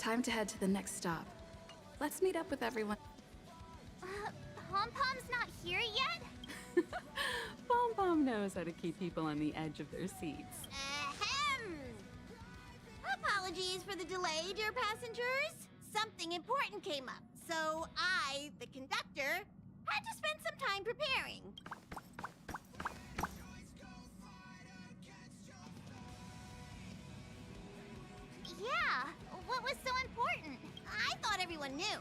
Time to head to the next stop. Let's meet up with everyone. Pom-Pom's not here yet? Pom-Pom knows how to keep people on the edge of their seats. Ahem! Apologies for the delay, dear passengers. Something important came up, so I, the conductor, had to spend some time preparing. Yeah, what was so important? I thought everyone knew.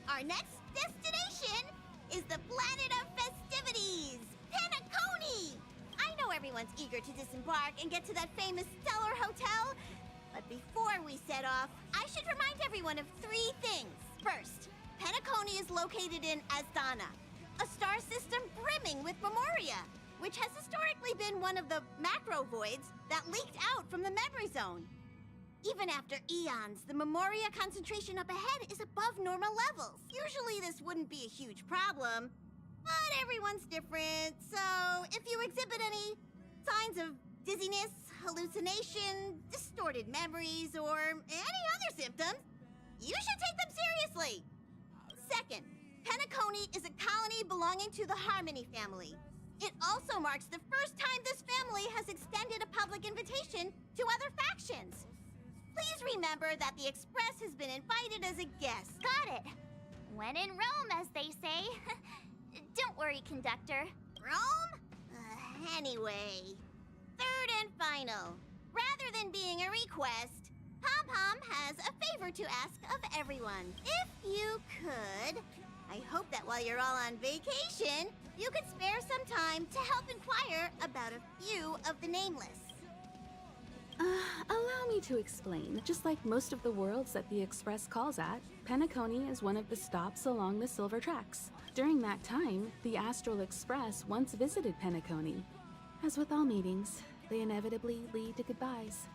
Our next destination is the planet of festivities, Penacony! I know everyone's eager to disembark and get to that famous stellar hotel, but before we set off, I should remind everyone of 3 things. First, Penacony is located in Asdana, a star system brimming with memoria, which has historically been one of the macro voids that leaked out from the memory zone. Even after eons, the memoria concentration up ahead is above normal levels. Usually this wouldn't be a huge problem, but everyone's different, so if you exhibit any signs of dizziness, hallucination, distorted memories, or any other symptoms, you should take them seriously. Second, Penacony is a colony belonging to the Harmony family. It also marks the first time this family has extended a public invitation to other factions. Please remember that the Express has been invited as a guest. Got it. When in Rome, as they say. Don't worry, conductor. Rome? Anyway. Third and final. Rather than being a request, Pom-Pom has a favor to ask of everyone. If you could, I hope that while you're all on vacation, you could spare some time to help inquire about a few of the nameless. Allow me to explain. Just like most of the worlds that the Express calls at, Penacony is one of the stops along the Silver Tracks. During that time, the Astral Express once visited Penacony. As with all meetings, they inevitably lead to goodbyes.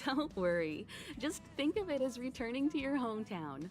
Don't worry. Just think of it as returning to your hometown.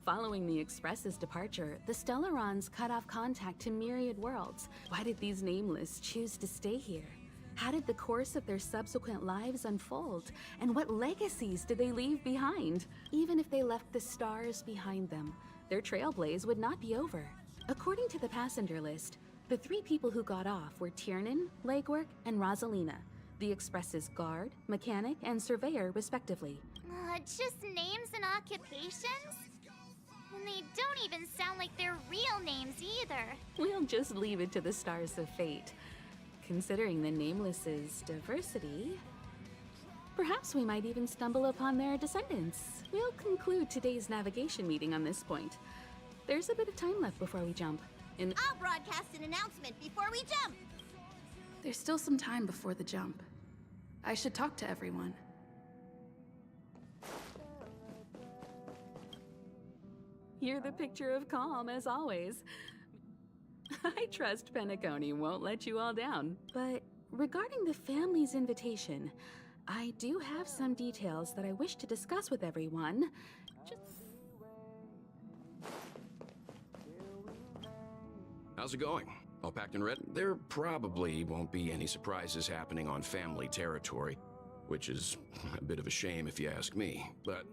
Following the Express's departure, the Stellarons cut off contact to myriad worlds. Why did these nameless choose to stay here? How did the course of their subsequent lives unfold? And what legacies did they leave behind? Even if they left the stars behind them, their trailblaze would not be over. According to the passenger list, the 3 people who got off were Tiernan, Legwork, and Rosalina, the Express's guard, mechanic, and surveyor, respectively. Just names and occupations? And they don't even sound like their real names either. We'll just leave it to the stars of fate. Considering the Nameless's diversity, perhaps we might even stumble upon their descendants. We'll conclude today's navigation meeting on this point. There's a bit of time left before we jump. I'll broadcast an announcement before we jump. There's still some time before the jump. I should talk to everyone. You're the picture of calm, as always. I trust Penacony won't let you all down. But regarding the family's invitation, I do have some details that I wish to discuss with everyone. How's it going? All packed and ready? There probably won't be any surprises happening on family territory, which is a bit of a shame if you ask me, but...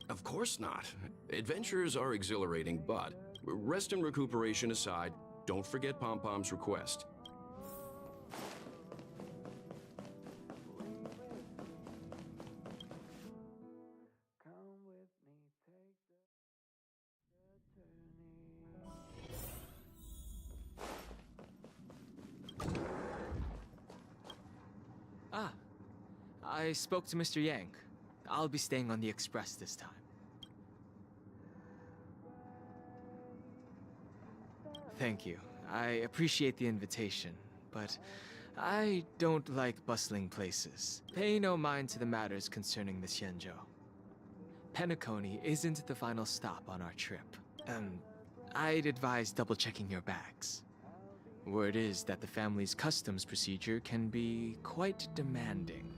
Of course not. Adventures are exhilarating, but rest and recuperation aside, don't forget Pom-Pom's request. I spoke to Mr. Yang. I'll be staying on the Express this time. Thank you. I appreciate the invitation, but I don't like bustling places. Pay no mind to the matters concerning the Xianzhou. Penacony isn't the final stop on our trip. I'd advise double-checking your bags. Word is that the family's customs procedure can be quite demanding.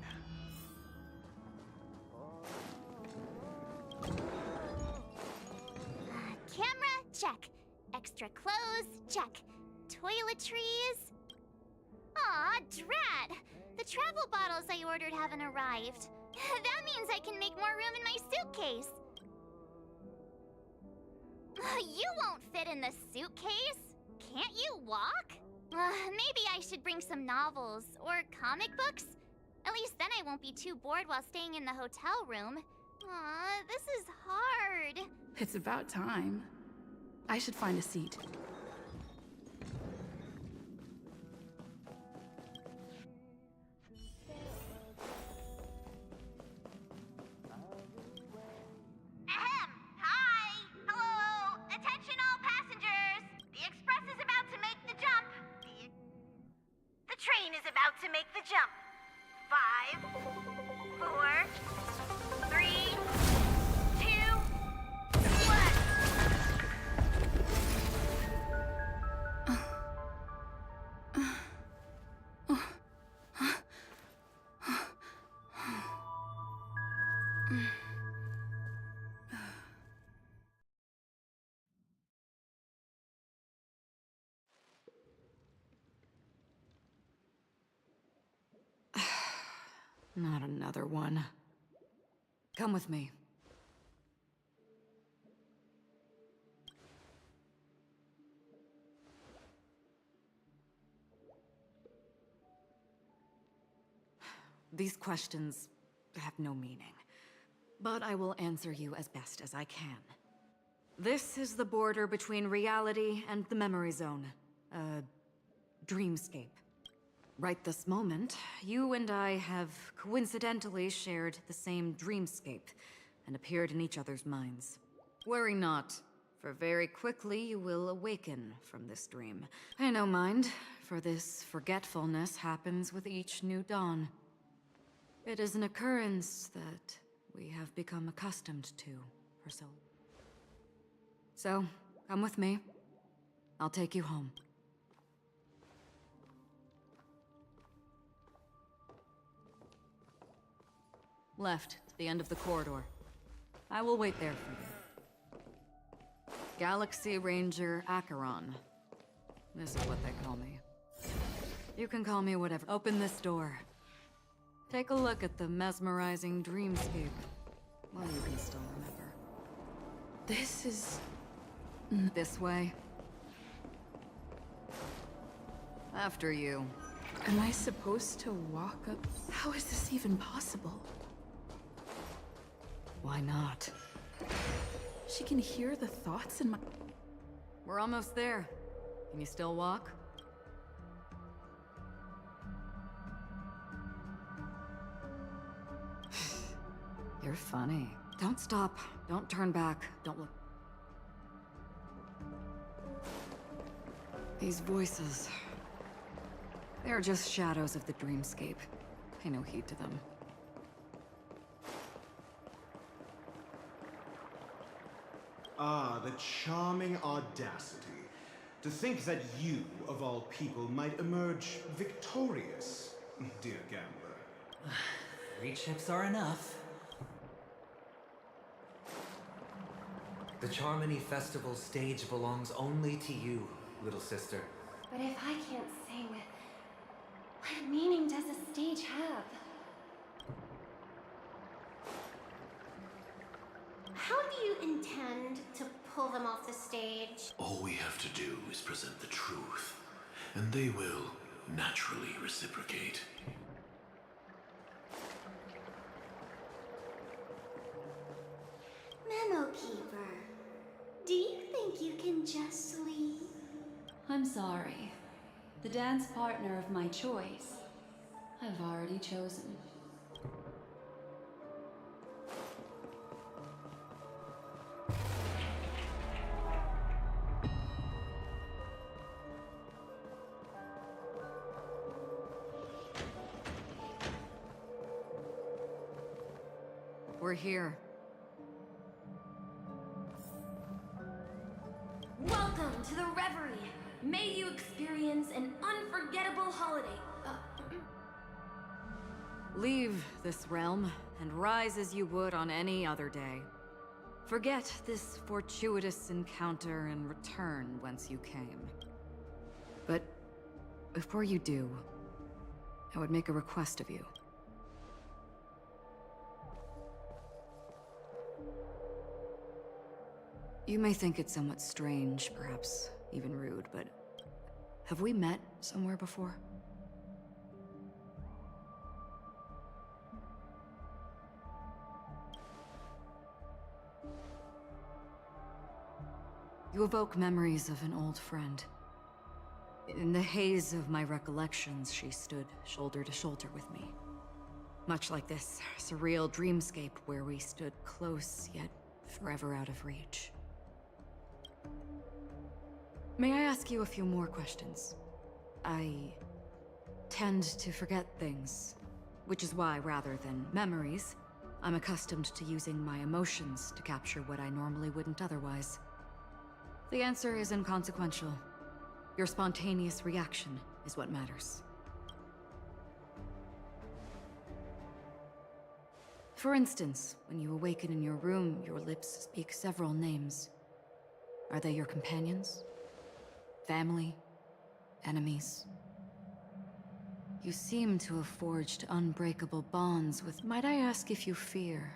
Camera, check. Extra clothes, check. Toiletries. Aw, drat! The travel bottles I ordered haven't arrived. That means I can make more room in my suitcase. You won't fit in the suitcase. Can't you walk? Maybe I should bring some novels or comic books. At least then I won't be too bored while staying in the hotel room. Aw, this is hard. It's about time. I should find a seat. Ahem! Hi! Hello! Attention all passengers! The express is about to make the jump. The train is about to make the jump. 5, 4, 3, 2, 1. Not another one. Come with me. These questions have no meaning, but I will answer you as best as I can. This is the border between reality and the memory zone, a dreamscape. Right this moment, you and I have coincidentally shared the same dreamscape and appeared in each other's minds. Worry not, for very quickly you will awaken from this dream. Pay no mind, for this forgetfulness happens with each new dawn. It is an occurrence that we have become accustomed to for so. So, come with me. I'll take you home. Left, to the end of the corridor. I will wait there for you. Galaxy Ranger Acheron. This is what they call me. You can call me whatever. Open this door. Take a look at the mesmerizing dreamscape. Well, you can still remember. This is... This way. After you. Am I supposed to walk up? How is this even possible? Why not? She can hear the thoughts in my... We're almost there. Can you still walk? You're funny. Don't stop. Don't turn back. Don't look. These voices... They're just shadows of the dreamscape. Pay no heed to them. Ah, the charming audacity. To think that you, of all people, might emerge victorious, dear gambler. 3 chips are enough. The Charmony Festival stage belongs only to you, little sister. But if I can't sing, what meaning does a stage have? How do you intend to pull them off the stage? All we have to do is present the truth, and they will naturally reciprocate. Memo Keeper, do you think you can just leave? I'm sorry. The dance partner of my choice, I've already chosen. We're here. Welcome to the Reverie! May you experience an unforgettable holiday. Leave this realm, and rise as you would on any other day. Forget this fortuitous encounter and return whence you came. But before you do, I would make a request of you. You may think it somewhat strange, perhaps even rude, but have we met somewhere before? You evoke memories of an old friend. In the haze of my recollections, she stood shoulder to shoulder with me. Much like this surreal dreamscape where we stood close, yet forever out of reach. May I ask you a few more questions? I tend to forget things, which is why, rather than memories, I'm accustomed to using my emotions to capture what I normally wouldn't otherwise. The answer is inconsequential. Your spontaneous reaction is what matters. For instance, when you awaken in your room, your lips speak several names. Are they your companions? Family? Enemies? You seem to have forged unbreakable bonds with... Might I ask if you fear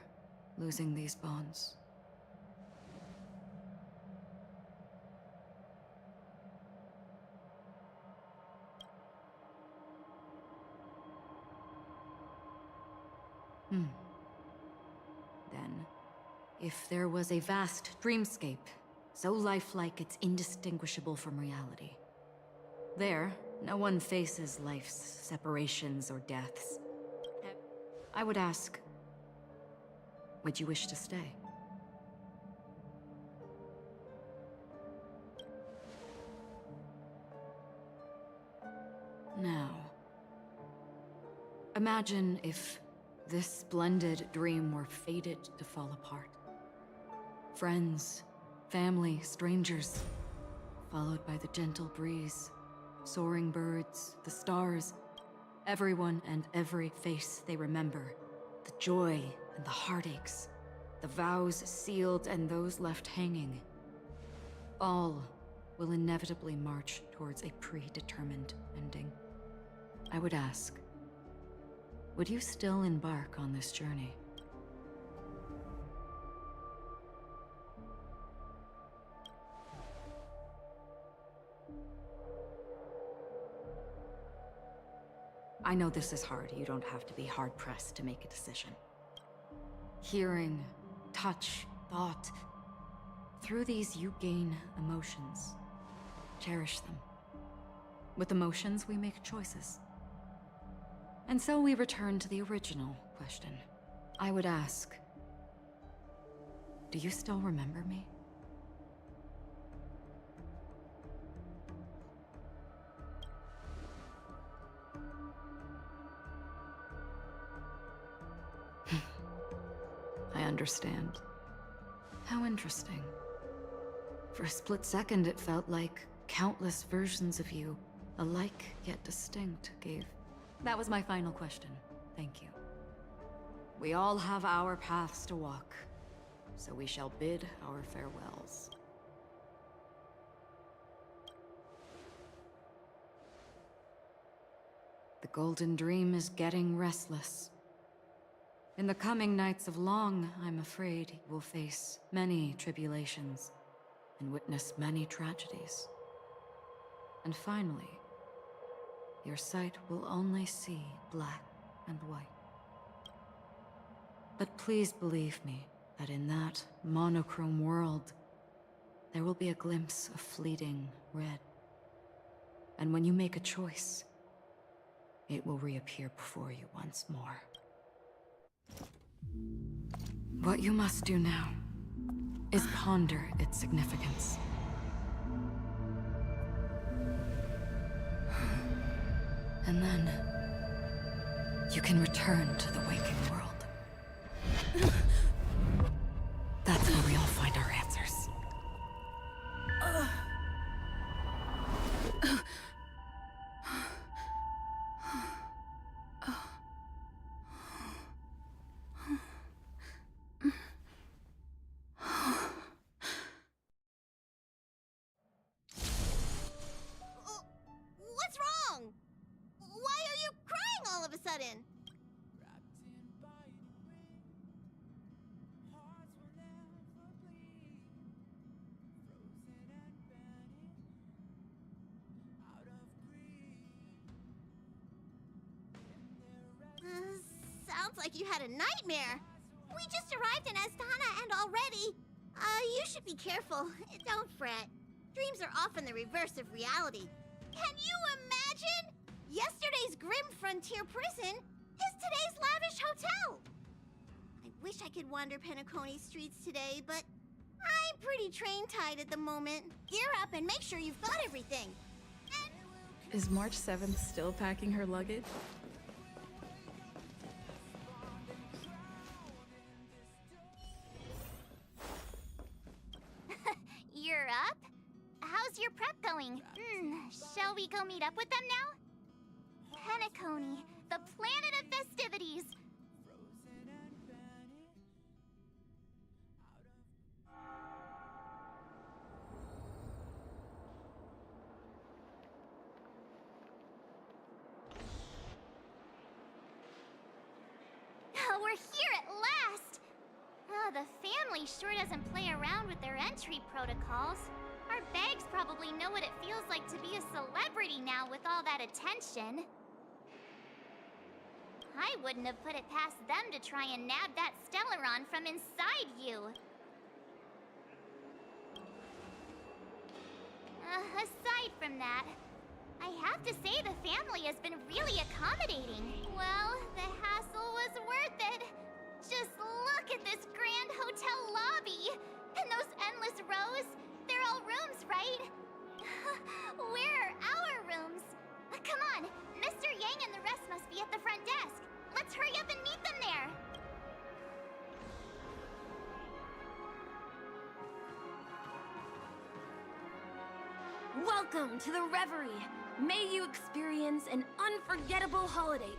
losing these bonds? Then, if there was a vast dreamscape, so lifelike it's indistinguishable from reality. There, no one faces life's separations or deaths. I would ask, would you wish to stay? Now, imagine if this splendid dream were fated to fall apart. Friends, family, strangers, followed by the gentle breeze, soaring birds, the stars, everyone and every face they remember, the joy and the heartaches, the vows sealed and those left hanging. All will inevitably march towards a predetermined ending. I would ask, would you still embark on this journey? I know this is hard. You don't have to be hard-pressed to make a decision. Hearing, touch, thought. Through these, you gain emotions. Cherish them. With emotions, we make choices. And so we return to the original question. I would ask, do you still remember me? I understand. How interesting. For a split second, it felt like countless versions of you, alike yet distinct, gave. That was my final question. Thank you. We all have our paths to walk, so we shall bid our farewells. The Golden Dream is getting restless. In the coming nights of Long, I'm afraid you will face many tribulations and witness many tragedies. And finally, your sight will only see black and white. But please believe me that in that monochrome world, there will be a glimpse of fleeting red. And when you make a choice, it will reappear before you once more. What you must do now is ponder its significance. And then, you can return to the waking world. That's where we all find our answers. What's wrong? Why are you crying sudden? Sounds like you had a nightmare. We just arrived in Astana and already... you should be careful. Don't fret. Dreams are often the reverse of reality. Can you imagine? Yesterday's grim frontier prison is today's lavish hotel. I wish I could wander Penacony streets today, but I'm pretty train-tied at the moment. Gear up and make sure you've got everything. Is March 7th still packing her luggage? You're up? How's your prep going? Shall we go meet up with them now? Penacony, the planet of festivities. We're here at last! Oh, the family sure doesn't play around with their entry protocols. Our bags probably know what it feels like to be a celebrity now with all that attention. I wouldn't have put it past them to try and nab that Stellaron from inside you. Aside from that, I have to say the family has been really accommodating. Well, the hassle was worth it. Just look at this grand hotel lobby. And those endless rows. They're all rooms, right? Where are our rooms? Come on, Mr. Yang and the rest must be at the front desk. Let's hurry up and meet them there. Welcome to the Reverie. May you experience an unforgettable holiday.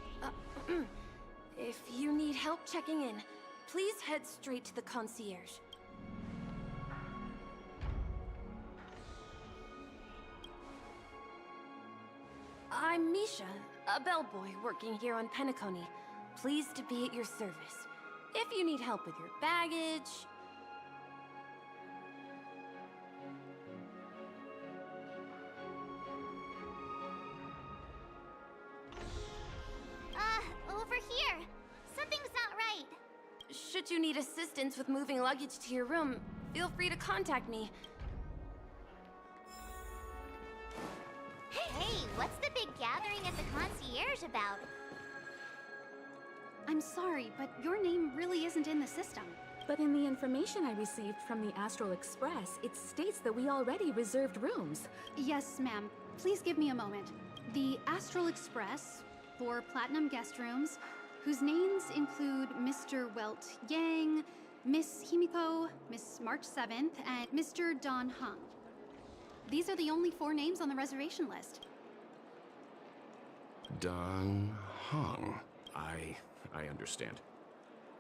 If you need help checking in, please head straight to the concierge. I'm Misha, a bellboy working here on Penacony. Pleased to be at your service. If you need help with your baggage... Over here. Something's not right. Should you need assistance with moving luggage to your room, feel free to contact me. Hey, what's the big gathering at the concierge about? I'm sorry, but your name really isn't in the system. But in the information I received from the Astral Express, it states that we already reserved rooms. Yes, ma'am. Please give me a moment. The Astral Express, for Platinum guest rooms, whose names include Mr. Welt Yang, Miss Himiko, Miss March 7th, and Mr. Don Hung. These are the only 4 names on the reservation list. Don Hung. I understand.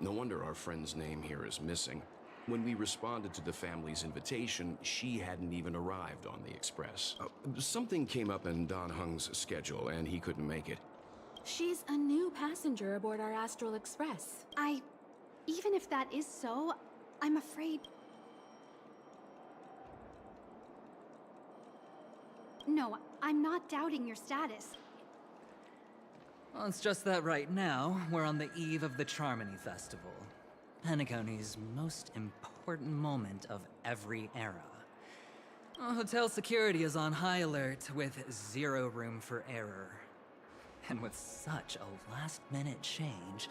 No wonder our friend's name here is missing. When we responded to the family's invitation, she hadn't even arrived on the express. Something came up in Don Hung's schedule, and he couldn't make it. She's a new passenger aboard our Astral Express. Even if that is so, I'm afraid... No, I'm not doubting your status. Well, it's just that right now, we're on the eve of the Charmony Festival. Penacony's most important moment of every era. Hotel security is on high alert with 0 room for error. And with such a last-minute change,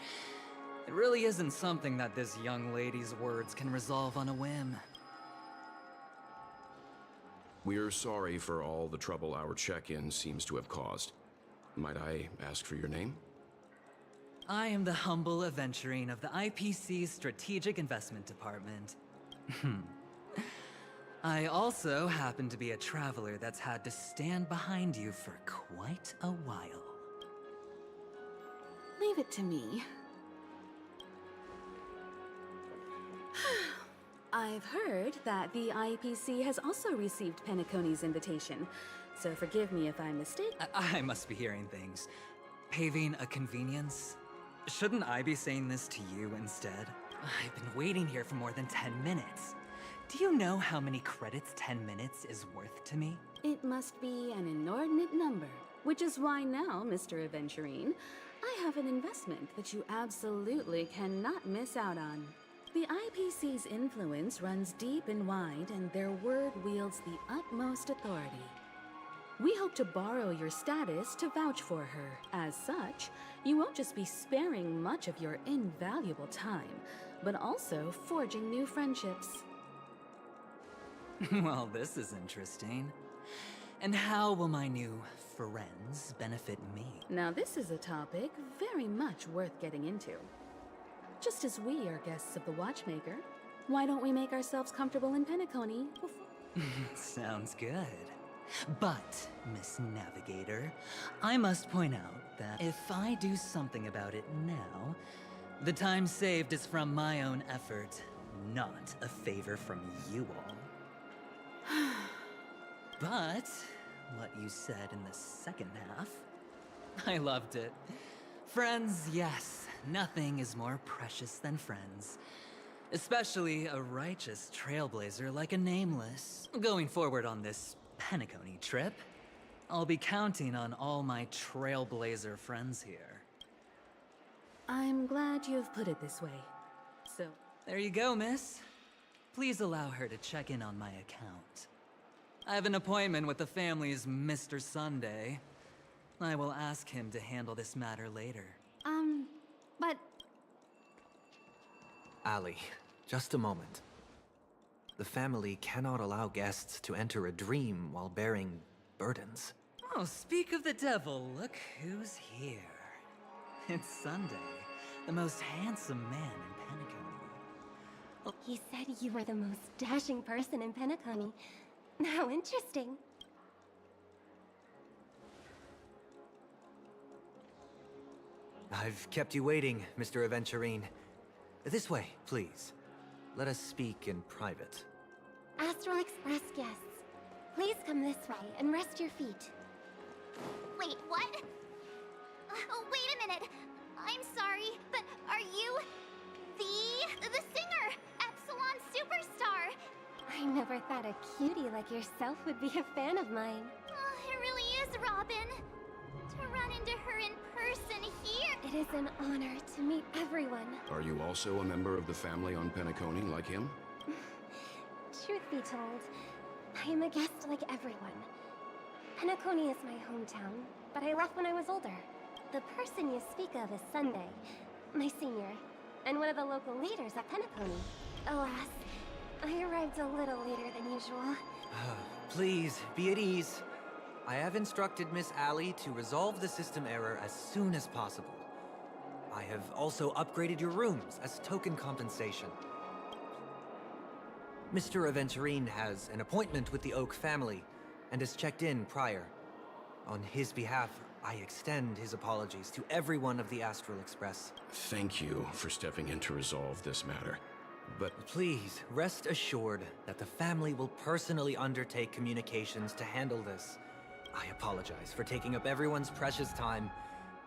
it really isn't something that this young lady's words can resolve on a whim. We're sorry for all the trouble our check-in seems to have caused. Might I ask for your name? I am the humble aventurine of the IPC's Strategic Investment Department. I also happen to be a traveler that's had to stand behind you for quite a while. Leave it to me. I've heard that the IPC has also received Penacony's invitation, so forgive me if I'm mistaken. I must be hearing things. paving a convenience? Shouldn't I be saying this to you instead? I've been waiting here for more than 10 minutes. Do you know how many credits 10 minutes is worth to me? It must be an inordinate number, which is why now, Mr. Aventurine, I have an investment that you absolutely cannot miss out on. The IPC's influence runs deep and wide, and their word wields the utmost authority. We hope to borrow your status to vouch for her. As such, you won't just be sparing much of your invaluable time, but also forging new friendships. Well, this is interesting. And how will my new friends benefit me? Now this is a topic very much worth getting into. Just as we are guests of the Watchmaker, why don't we make ourselves comfortable in Penacony before— Sounds good. But, Miss Navigator, I must point out that if I do something about it now, the time saved is from my own effort, not a favor from you all. But, what you said in the second half, I loved it. Friends, yes, nothing is more precious than friends. Especially a righteous trailblazer like a Nameless. Going forward on this Penacony trip, I'll be counting on all my trailblazer friends here. I'm glad you've put it this way. So, there you go, miss. Please allow her to check in on my account. I have an appointment with the family's Mr. Sunday. I will ask him to handle this matter later. But... Ali, just a moment. The family cannot allow guests to enter a dream while bearing burdens. Oh, speak of the devil, look who's here. It's Sunday, the most handsome man in Penacony. He said you were the most dashing person in Penacony. How interesting. I've kept you waiting, Mr. Aventurine. This way, please. Let us speak in private. Astral Express guests, please come this way and rest your feet. Wait, what? Oh, wait a minute. I'm sorry, but are you the singer, Epsilon Superstar? I never thought a cutie like yourself would be a fan of mine. Oh, it really is, Robin. To run into her in person here. It is an honor to meet everyone. Are you also a member of the family on Penacony like him? Truth be told, I am a guest like everyone. Penacony is my hometown, but I left when I was older. The person you speak of is Sunday, my senior, and one of the local leaders at Penacony. Alas, I arrived a little later than usual. Please, be at ease. I have instructed Miss Ali to resolve the system error as soon as possible. I have also upgraded your rooms as token compensation. Mr. Aventurine has an appointment with the Oak family and has checked in prior. On his behalf, I extend his apologies to everyone of the Astral Express. Thank you for stepping in to resolve this matter. But please, rest assured that the family will personally undertake communications to handle this. I apologize for taking up everyone's precious time,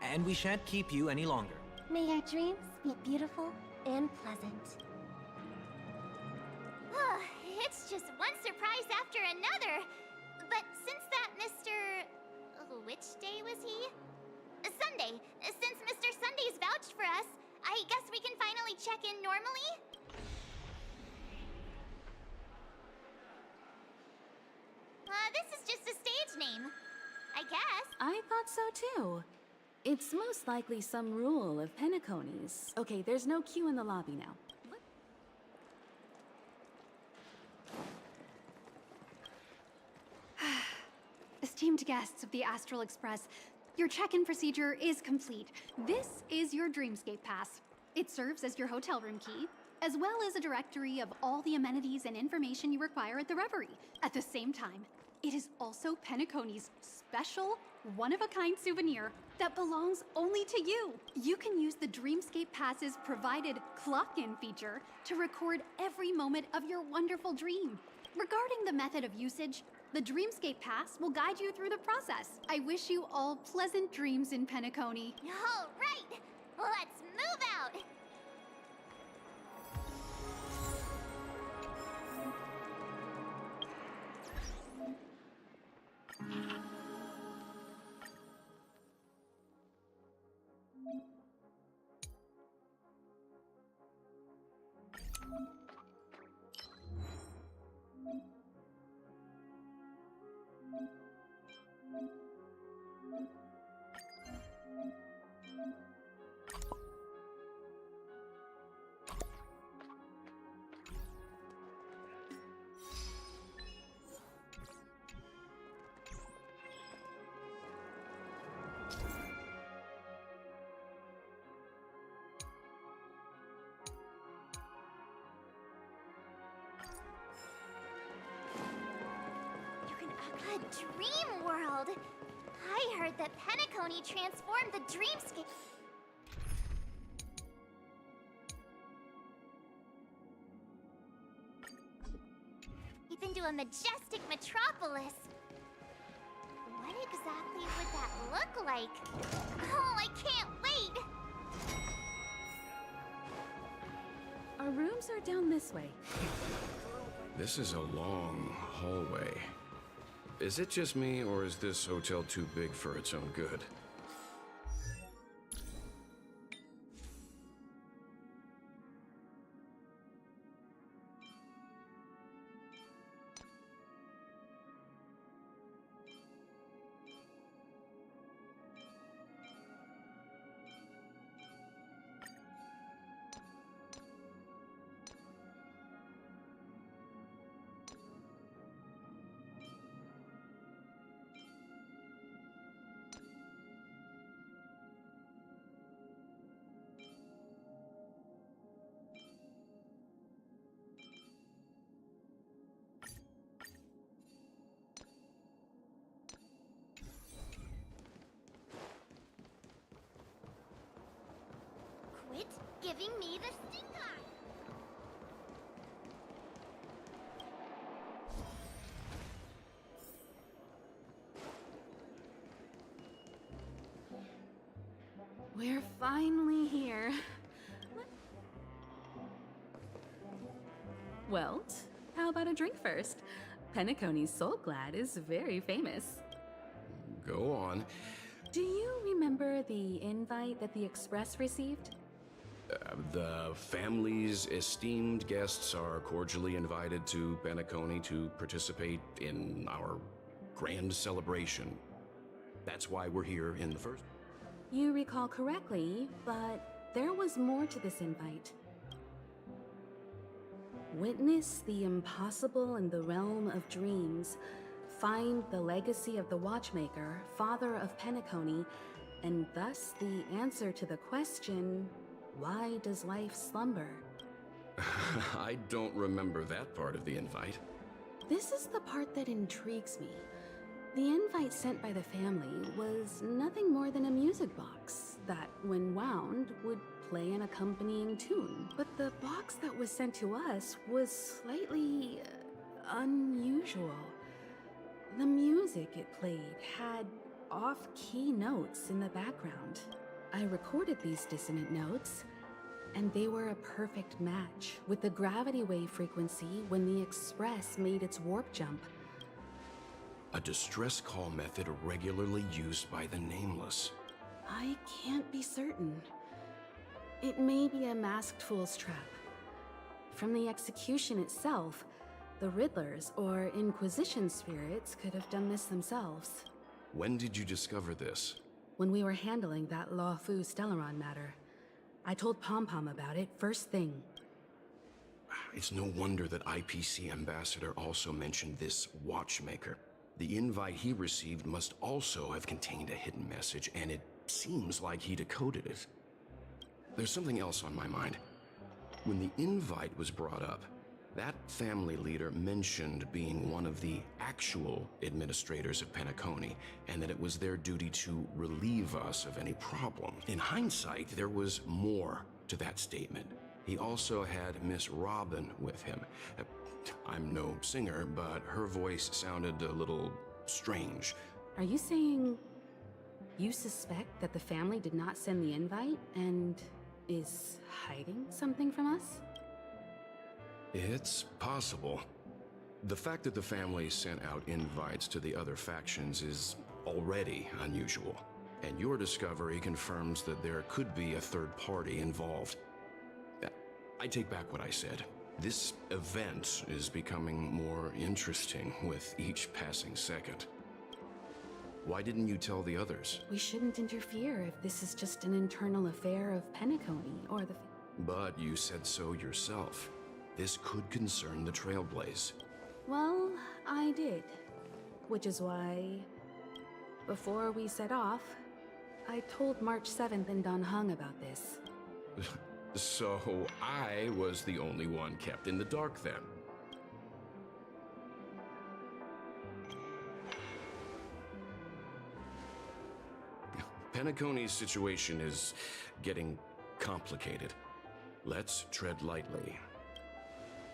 and we shan't keep you any longer. May your dreams be beautiful and pleasant. It's just one surprise after another. But since that Mr... which day was he? Sunday. Since Mr. Sunday's vouched for us, I guess we can finally check in normally? This is just a stage name, I guess. I thought so too. It's most likely some rule of Penacony's. Okay, there's no queue in the lobby now. What? Esteemed guests of the Astral Express, your check-in procedure is complete. This is your Dreamscape Pass. It serves as your hotel room key, as well as a directory of all the amenities and information you require at the Reverie. At the same time, it is also Penacony's special, one-of-a-kind souvenir that belongs only to you. You can use the Dreamscape Pass's provided clock-in feature to record every moment of your wonderful dream. Regarding the method of usage, The Dreamscape Pass will guide you through the process. I wish you all pleasant dreams in Penacony. All right, let's move out. A dream world! I heard that Penacony transformed the dreamscape. Into a majestic metropolis. What exactly would that look like? Oh, I can't wait! Our rooms are down this way. This is a long hallway. Is it just me, or is this hotel too big for its own good? Quit giving me the stink eye! We're finally here. Well, how about a drink first? Penacony's Soul Glad is very famous. Go on. Do you remember the invite that the Express received? The family's esteemed guests are cordially invited to Penacony to participate in our grand celebration. That's why we're here in the first. You recall correctly, but there was more to this invite. Witness the impossible in the realm of dreams. Find the legacy of the Watchmaker, father of Penacony, and thus the answer to the question, why does life slumber? I don't remember that part of the invite. This is the part that intrigues me. The invite sent by the family was nothing more than a music box that, when wound, would play an accompanying tune. But the box that was sent to us was slightly unusual. The music it played had off-key notes in the background. I recorded these dissonant notes, and they were a perfect match with the gravity wave frequency when the Express made its warp jump. A distress call method regularly used by the Nameless. I can't be certain. It may be a masked fool's trap. From the execution itself, the Riddlers or Inquisition spirits could have done this themselves. When did you discover this? When we were handling that Lawfu Stellaron matter. I told Pom-Pom about it first thing. It's no wonder that IPC Ambassador also mentioned this Watchmaker. The invite he received must also have contained a hidden message, and it seems like he decoded it. There's something else on my mind. When the invite was brought up, that family leader mentioned being one of the actual administrators of Penacony, and that it was their duty to relieve us of any problem. In hindsight, there was more to that statement. He also had Miss Robin with him. I'm no singer, but her voice sounded a little strange. Are you saying you suspect that the family did not send the invite and is hiding something from us? It's possible. The fact that the family sent out invites to the other factions is already unusual, and your discovery confirms that there could be a third party involved. I take back what I said. This event is becoming more interesting with each passing second. Why didn't you tell the others? We shouldn't interfere if this is just an internal affair of Penacony or the... But you said so yourself. This could concern the Trailblaze. Well, I did. Which is why, before we set off, I told March 7th and Don Hung about this. So I was the only one kept in the dark then. Penacony's situation is getting complicated. Let's tread lightly.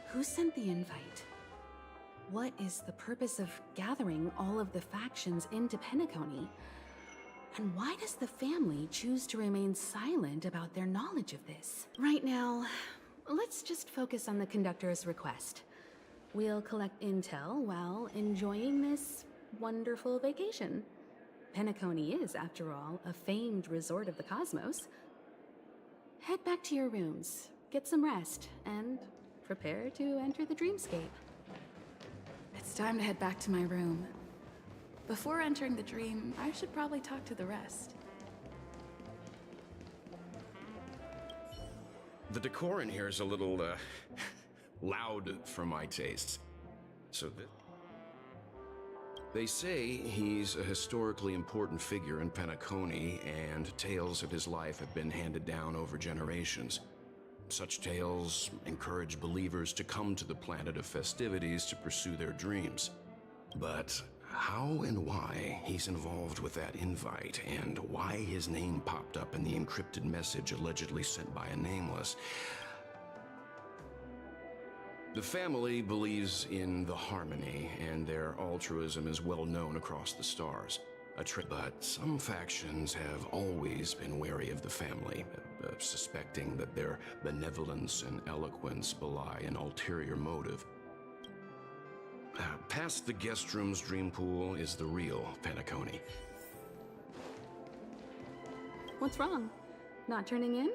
Who sent the invite? What is the purpose of gathering all of the factions into Penacony? And why does the family choose to remain silent about their knowledge of this? Right now, let's just focus on the conductor's request. We'll collect intel while enjoying this wonderful vacation. Penacony is, after all, a famed resort of the cosmos. Head back to your rooms, get some rest, and prepare to enter the dreamscape. It's time to head back to my room. Before entering the dream, I should probably talk to the rest. The decor in here is a little, loud for my tastes. They say he's a historically important figure in Penacony, and tales of his life have been handed down over generations. Such tales encourage believers to come to the planet of festivities to pursue their dreams. But how and why he's involved with that invite, and why his name popped up in the encrypted message allegedly sent by a nameless. The family believes in the harmony, and their altruism is well known across the stars. But some factions have always been wary of the family, suspecting that their benevolence and eloquence belie an ulterior motive. Past the guest room's dream pool is the real Penacony. What's wrong? Not turning in?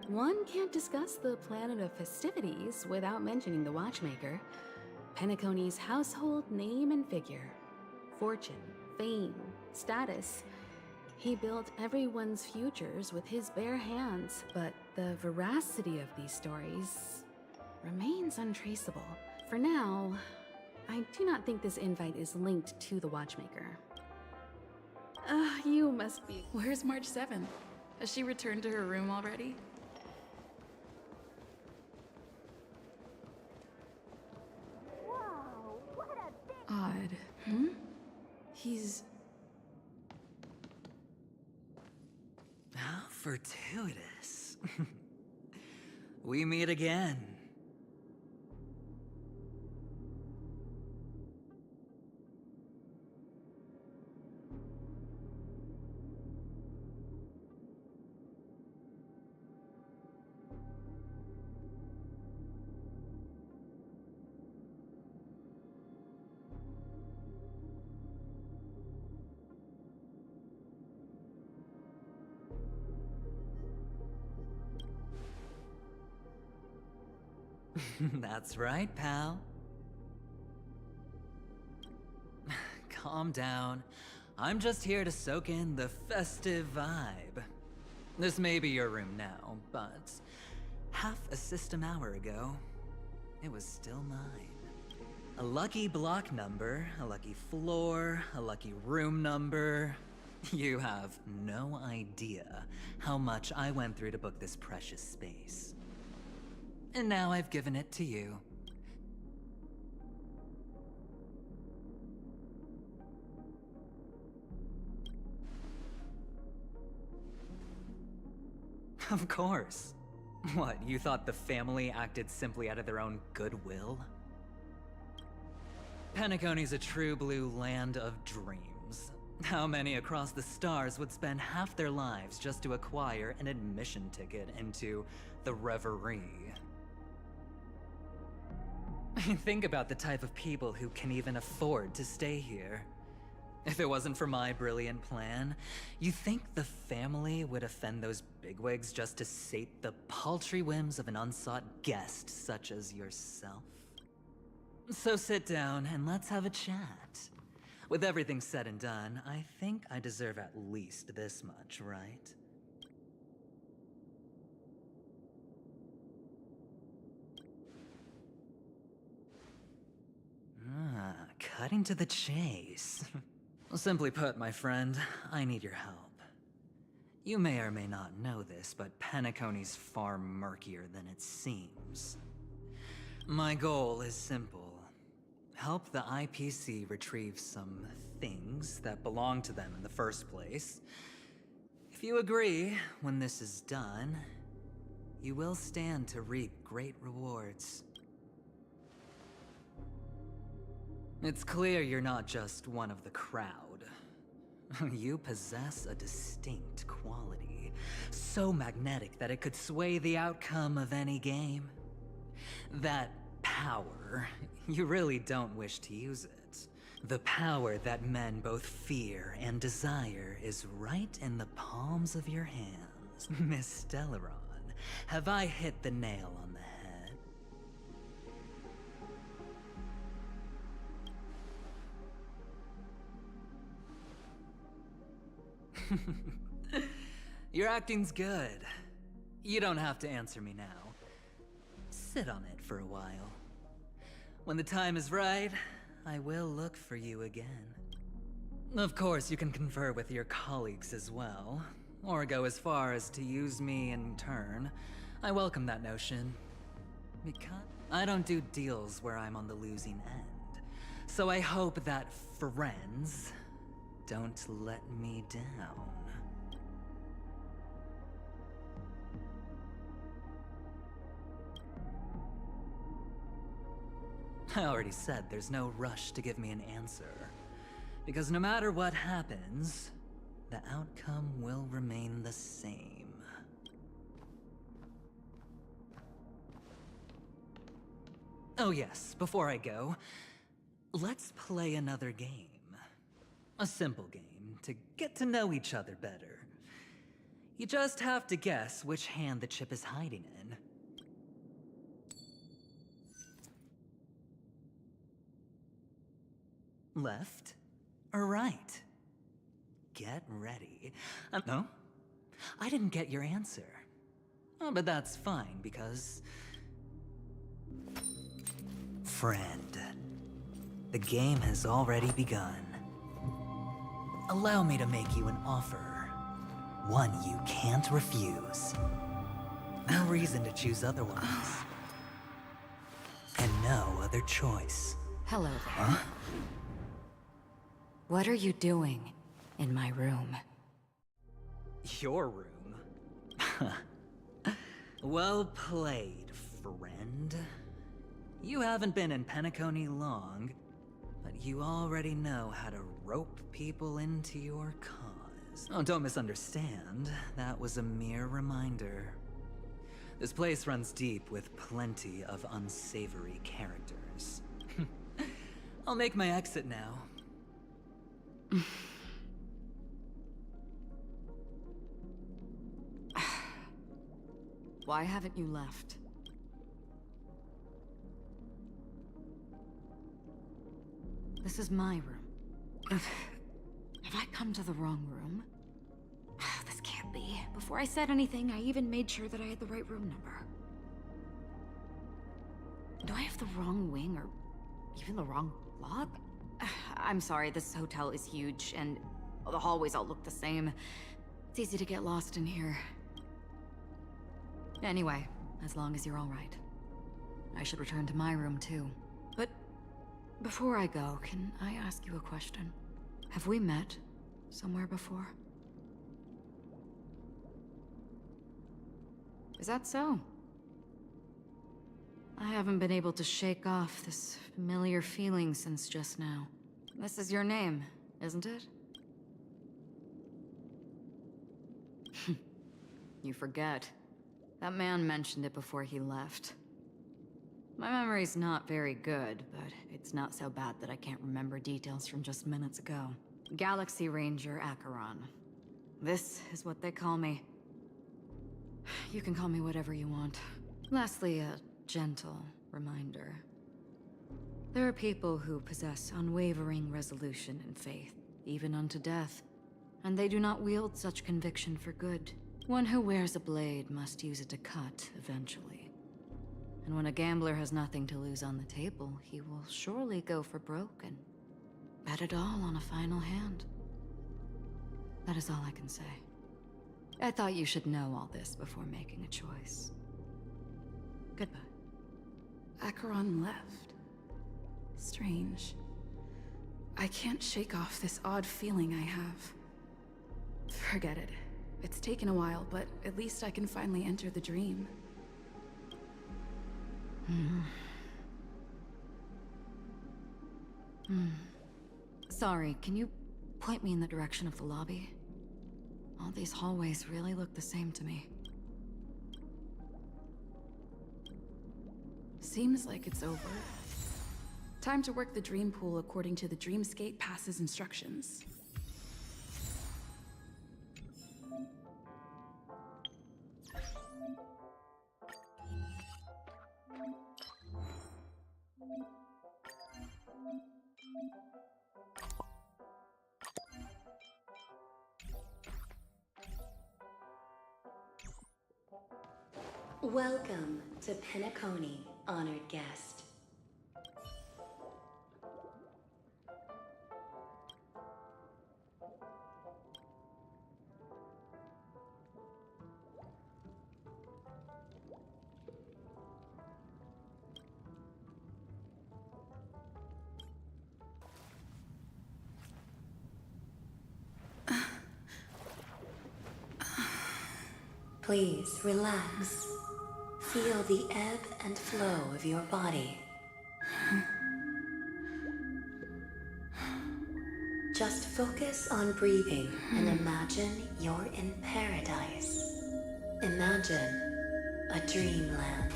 One can't discuss the planet of festivities without mentioning the watchmaker. Penacony's household name and figure. Fortune, fame, status. He built everyone's futures with his bare hands, but the veracity of these stories remains untraceable. For now, I do not think this invite is linked to the watchmaker. You must be... Where's March 7th? Has she returned to her room already? Whoa, what a big... Odd. He's... How fortuitous. We meet again. That's right, pal. Calm down. I'm just here to soak in the festive vibe. This may be your room now, but half a system hour ago, it was still mine. A lucky block number, a lucky floor, a lucky room number. You have no idea how much I went through to book this precious space. And now I've given it to you. Of course. What, you thought the family acted simply out of their own goodwill? Penacony's a true blue land of dreams. How many across the stars would spend half their lives just to acquire an admission ticket into the Reverie? Think about the type of people who can even afford to stay here. If it wasn't for my brilliant plan, you think the family would offend those bigwigs just to sate the paltry whims of an unsought guest such as yourself? So sit down and let's have a chat. With everything said and done, I think I deserve at least this much, right? Cutting to the chase. Simply put, my friend, I need your help. You may or may not know this, but Penacony's far murkier than it seems. My goal is simple. Help the IPC retrieve some things that belong to them in the first place. If you agree, when this is done, you will stand to reap great rewards. It's clear you're not just one of the crowd. You possess a distinct quality, so magnetic that it could sway the outcome of any game. That power, you really don't wish to use it. The power that men both fear and desire is right in the palms of your hands. Miss Stellaron, have I hit the nail on the head? Your acting's good. You don't have to answer me now. Sit on it for a while. When the time is right, I will look for you again. Of course, you can confer with your colleagues as well, or go as far as to use me in turn. I welcome that notion, because I don't do deals where I'm on the losing end. So I hope that friends don't let me down. I already said there's no rush to give me an answer, because no matter what happens, the outcome will remain the same. Oh yes, before I go, let's play another game. A simple game to get to know each other better. You just have to guess which hand the chip is hiding in. Left or right? Get ready. No? I didn't get your answer. Oh, but that's fine, because... Friend, the game has already begun. Allow me to make you an offer. One you can't refuse. No reason to choose otherwise. And no other choice. Hello there. Huh? What are you doing in my room? Your room? Well played, friend. You haven't been in Penacony long, but you already know how to rope people into your cause. Oh, don't misunderstand. That was a mere reminder. This place runs deep with plenty of unsavory characters. I'll make my exit now. Why haven't you left? This is my room. Have I come to the wrong room? This can't be. Before I said anything, I even made sure that I had the right room number. Do I have the wrong wing, or even the wrong block? I'm sorry, this hotel is huge, and the hallways all look the same. It's easy to get lost in here. Anyway, as long as you're all right. I should return to my room, too. But before I go, can I ask you a question? Have we met somewhere before? Is that so? I haven't been able to shake off this familiar feeling since just now. This is your name, isn't it? You forget. That man mentioned it before he left. My memory's not very good, but it's not so bad that I can't remember details from just minutes ago. Galaxy Ranger Acheron. This is what they call me. You can call me whatever you want. Lastly, a gentle reminder. There are people who possess unwavering resolution and faith, even unto death, and they do not wield such conviction for good. One who wears a blade must use it to cut eventually. And when a gambler has nothing to lose on the table, he will surely go for broke and bet it all on a final hand. That is all I can say. I thought you should know all this before making a choice. Goodbye. Acheron left. Strange. I can't shake off this odd feeling I have. Forget it. It's taken a while, but at least I can finally enter the dream. Sorry, can you point me in the direction of the lobby? All these hallways really look the same to me. Seems like it's over. Time to work the dream pool according to the Dreamscape Pass's instructions. Welcome to Penacony, honored guest. Please relax. Feel the ebb and flow of your body. Just focus on breathing and imagine you're in paradise. Imagine a dreamland.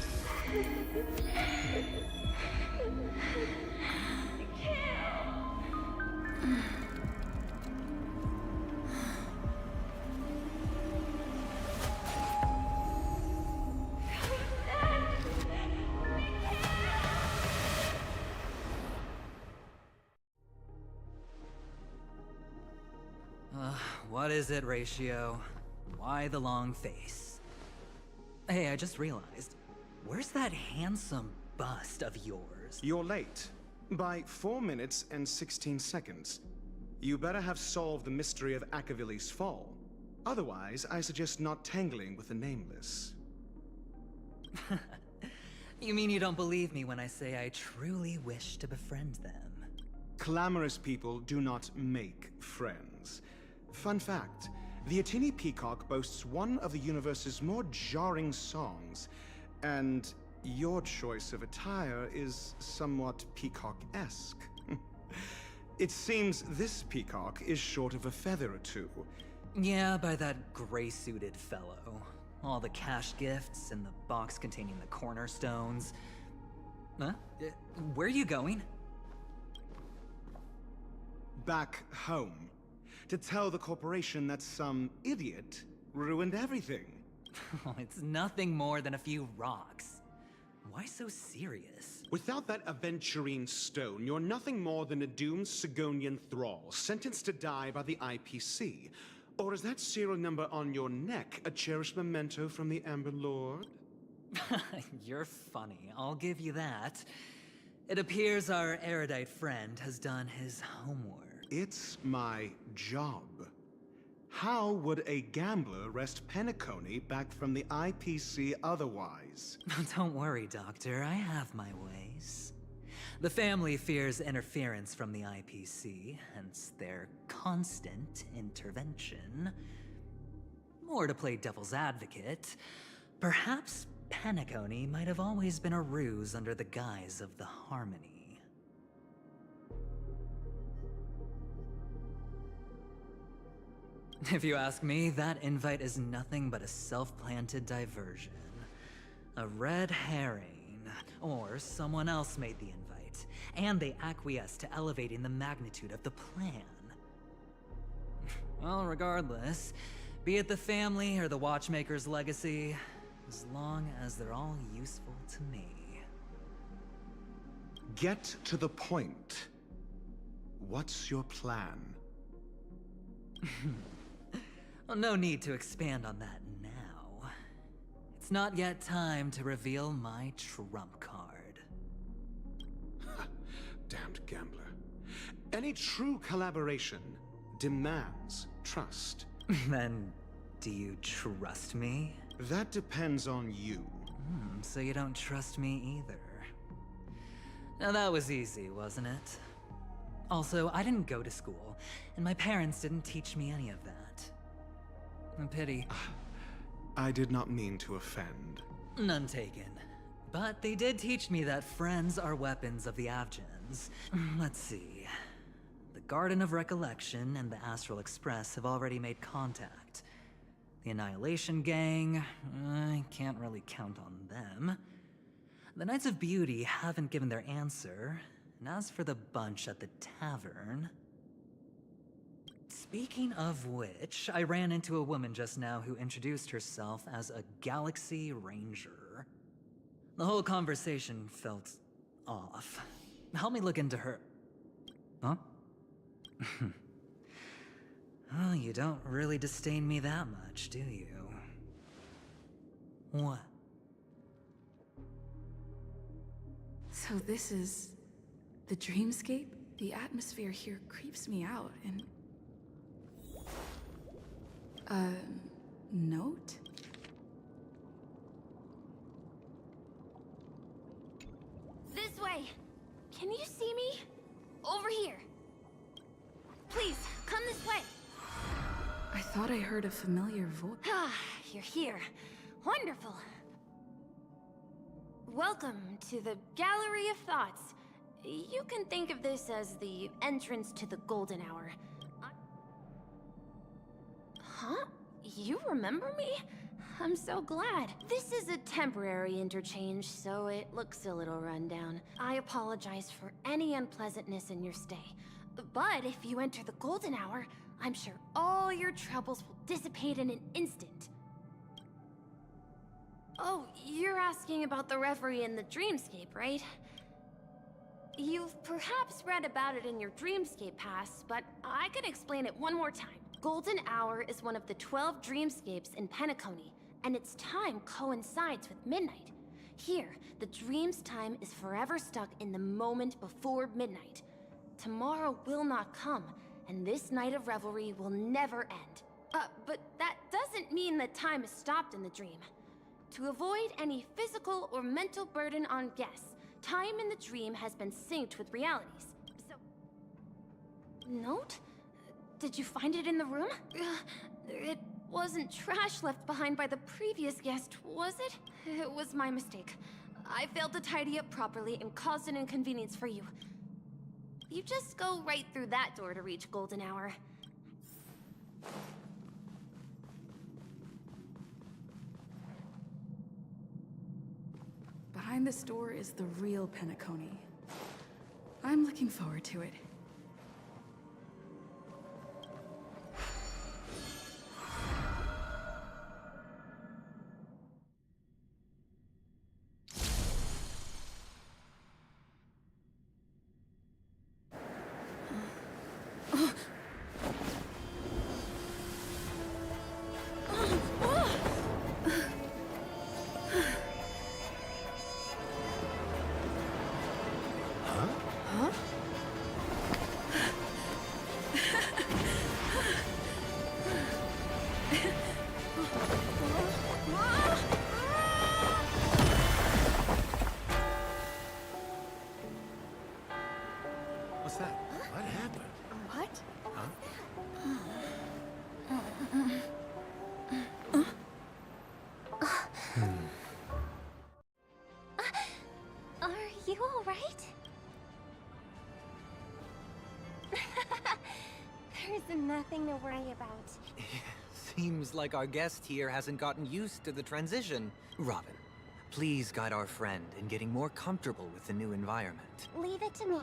What is it, Ratio? Why the long face? Hey, I just realized. Where's that handsome bust of yours? You're late. By 4 minutes and 16 seconds. You better have solved the mystery of Akavili's fall. Otherwise, I suggest not tangling with the Nameless. You mean you don't believe me when I say I truly wish to befriend them? Clamorous people do not make friends. Fun fact, the Atini Peacock boasts one of the universe's more jarring songs, and your choice of attire is somewhat peacock-esque. It seems this peacock is short of a feather or two. Yeah, by that gray-suited fellow. All the cash gifts and the box containing the cornerstones. Huh? Where are you going? Back home. To tell the corporation that some idiot ruined everything. It's nothing more than a few rocks. Why so serious? Without that aventurine stone, you're nothing more than a doomed Sigonian thrall, sentenced to die by the IPC. Or is that serial number on your neck a cherished memento from the Amber Lord? You're funny, I'll give you that. It appears our erudite friend has done his homework. It's my job. How would a gambler wrest Penacony back from the IPC otherwise? Don't worry, Doctor, I have my ways. The family fears interference from the IPC, hence their constant intervention. Or to play devil's advocate, Perhaps Penacony might have always been a ruse under the guise of the Harmony. If you ask me, that invite is nothing but a self-planted diversion. A red herring. Or someone else made the invite, and they acquiesced to elevating the magnitude of the plan. Well, regardless, be it the family or the Watchmaker's legacy, as long as they're all useful to me. Get to the point. What's your plan? Well, no need to expand on that now. It's not yet time to reveal my trump card. Damned gambler. Any true collaboration demands trust. Then, do you trust me? That depends on you. So you don't trust me either. Now that was easy, wasn't it? Also, I didn't go to school, and my parents didn't teach me any of that. A pity. I did not mean to offend. None taken. But they did teach me that friends are weapons of the Avgens. Let's see. The Garden of Recollection and the Astral Express have already made contact. The Annihilation Gang, I can't really count on them. The Knights of Beauty haven't given their answer, and as for the bunch at the tavern... Speaking of which, I ran into a woman just now who introduced herself as a Galaxy Ranger. The whole conversation felt off. Help me look into her... Huh? Well, you don't really disdain me that much, do you? What? So this is the dreamscape? The atmosphere here creeps me out, and... note? This way! Can you see me? Over here! Please, come this way! I thought I heard a familiar voice. Ah, you're here. Wonderful. Welcome to the Gallery of Thoughts. You can think of this as the entrance to the Golden Hour. Huh? You remember me? I'm so glad. This is a temporary interchange, so it looks a little rundown. I apologize for any unpleasantness in your stay. But if you enter the Golden Hour, I'm sure all your troubles will dissipate in an instant. Oh, you're asking about the reverie in the dreamscape, right? You've perhaps read about it in your dreamscape pass, but I could explain it one more time. Golden Hour is one of the 12 dreamscapes in Penacony, and its time coincides with midnight. Here, the dream's time is forever stuck in the moment before midnight. Tomorrow will not come, and this night of revelry will never end. But that doesn't mean that time is stopped in the dream. To avoid any physical or mental burden on guests, time in the dream has been synced with realities. So... Note? Did you find it in the room? It wasn't trash left behind by the previous guest, was it? It was my mistake. I failed to tidy up properly and caused an inconvenience for you. You just go right through that door to reach Golden Hour. Behind this door is the real Penacony. I'm looking forward to it. There's nothing to worry about. Seems like our guest here hasn't gotten used to the transition. Robin, please guide our friend in getting more comfortable with the new environment. Leave it to me.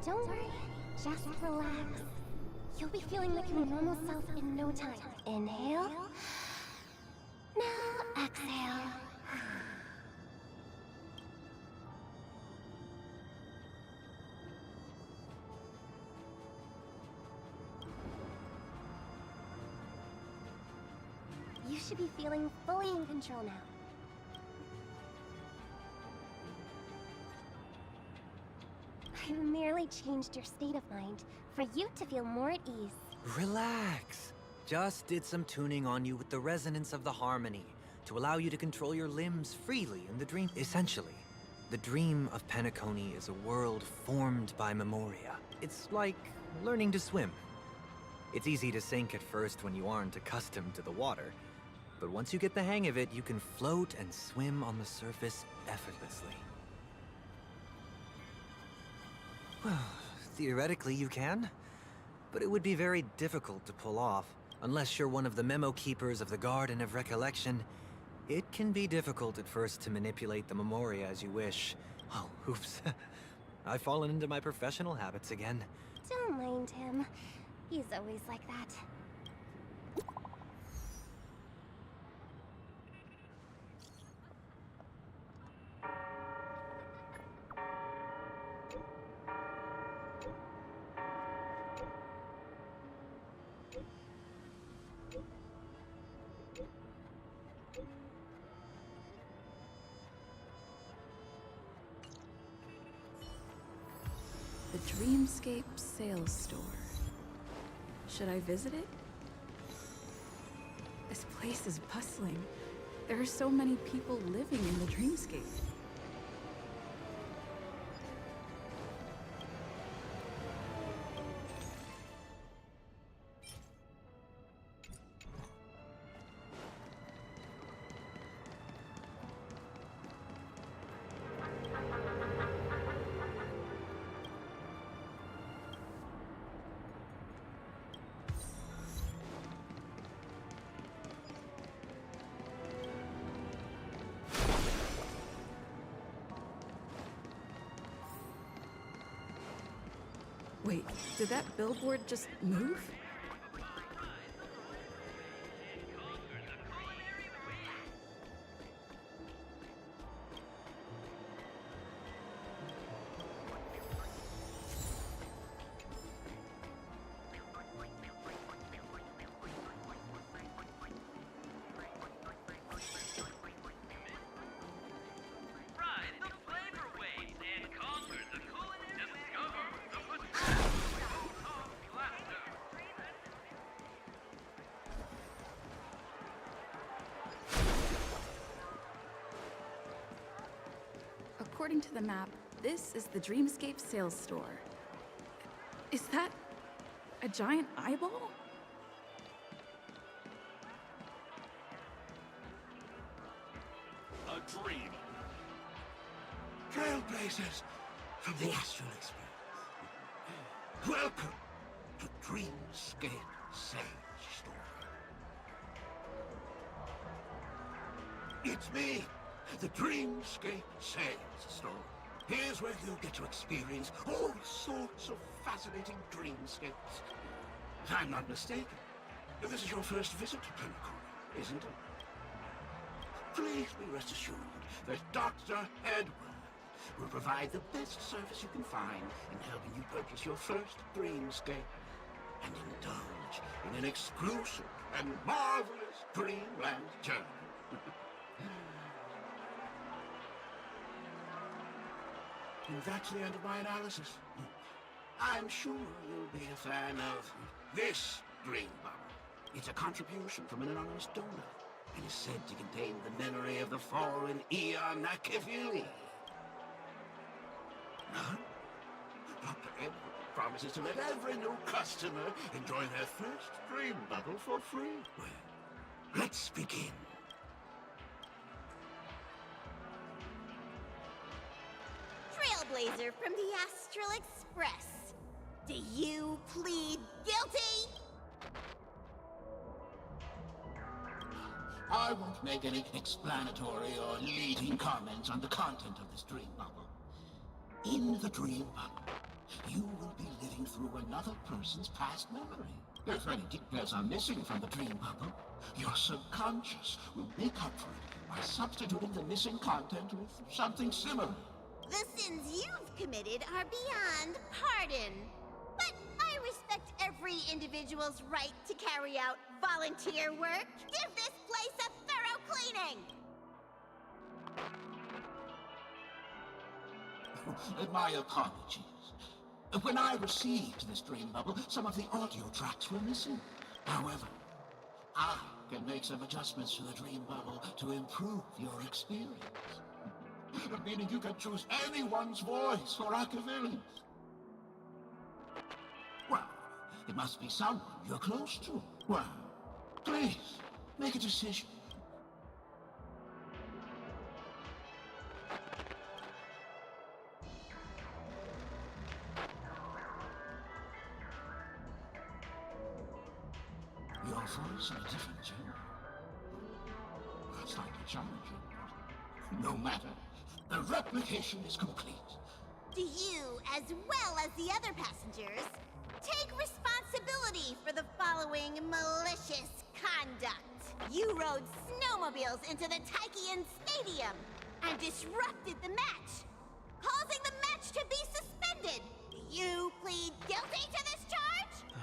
Don't worry, just relax. You'll be feeling like your normal self in no time. Inhale. Now exhale. You should be feeling fully in control now. I've merely changed your state of mind for you to feel more at ease. Relax. Just did some tuning on you with the resonance of the harmony to allow you to control your limbs freely in the dream. Essentially, the dream of Penacony is a world formed by memoria. It's like learning to swim. It's easy to sink at first when you aren't accustomed to the water, but once you get the hang of it, you can float and swim on the surface effortlessly. Well, theoretically you can, but it would be very difficult to pull off. Unless you're one of the memo keepers of the Garden of Recollection, it can be difficult at first to manipulate the memoria as you wish. Oh, oops. I've fallen into my professional habits again. Don't mind him. He's always like that. The Dreamscape sales store. Should I visit it? This place is bustling. There are so many people living in the Dreamscape. Wait, did that billboard just move? According to the map, this is the Dreamscape sales store. Is that a giant eyeball? A dream. Trailblazers from the Astral Express. Welcome to Dreamscape Sage Store. It's me, the Dreamscape Sales Store. Here's where you'll get to experience all sorts of fascinating dreamscapes. If I'm not mistaken, this is your first visit to Penacony, isn't it? Please be rest assured that Dr. Edward will provide the best service you can find in helping you purchase your first dreamscape and indulge in an exclusive and marvelous dreamland journey. And that's the end of my analysis. I'm sure you'll be a fan of this dream bubble. It's a contribution from an anonymous donor and is said to contain the memory of the fallen Eon Nakivili. Dr. Edward promised promises to let every new customer enjoy their first dream bubble for free. Well, let's begin. Trailblazer from the Astral Express. Do you plead guilty? I won't make any explanatory or leading comments on the content of this dream bubble. In the dream bubble, you will be living through another person's past memory. If any details are missing from the dream bubble, your subconscious will make up for it by substituting the missing content with something similar. The sins you've committed are beyond pardon. But I respect every individual's right to carry out volunteer work. Give this place a thorough cleaning! My apologies. When I received this dream bubble, some of the audio tracks were missing. However, I can make some adjustments to the dream bubble to improve your experience. Meaning you can choose anyone's voice for Akaviri's. Well, it must be someone you're close to. Well, please, make a decision. Your voice in a different genre. That's slightly challenging. No matter. The replication is complete. Do you, as well as the other passengers, take responsibility for the following malicious conduct? You rode snowmobiles into the Taikian Stadium and disrupted the match, causing the match to be suspended. Do you plead guilty to this charge?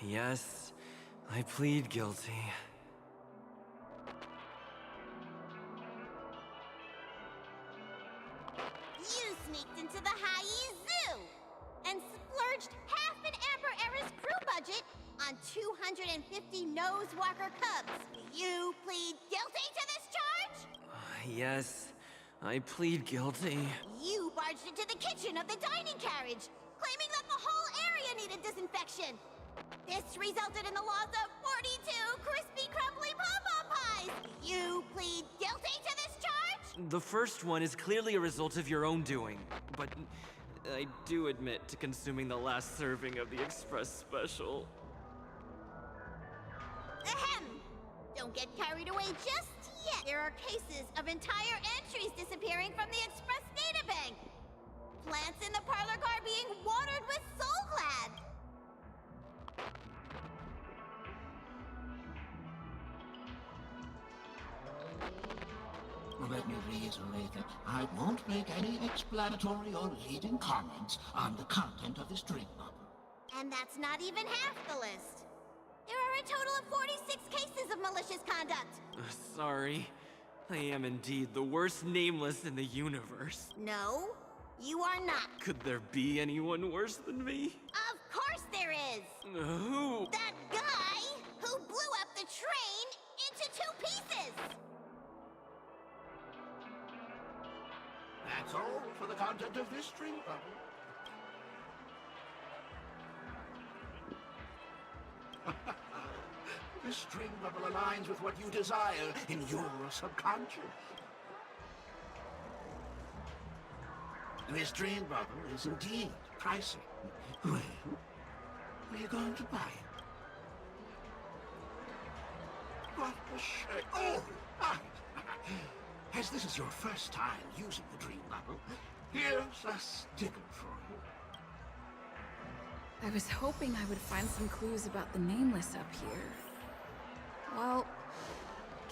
Yes, I plead guilty. You sneaked into the Hayi Zoo and splurged half an Amber Era's crew budget on 250 Nosewalker cubs. Do you plead guilty to this charge? Yes, I plead guilty. You barged into the kitchen of the dining carriage, claiming that the whole area needed disinfection. This resulted in the loss of 42 crispy, crumbly pom-pom pies. Do you plead guilty to this charge? The first one is clearly a result of your own doing, but I do admit to consuming the last serving of the Express Special. Ahem! Don't get carried away just yet. There are cases of entire entries disappearing from the Express databank. Plants in the parlor car being watered with Soulglad. Let me reiterate that I won't make any explanatory or leading comments on the content of this dream bubble. And that's not even half the list. There are a total of 46 cases of malicious conduct. Sorry. I am indeed the worst nameless in the universe. No, you are not. Could there be anyone worse than me? Of course there is. Who? That guy who blew up the train into 2 pieces. That's all for the content of this dream bubble. This dream bubble aligns with what you desire in your subconscious. This dream bubble is indeed pricey. Well, are you going to buy it? What a shame. Oh, right. As this is your first time using the dream bubble, here's a sticker for you. I was hoping I would find some clues about the nameless up here. Well,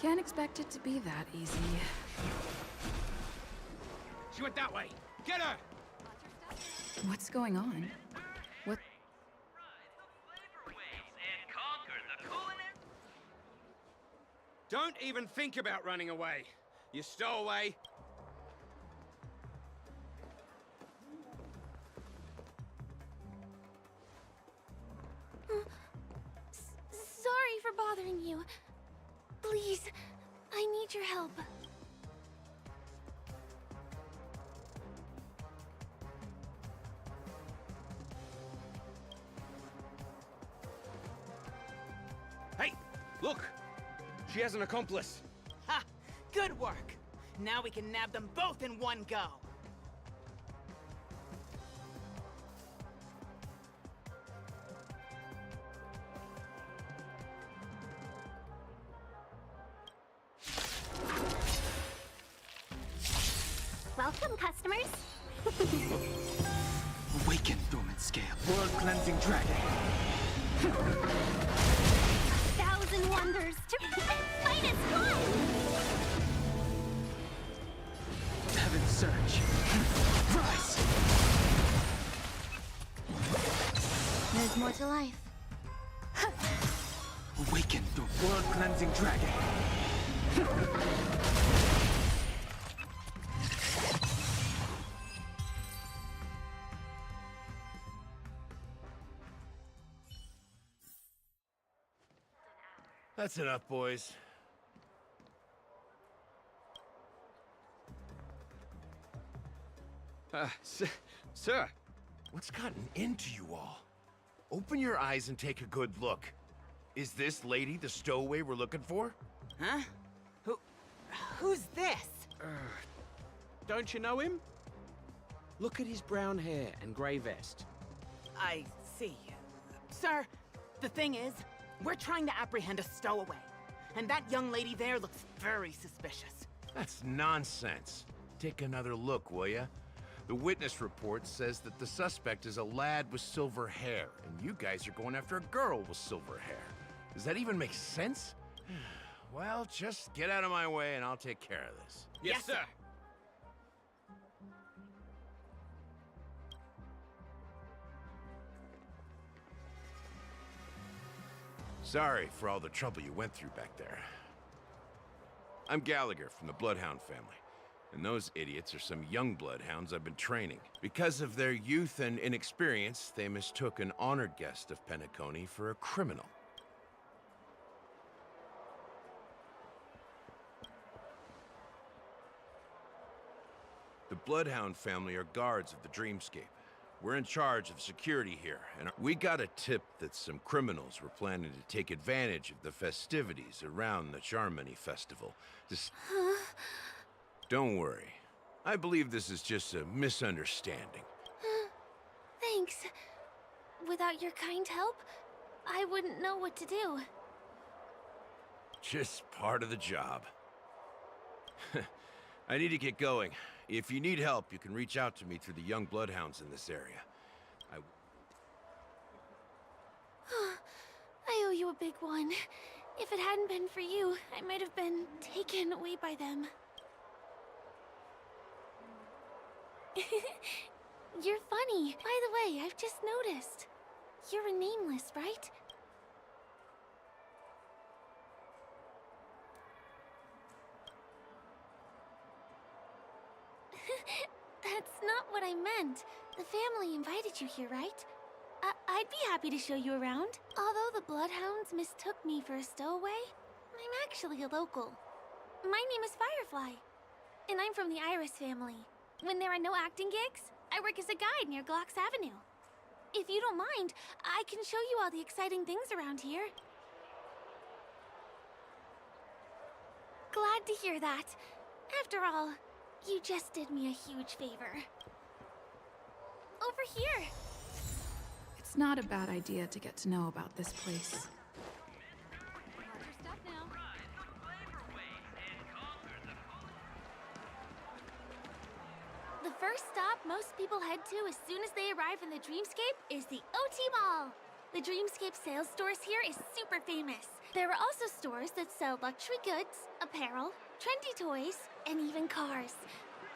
can't expect it to be that easy. She went that way. Get her! What's going on? What? Don't even think about running away. You stowaway. Sorry for bothering you. Please, I need your help. Hey, look! She has an accomplice. Ha! Good work! Now we can nab them both in one go. Welcome, customers. Awaken, dormant scale. World-cleansing dragon. 1,000 wonders to fight as one. Heaven's surge. Rise! There's more to life. Awaken, the world-cleansing dragon. That's enough, boys. Sir. What's gotten into you all? Open your eyes and take a good look. Is this lady the stowaway we're looking for? Huh? Who's this? Don't you know him? Look at his brown hair and grey vest. I see. Sir, the thing is, we're trying to apprehend a stowaway. And that young lady there looks very suspicious. That's nonsense. Take another look, will ya? The witness report says that the suspect is a lad with silver hair, and you guys are going after a girl with silver hair. Does that even make sense? Well, just get out of my way and I'll take care of this. Yes, sir. Sorry for all the trouble you went through back there. I'm Gallagher from the Bloodhound family, and those idiots are some young bloodhounds I've been training. Because of their youth and inexperience, they mistook an honored guest of Penacony for a criminal. The Bloodhound family are guards of the Dreamscape. We're in charge of security here, and we got a tip that some criminals were planning to take advantage of the festivities around the Charmony Festival. Don't worry. I believe this is just a misunderstanding. Thanks. Without your kind help, I wouldn't know what to do. Just part of the job. I need to get going. If you need help, you can reach out to me through the young bloodhounds in this area. I owe you a big one. If it hadn't been for you, I might have been taken away by them. You're funny. By the way, I've just noticed. You're a nameless, right? That's not what I meant. The family invited you here, right? I'd be happy to show you around. Although the Bloodhounds mistook me for a stowaway, I'm actually a local. My name is Firefly, and I'm from the Iris family. When there are no acting gigs, I work as a guide near Glocks Avenue. If you don't mind, I can show you all the exciting things around here. Glad to hear that. After all, you just did me a huge favor. Over here! It's not a bad idea to get to know about this place. The first stop most people head to as soon as they arrive in the Dreamscape is the OT Mall. The Dreamscape sales stores here is super famous. There are also stores that sell luxury goods, apparel, trendy toys, and even cars.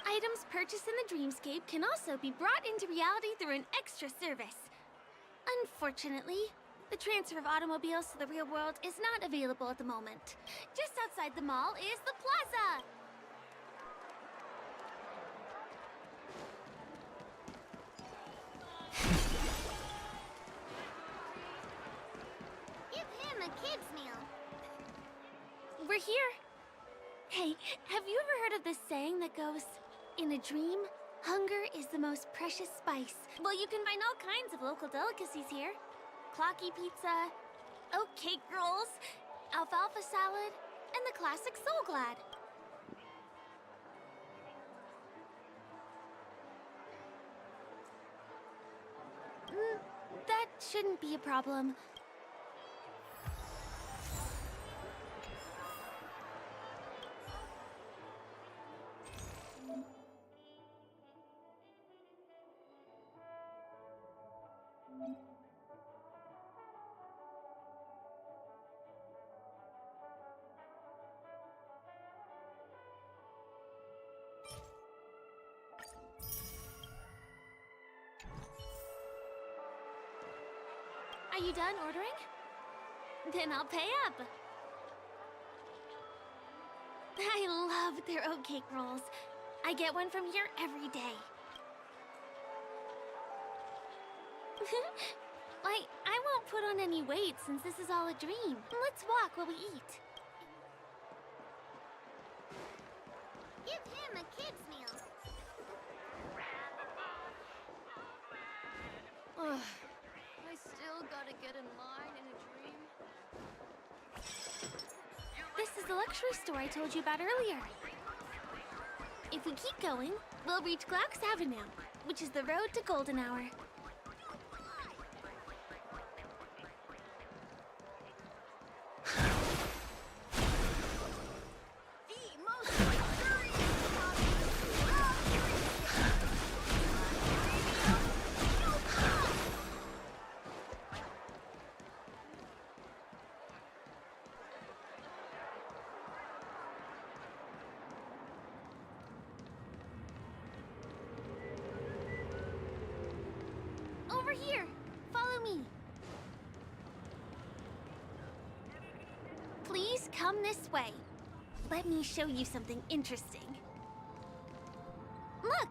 Items purchased in the Dreamscape can also be brought into reality through an extra service. Unfortunately, the transfer of automobiles to the real world is not available at the moment. Just outside the mall is the plaza! Give him a kid's meal. We're here. Hey, have you ever heard of this saying that goes, in a dream, hunger is the most precious spice? Well, you can find all kinds of local delicacies here. Clocky pizza, oat cake rolls, alfalfa salad, and the classic Soul Glad. That shouldn't be a problem. Are you done ordering? Then I'll pay up. I love their oat cake rolls. I get one from here every day. I won't put on any weight since this is all a dream. Let's walk while we eat. Give him a kid's meal. Ugh. I still gotta get in line in a dream. This is the luxury store I told you about earlier. If we keep going, we'll reach Glauc's Avenue, which is the road to Golden Hour. Over here! Follow me! Please come this way. Let me show you something interesting. Look!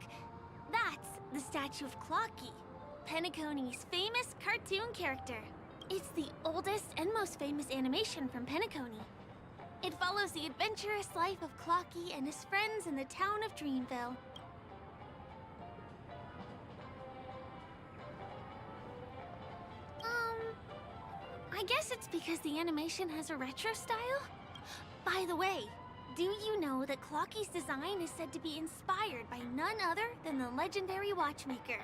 That's the statue of Clocky, Penacony's famous cartoon character. It's the oldest and most famous animation from Penacony. It follows the adventurous life of Clocky and his friends in the town of Dreamville. I guess it's because the animation has a retro style? By the way, do you know that Clocky's design is said to be inspired by none other than the legendary watchmaker?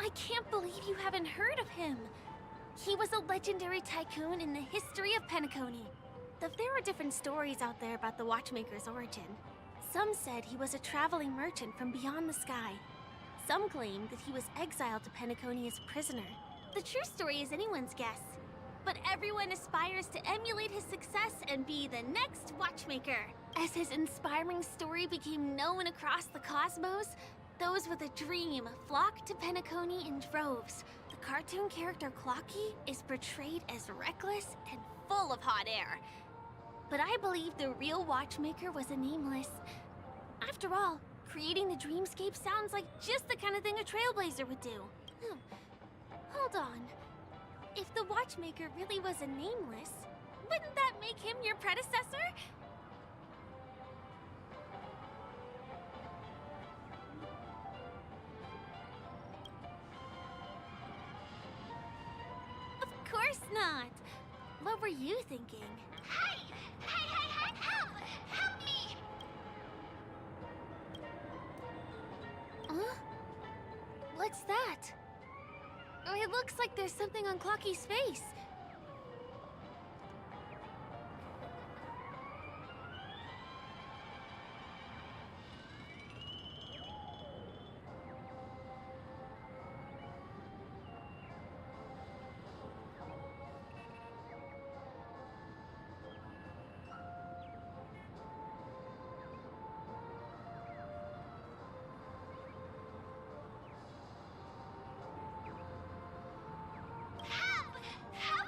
I can't believe you haven't heard of him. He was a legendary tycoon in the history of Penacony. There are different stories out there about the watchmaker's origin. Some said he was a traveling merchant from beyond the sky. Some claimed that he was exiled to Penacony as a prisoner. The true story is anyone's guess. But everyone aspires to emulate his success and be the next watchmaker. As his inspiring story became known across the cosmos, those with a dream flocked to Penacony in droves. The cartoon character Clocky is portrayed as reckless and full of hot air. But I believe the real watchmaker was a nameless. After all, creating the dreamscape sounds like just the kind of thing a trailblazer would do. Hold on. If the watchmaker really was a nameless, wouldn't that make him your predecessor? Of course not. What were you thinking? Hey! Hey! Help! Help me! Huh? What's that? It looks like there's something on Clocky's face. Help!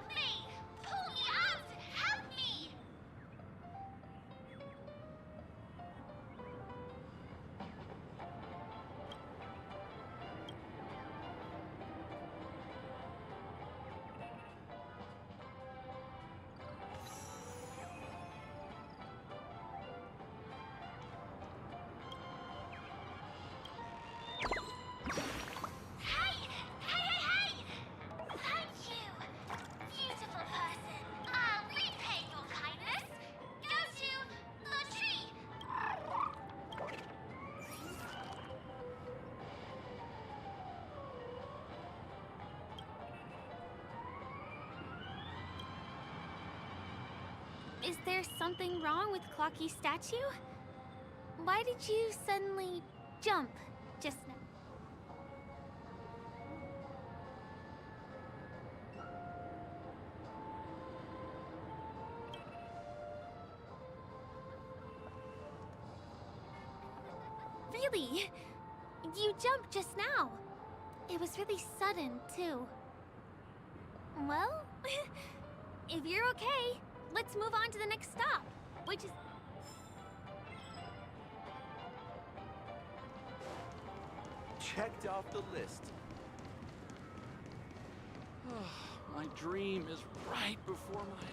Is there something wrong with Clocky's statue? Why did you suddenly jump just now? Really? You jumped just now. It was really sudden, too. Well, if you're okay, let's move on to the next stop, which is... Checked off the list. My dream is right before my eyes.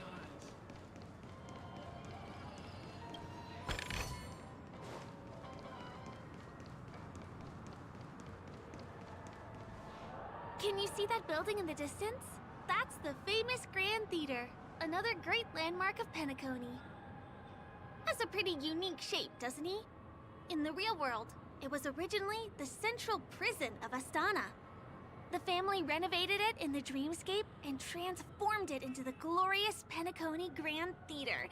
Can you see that building in the distance? That's the famous Grand Theater, another great landmark of Penacony. Has a pretty unique shape, doesn't he? In the real world, it was originally the central prison of Astana. The family renovated it in the dreamscape and transformed it into the glorious Penacony Grand Theater.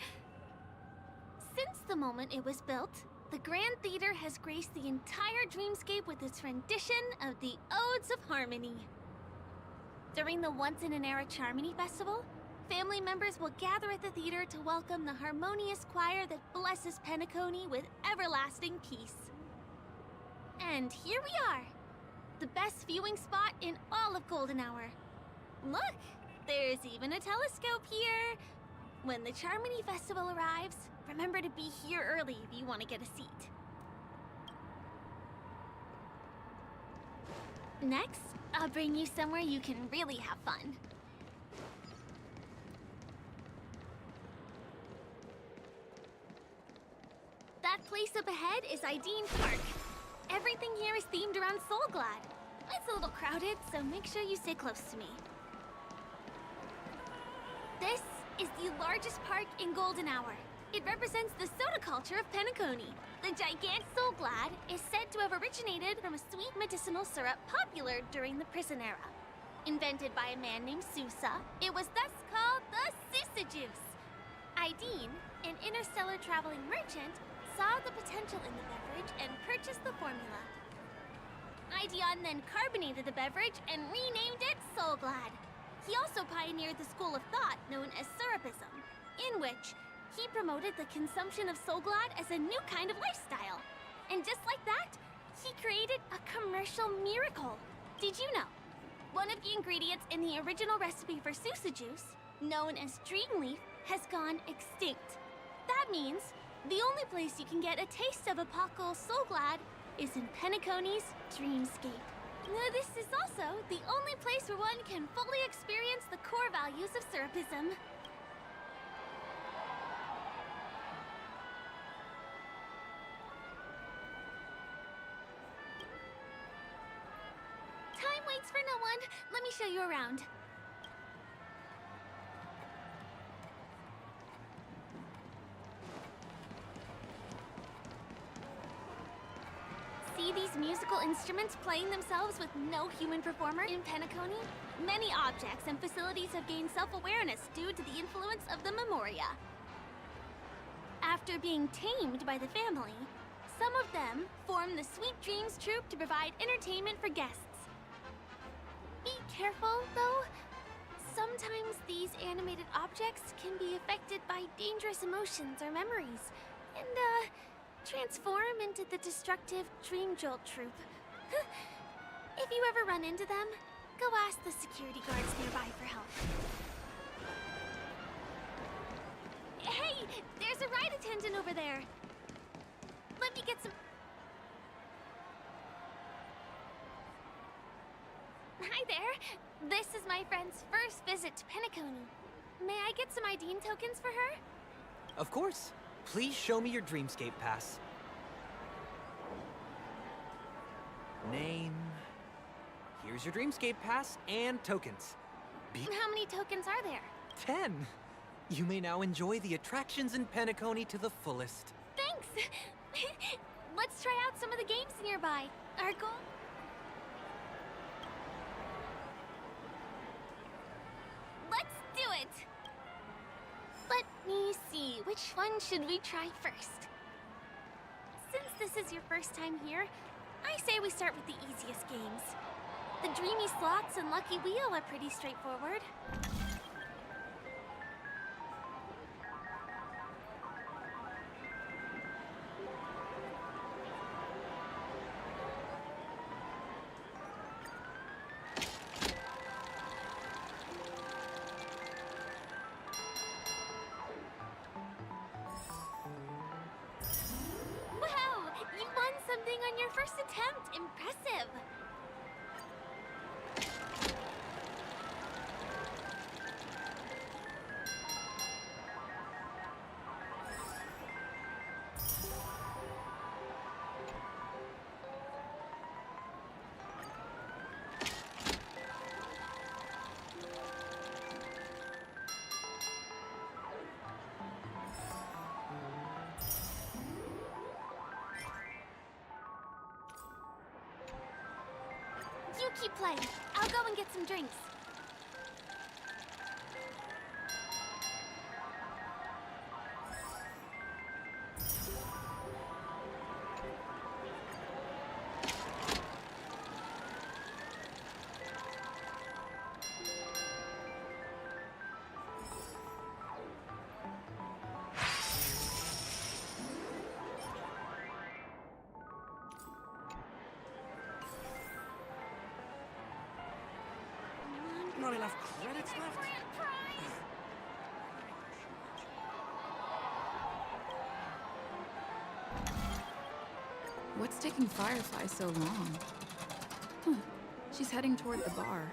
Since the moment it was built, the Grand Theater has graced the entire dreamscape with its rendition of the Odes of Harmony. During the Once-in-an-Era Charmony Festival, family members will gather at the theater to welcome the harmonious choir that blesses Penacony with everlasting peace. And here we are, the best viewing spot in all of Golden Hour. Look, there's even a telescope here. When the Charmony Festival arrives, remember to be here early if you want to get a seat. Next, I'll bring you somewhere you can really have fun. That place up ahead is Ideen Park. Everything here is themed around Soulglad. It's a little crowded, so make sure you stay close to me. This is the largest park in Golden Hour. It represents the soda culture of Penacony. The gigantic Soulglad is said to have originated from a sweet medicinal syrup popular during the prison era. Invented by a man named Sousa, it was thus called the Sousa Juice. Ideen, an interstellar traveling merchant, saw the potential in the beverage and purchased the formula. Ideon then carbonated the beverage and renamed it Soulglad. He also pioneered the school of thought known as Syrupism, in which he promoted the consumption of Soulglad as a new kind of lifestyle. And just like that, he created a commercial miracle. Did you know? One of the ingredients in the original recipe for Sousa Juice, known as Dreamleaf, has gone extinct. That means the only place you can get a taste of Apocal Soulglad is in Penacony's Dreamscape. This is also the only place where one can fully experience the core values of Syrupism. Time waits for no one. Let me show you around. See these musical instruments playing themselves with no human performer in Penacony? Many objects and facilities have gained self-awareness due to the influence of the Memoria. After being tamed by the family, some of them form the Sweet Dreams Troupe to provide entertainment for guests. Be careful, though. Sometimes these animated objects can be affected by dangerous emotions or memories, and, transform into the destructive Dream Jolt Troupe. If you ever run into them, go ask the security guards nearby for help. Hey, there's a ride attendant over there. Let me get some... Hi there. This is my friend's first visit to Penacony. May I get some Ideen tokens for her? Of course. Please show me your Dreamscape pass. Name. Here's your Dreamscape pass and tokens. How many tokens are there? 10. You may now enjoy the attractions in Penacony to the fullest. Thanks! Let's try out some of the games nearby. Our goal... Let's do it! Let me see. which one should we try first? Since this is your first time here, I say we start with the easiest games. The Dreamy Slots and Lucky Wheel are pretty straightforward. Wow! You won something on your first attempt! Impressive! You keep playing. I'll go and get some drinks. Not enough credits left? What's taking Firefly so long? Huh. She's heading toward the bar.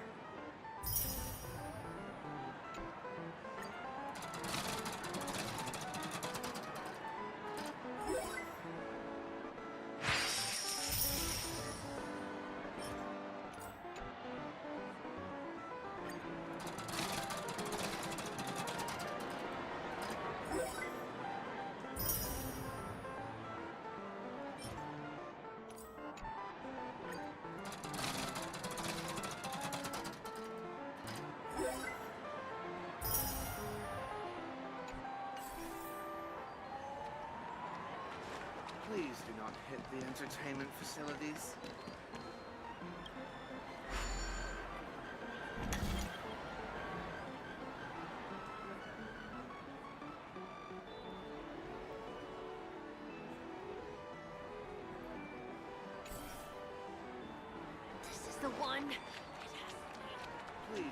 Please do not hit the entertainment facilities. This is the one. Please.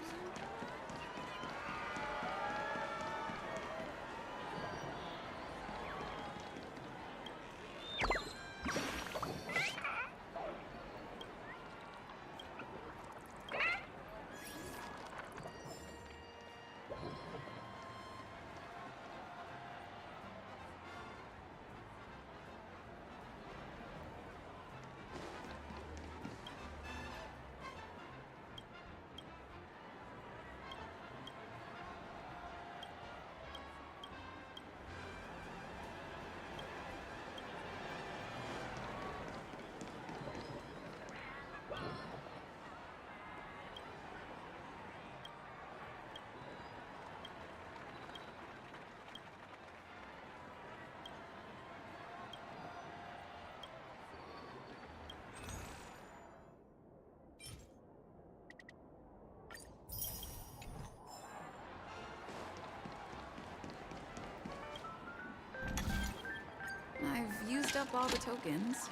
I've used up all the tokens.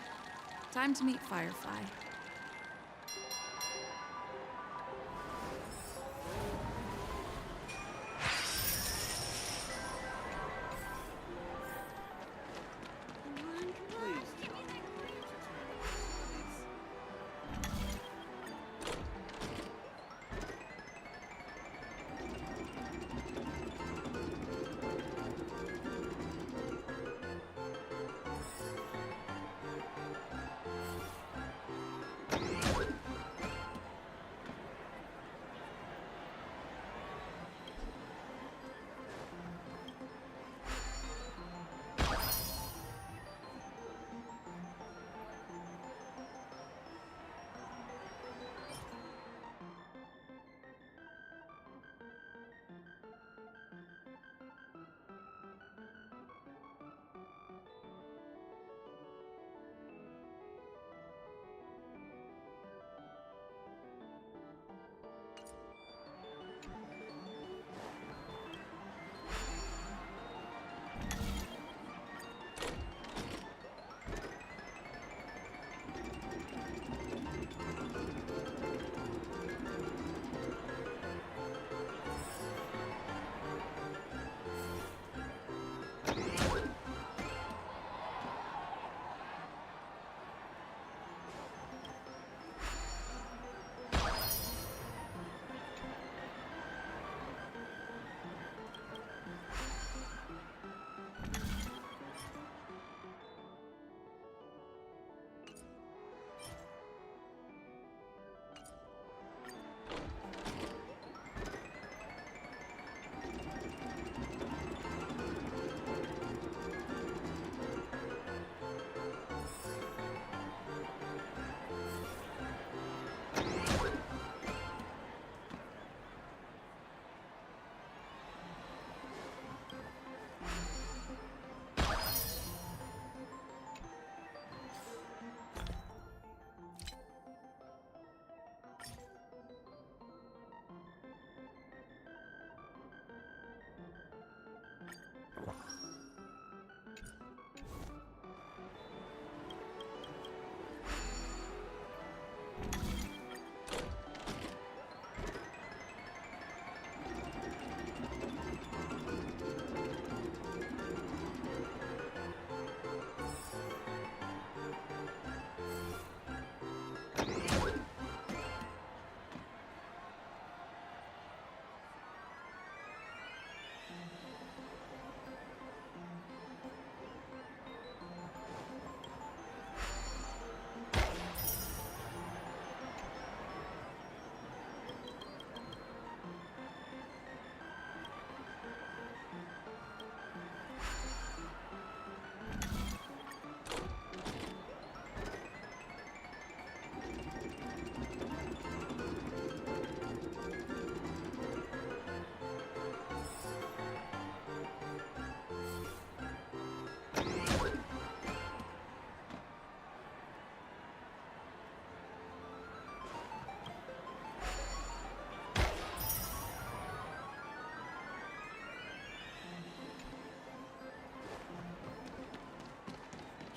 Time to meet Firefly.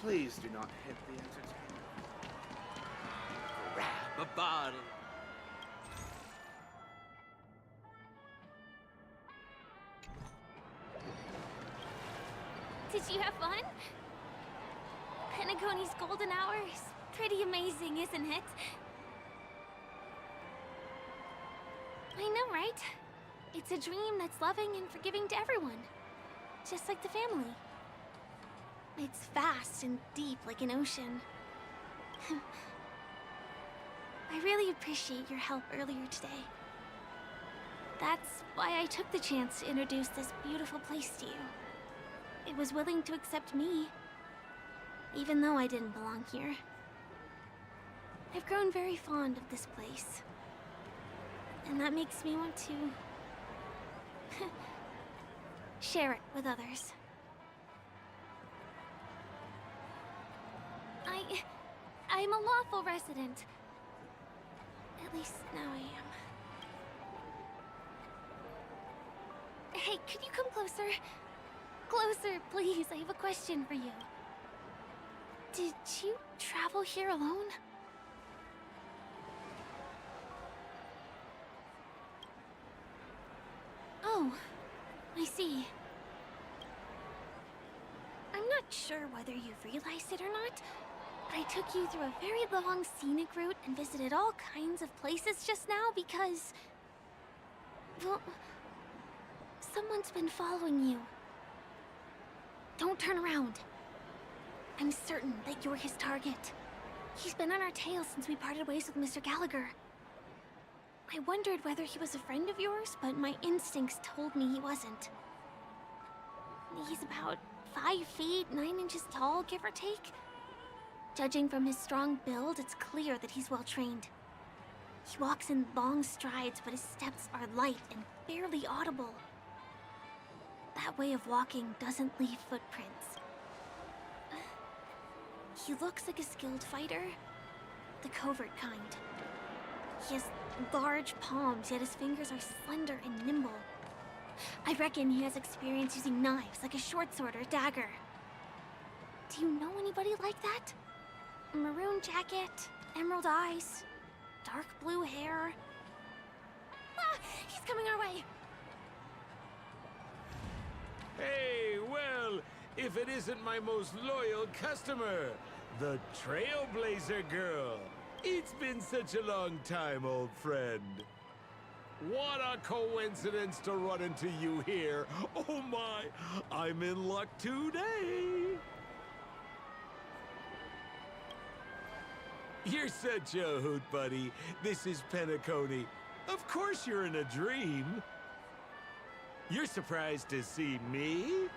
Please do not hit the entertainment. Grab a bottle. Did you have fun? Penacony's golden hour is pretty amazing, isn't it? I know, right? It's a dream that's loving and forgiving to everyone. Just like the family. It's vast and deep like an ocean. I really appreciate your help earlier today. That's why I took the chance to introduce this beautiful place to you. It was willing to accept me, even though I didn't belong here. I've grown very fond of this place. And that makes me want to share it with others. I'm a lawful resident. At least now I am. Hey, could you come closer? Closer, please. I have a question for you. Did you travel here alone? Oh, I see. I'm not sure whether you've realized it or not, but I took you through a very long scenic route and visited all kinds of places just now because... well, someone's been following you. Don't turn around. I'm certain that you're his target. He's been on our tail since we parted ways with Mr. Gallagher. I wondered whether he was a friend of yours, but my instincts told me he wasn't. He's about 5 feet, 9 inches tall, give or take. Judging from his strong build, it's clear that he's well trained. He walks in long strides, but his steps are light and barely audible. That way of walking doesn't leave footprints. He looks like a skilled fighter, the covert kind. He has large palms, yet his fingers are slender and nimble. I reckon he has experience using knives, like a short sword or a dagger. Do you know anybody like that? A maroon jacket, emerald eyes, dark blue hair. Ah! He's coming our way! Hey, well, if it isn't my most loyal customer, the Trailblazer girl. It's been such a long time, old friend. What a coincidence to run into you here. Oh my, I'm in luck today. You're such a hoot, buddy. This is Penacony. Of course you're in a dream. You're surprised to see me?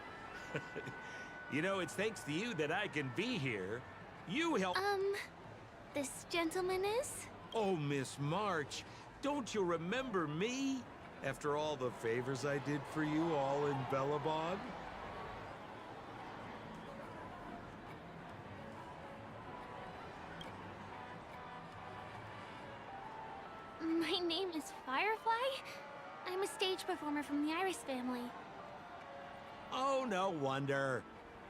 You know, it's thanks to you that I can be here. You help— this gentleman is? Oh, Miss March, don't you remember me? After all the favors I did for you all in Bellabog? My name is Firefly. I'm a stage performer from the Iris family. Oh, no wonder.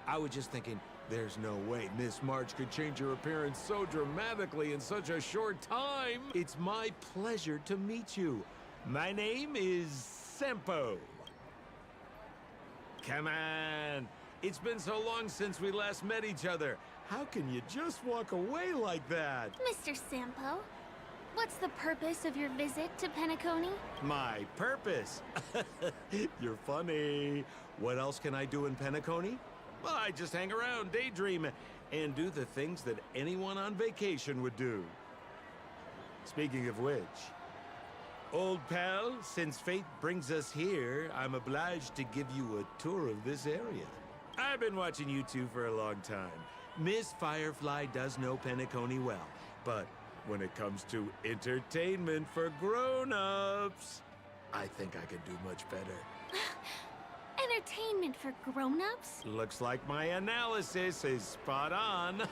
I was just thinking, there's no way Miss March could change her appearance so dramatically in such a short time. It's my pleasure to meet you. My name is Sempo. Come on. It's been so long since we last met each other. How can you just walk away like that? Mr. Sampo, what's the purpose of your visit to Penacony? My purpose? You're funny. What else can I do in Penacony? Well, I just hang around, daydream, and do the things that anyone on vacation would do. Speaking of which, old pal, since fate brings us here, I'm obliged to give you a tour of this area. I've been watching you two for a long time. Miss Firefly does know Penacony well, but when it comes to entertainment for grown-ups, I think I could do much better. Entertainment for grown-ups? Looks like my analysis is spot on.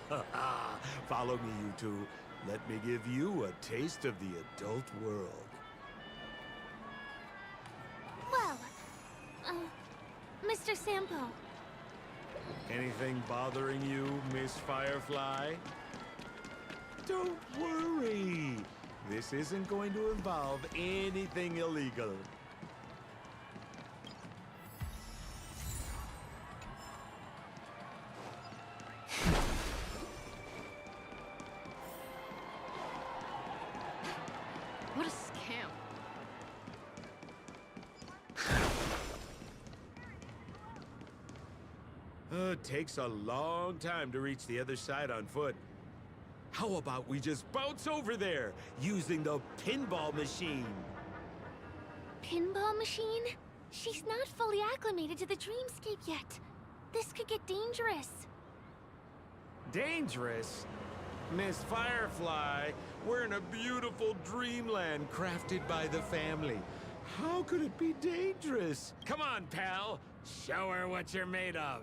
Follow me, you two. Let me give you a taste of the adult world. Well, Mr. Sampo, Anything bothering you, Miss Firefly? Don't worry. This isn't going to involve anything illegal. What a scam. It takes a long time to reach the other side on foot. How about we just bounce over there using the pinball machine? Pinball machine? She's not fully acclimated to the dreamscape yet. This could get dangerous. Dangerous? Miss Firefly, we're in a beautiful dreamland crafted by the family. How could it be dangerous? Come on, pal. Show her what you're made of.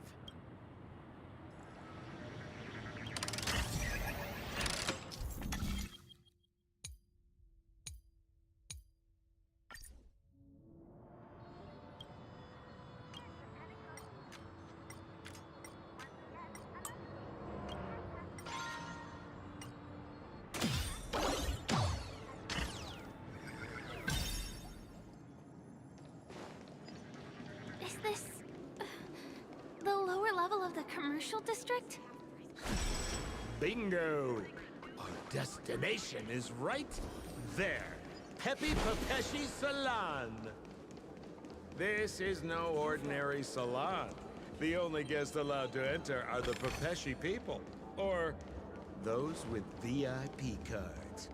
Is this the lower level of the commercial district? Bingo! Our destination is right there. Peppy Papeshi Salon. This is no ordinary salon. The only guests allowed to enter are the Papeshi people, or those with VIP cards.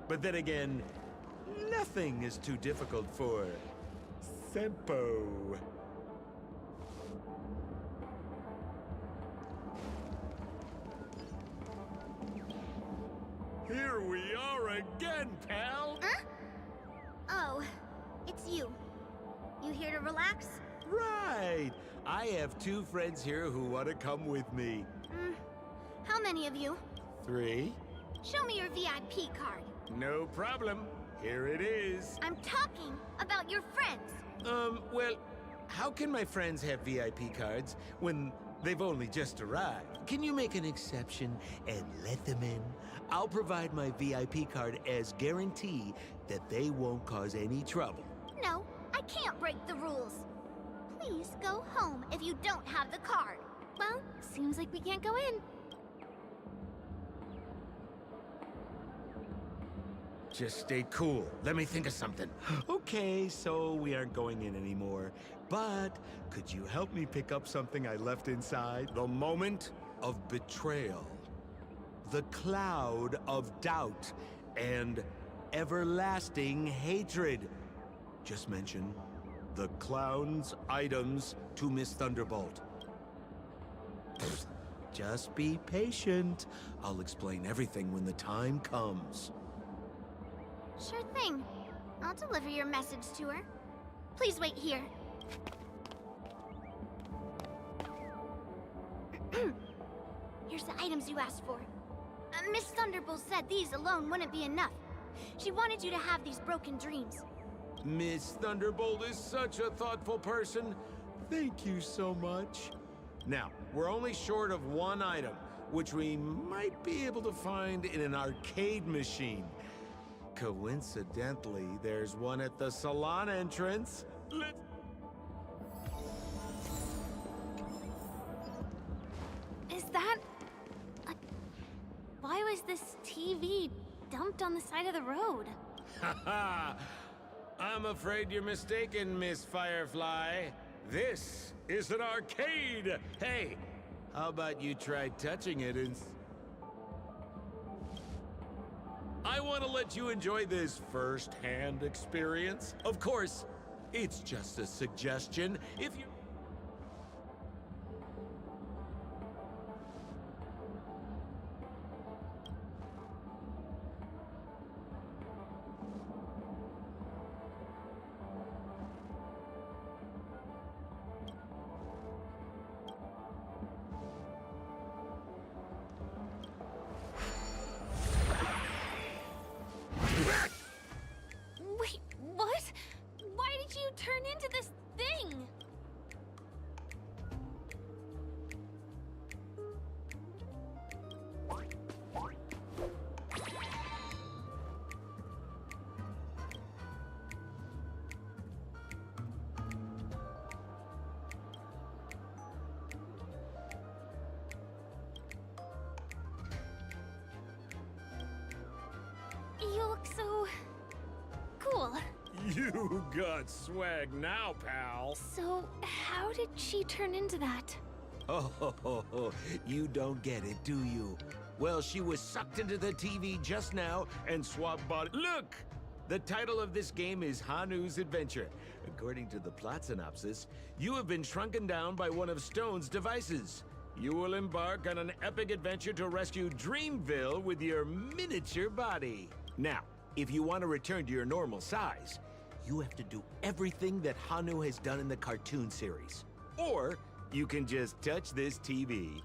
But then again, nothing is too difficult for Sempo. Here we are again, pal! Huh? Oh, it's you. You here to relax? Right! I have two friends here who want to come with me. How many of you? 3? Show me your VIP card. No problem. Here it is. I'm talking about your friends. Well, how can my friends have VIP cards when they've only just arrived? Can you make an exception and let them in? I'll provide my VIP card as guarantee that they won't cause any trouble. No, I can't break the rules. Please go home if you don't have the card. Well, seems like we can't go in. Just stay cool. Let me think of something. Okay, so we aren't going in anymore. But could you help me pick up something I left inside? The moment of betrayal. The cloud of doubt and everlasting hatred. Just mention the clown's items to Miss Thunderbolt. Just be patient. I'll explain everything when the time comes. Sure thing. I'll deliver your message to her. Please wait here. Here's the items you asked for. Miss Thunderbolt said these alone wouldn't be enough. She wanted you to have these broken dreams. Miss Thunderbolt is such a thoughtful person. Thank you so much. Now, we're only short of one item, which we might be able to find in an arcade machine. Coincidentally, there's one at the salon entrance. Is that... Why was this TV dumped on the side of the road? Haha! I'm afraid you're mistaken, Miss Firefly. This is an arcade! Hey, how about you try touching it and... I want to let you enjoy this first-hand experience. Of course, it's just a suggestion. If you... Wait, what? Why did you turn into this thing? So... cool. You got swag now, pal. So, how did she turn into that? Oh, you don't get it, do you? Well, she was sucked into the TV just now and swapped body. Look! The title of this game is Hanu's Adventure. According to the plot synopsis, you have been shrunken down by one of Stone's devices. You will embark on an epic adventure to rescue Dreamville with your miniature body. Now, if you want to return to your normal size, you have to do everything that Hanu has done in the cartoon series. Or you can just touch this TV.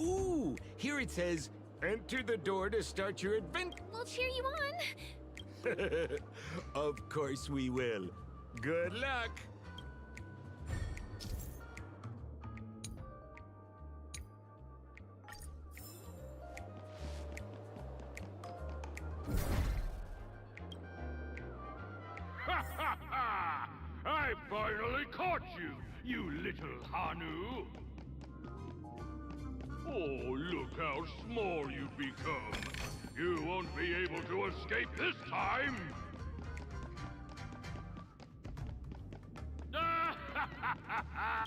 Ooh, here it says, enter the door to start your adventure. We'll cheer you on. Of course we will. Good luck. Ha ha ha! I finally caught you, you little Hanu! Oh, look how small you've become! You won't be able to escape this time! Ah, ha ha ha ha!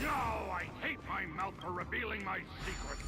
No, I hate my mouth for revealing my secret.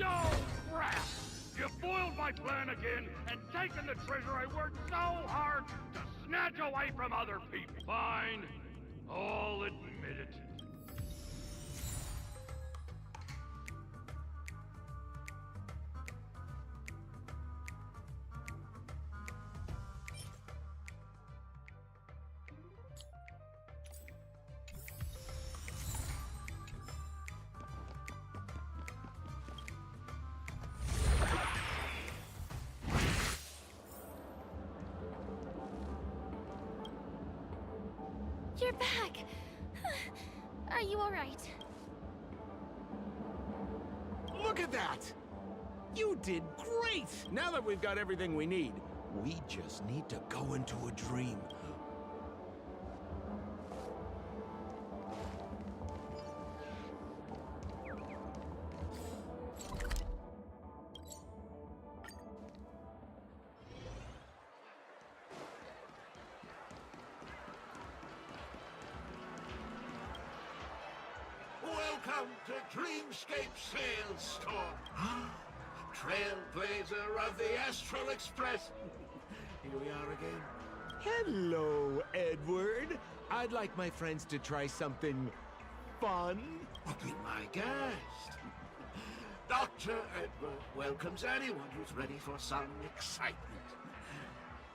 Oh, crap! You foiled my plan again and taken the treasure I worked so hard to snatch away from other people. Fine. I'll admit it. You're back! Are you alright? Look at that! You did great! Now that we've got everything we need, we just need to go into a dream. Welcome to Dreamscape Sales Store. Trailblazer of the Astral Express. here we are again. Hello, Edward. I'd like my friends to try something fun. Be my guest. Dr. Edward welcomes anyone who's ready for some excitement.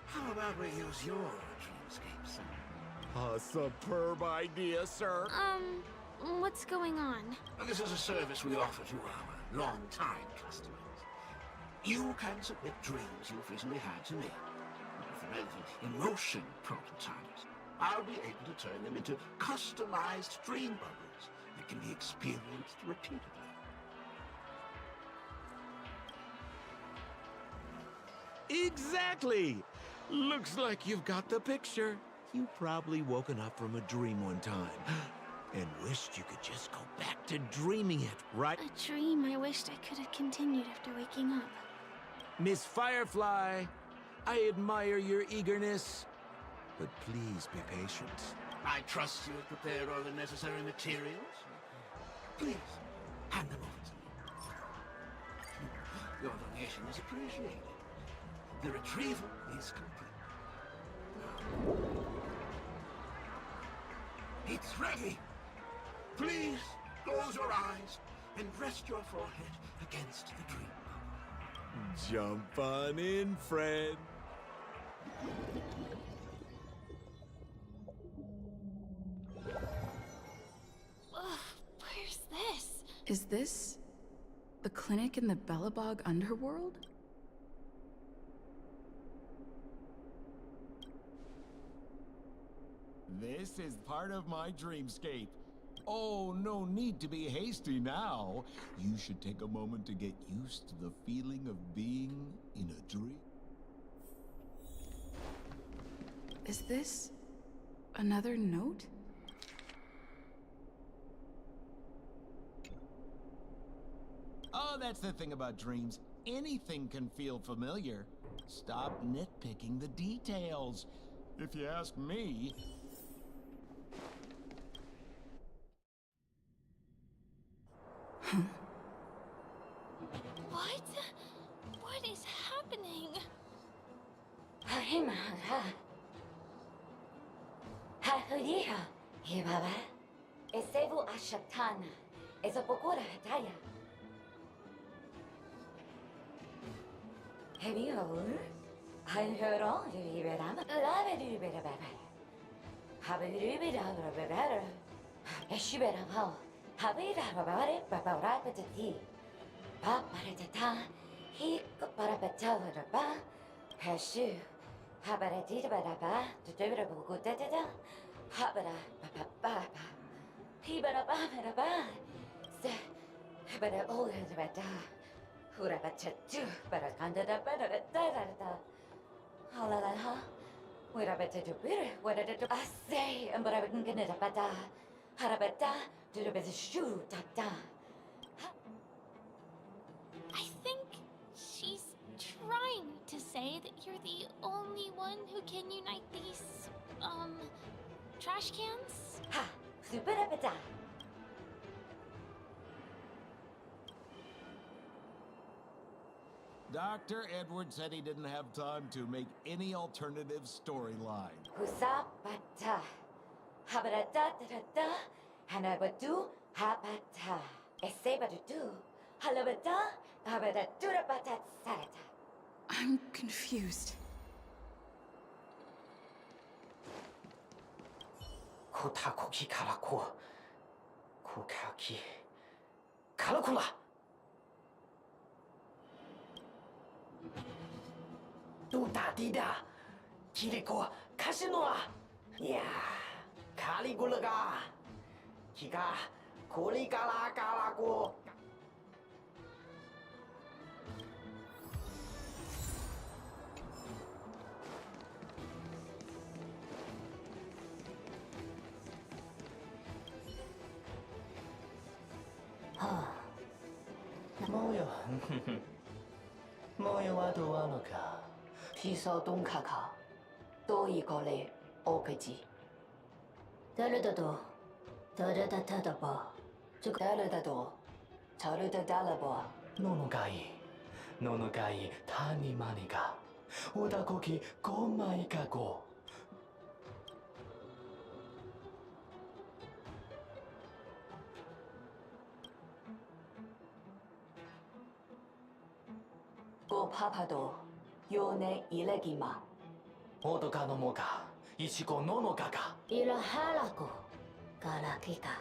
How about we use your dreamscape, sir? A superb idea, sir. What's going on? This is a service we offer to our long-time customers. You can submit dreams you've recently had to me. If they're anything emotion prototypes, I'll be able to turn them into customized dream bubbles that can be experienced repeatedly. Exactly! Looks like you've got the picture. You've probably woken up from a dream one time and wished you could just go back to dreaming it, right? A dream I wished I could have continued after waking up. Miss Firefly, I admire your eagerness, but please be patient. I trust you have prepared all the necessary materials. Please, hand them over to me. Your donation is appreciated. The retrieval is complete. It's ready. Please close your eyes and rest your forehead against the dream. Jump on in, friend. Where's this? Is this the clinic in the Bellabog underworld? This is part of my dreamscape. Oh, no need to be hasty now. You should take a moment to get used to the feeling of being in a dream. Is this another note? Oh, that's the thing about dreams. Anything can feel familiar. Stop nitpicking the details. If you ask me... What? What is happening? I think she's trying to say that you're the only one who can unite these, trash cans? Ha! Super appetite! Dr. Edward said he didn't have time to make any alternative storyline. Husapata. Habarata, Hanabatu, Habata. Esebatu, Halabata, Habaraturabata Sarata. I'm confused. Kotakoki Karako. Kokaki. Kalakula. Duda Dida. Kiriko Kashinoa. Yeah. Kaligulaga. Kika. Kolikala Kalako. 뭐요? 뭐요 와도 와노까? 피서 동카카. 또 이거래 오그지. 다르다도 다르다다다봐. 다르다도 저르다달라봐. 노노가이 타니마니가 Udah koki komai kako. Go papado, yone ilegima. Odoka no moka, ichiko no no kaka. Ila halako, karakika.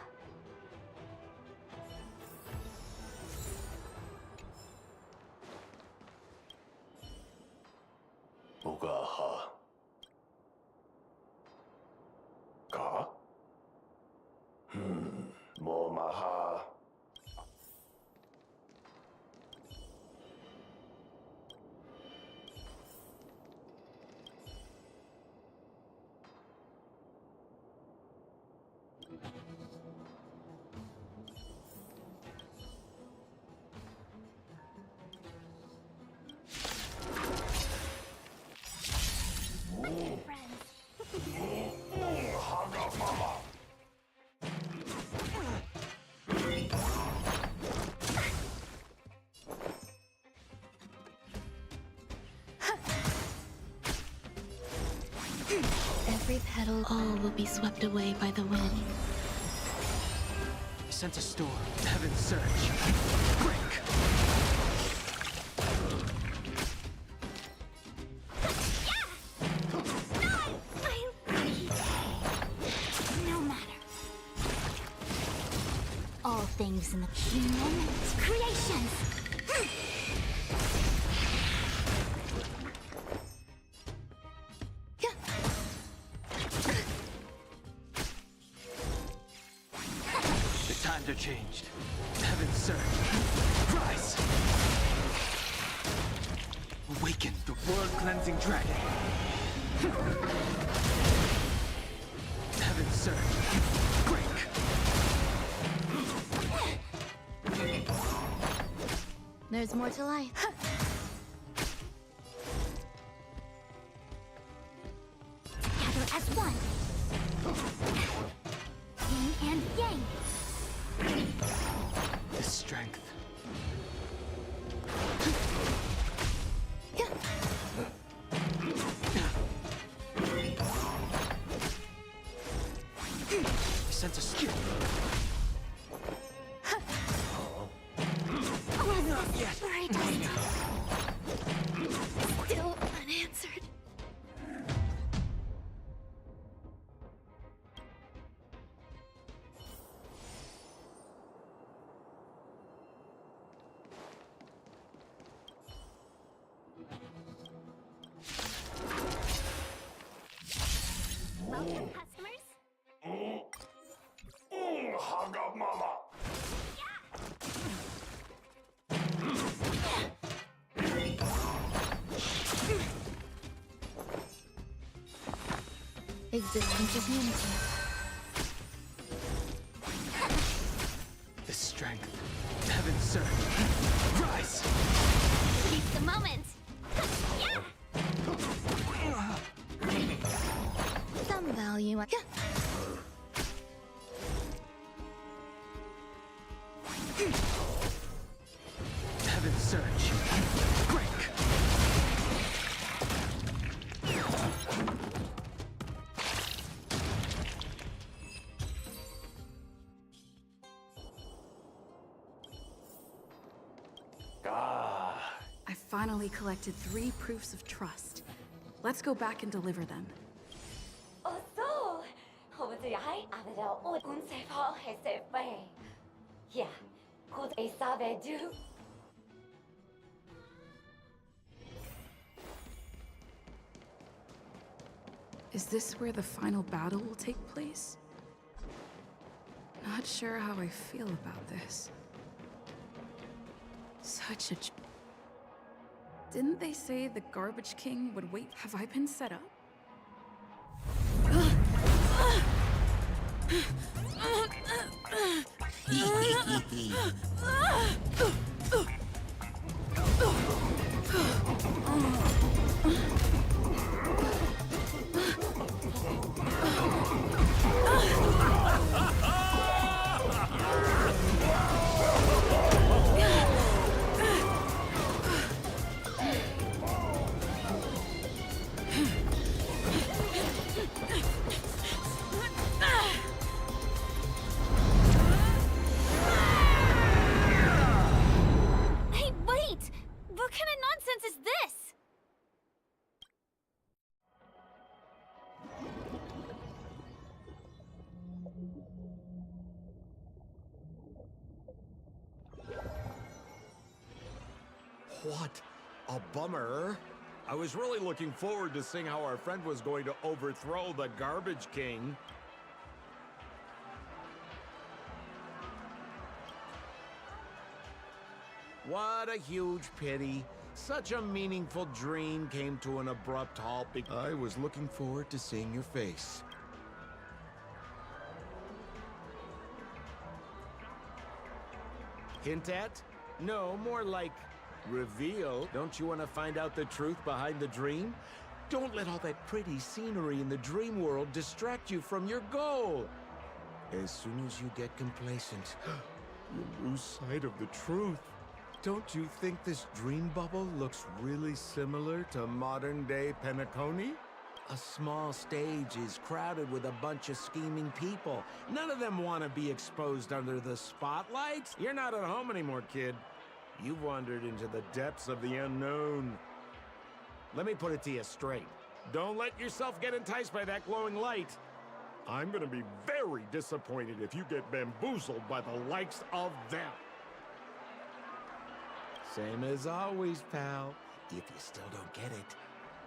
Ugaha. Ka? Momaha. Every petal, all will be swept away by the wind. I sense a storm. Heaven's surge. Break! No matter. All things in the kingdom, creations. The times are changed. Heaven's surge. Rise! Awaken the world-cleansing dragon. Heaven's surge. Break! There's more to life. Gather as one. Yin and yang. The strength. I sense a skill. Not yet. Very dusty. Still unanswered. Welcome, customers. Hug up, mama. Existence is unity. The strength. Heaven's surge. Rise! Seize the moment. Some value. Heaven's surge. Break! I finally collected 3 proofs of trust. Let's go back and deliver them. Oh, so. Hopefully, Abel or Unsefa has a way. Yeah, could a sabe do? Is this where the final battle will take place? Not sure how I feel about this. Such a... Didn't they say the Garbage King would wait? Have I been set up? What a bummer. I was really looking forward to seeing how our friend was going to overthrow the Garbage King. What a huge pity. Such a meaningful dream came to an abrupt halt. I was looking forward to seeing your face. Hint at? No, more like reveal. Don't you want to find out the truth behind the dream? Don't let all that pretty scenery in the dream world distract you from your goal. As soon as you get complacent, you lose sight of the truth. Don't you think this dream bubble looks really similar to modern-day Penacony? A small stage is crowded with a bunch of scheming people. None of them want to be exposed under the spotlight. You're not at home anymore, kid. You've wandered into the depths of the unknown. Let me put it to you straight. Don't let yourself get enticed by that glowing light. I'm gonna be very disappointed if you get bamboozled by the likes of them. Same as always, pal. If you still don't get it,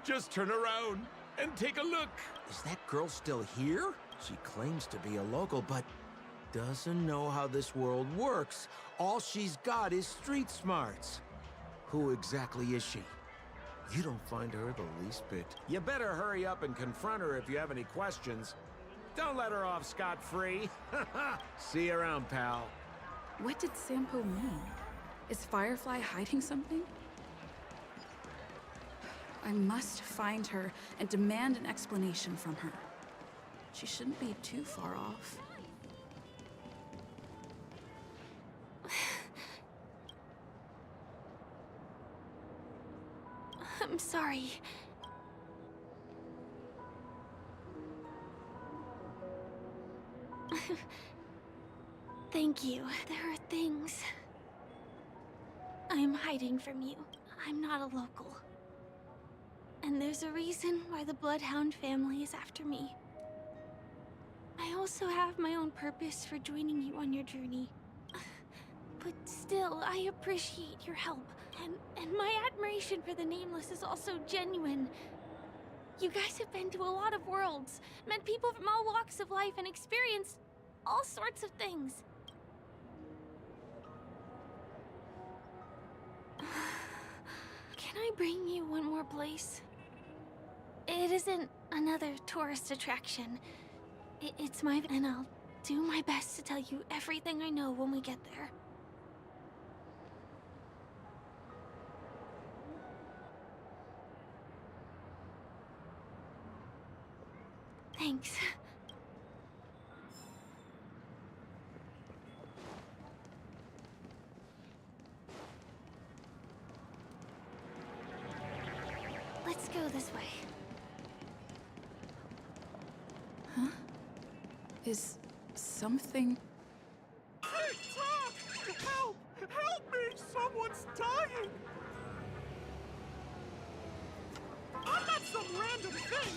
just turn around and take a look. Is that girl still here? She claims to be a local, but doesn't know how this world works. All she's got is street smarts. Who exactly is she? You don't find her the least bit. You better hurry up and confront her if you have any questions. Don't let her off scot-free. See you around, pal. What did Sampo mean? Is Firefly hiding something? I must find her and demand an explanation from her. She shouldn't be too far off. I'm sorry. Thank you. There are things I'm hiding from you. I'm not a local. And there's a reason why the Bloodhound family is after me. I also have my own purpose for joining you on your journey. But still, I appreciate your help. And my admiration for the Nameless is also genuine. You guys have been to a lot of worlds, met people from all walks of life, and experienced all sorts of things. Can I bring you one more place? It isn't another tourist attraction. It's my... And I'll do my best to tell you everything I know when we get there. Thanks. Let's go this way. Huh? Is something... TikTok! Help! Help me! Someone's dying! I'm not some random thing!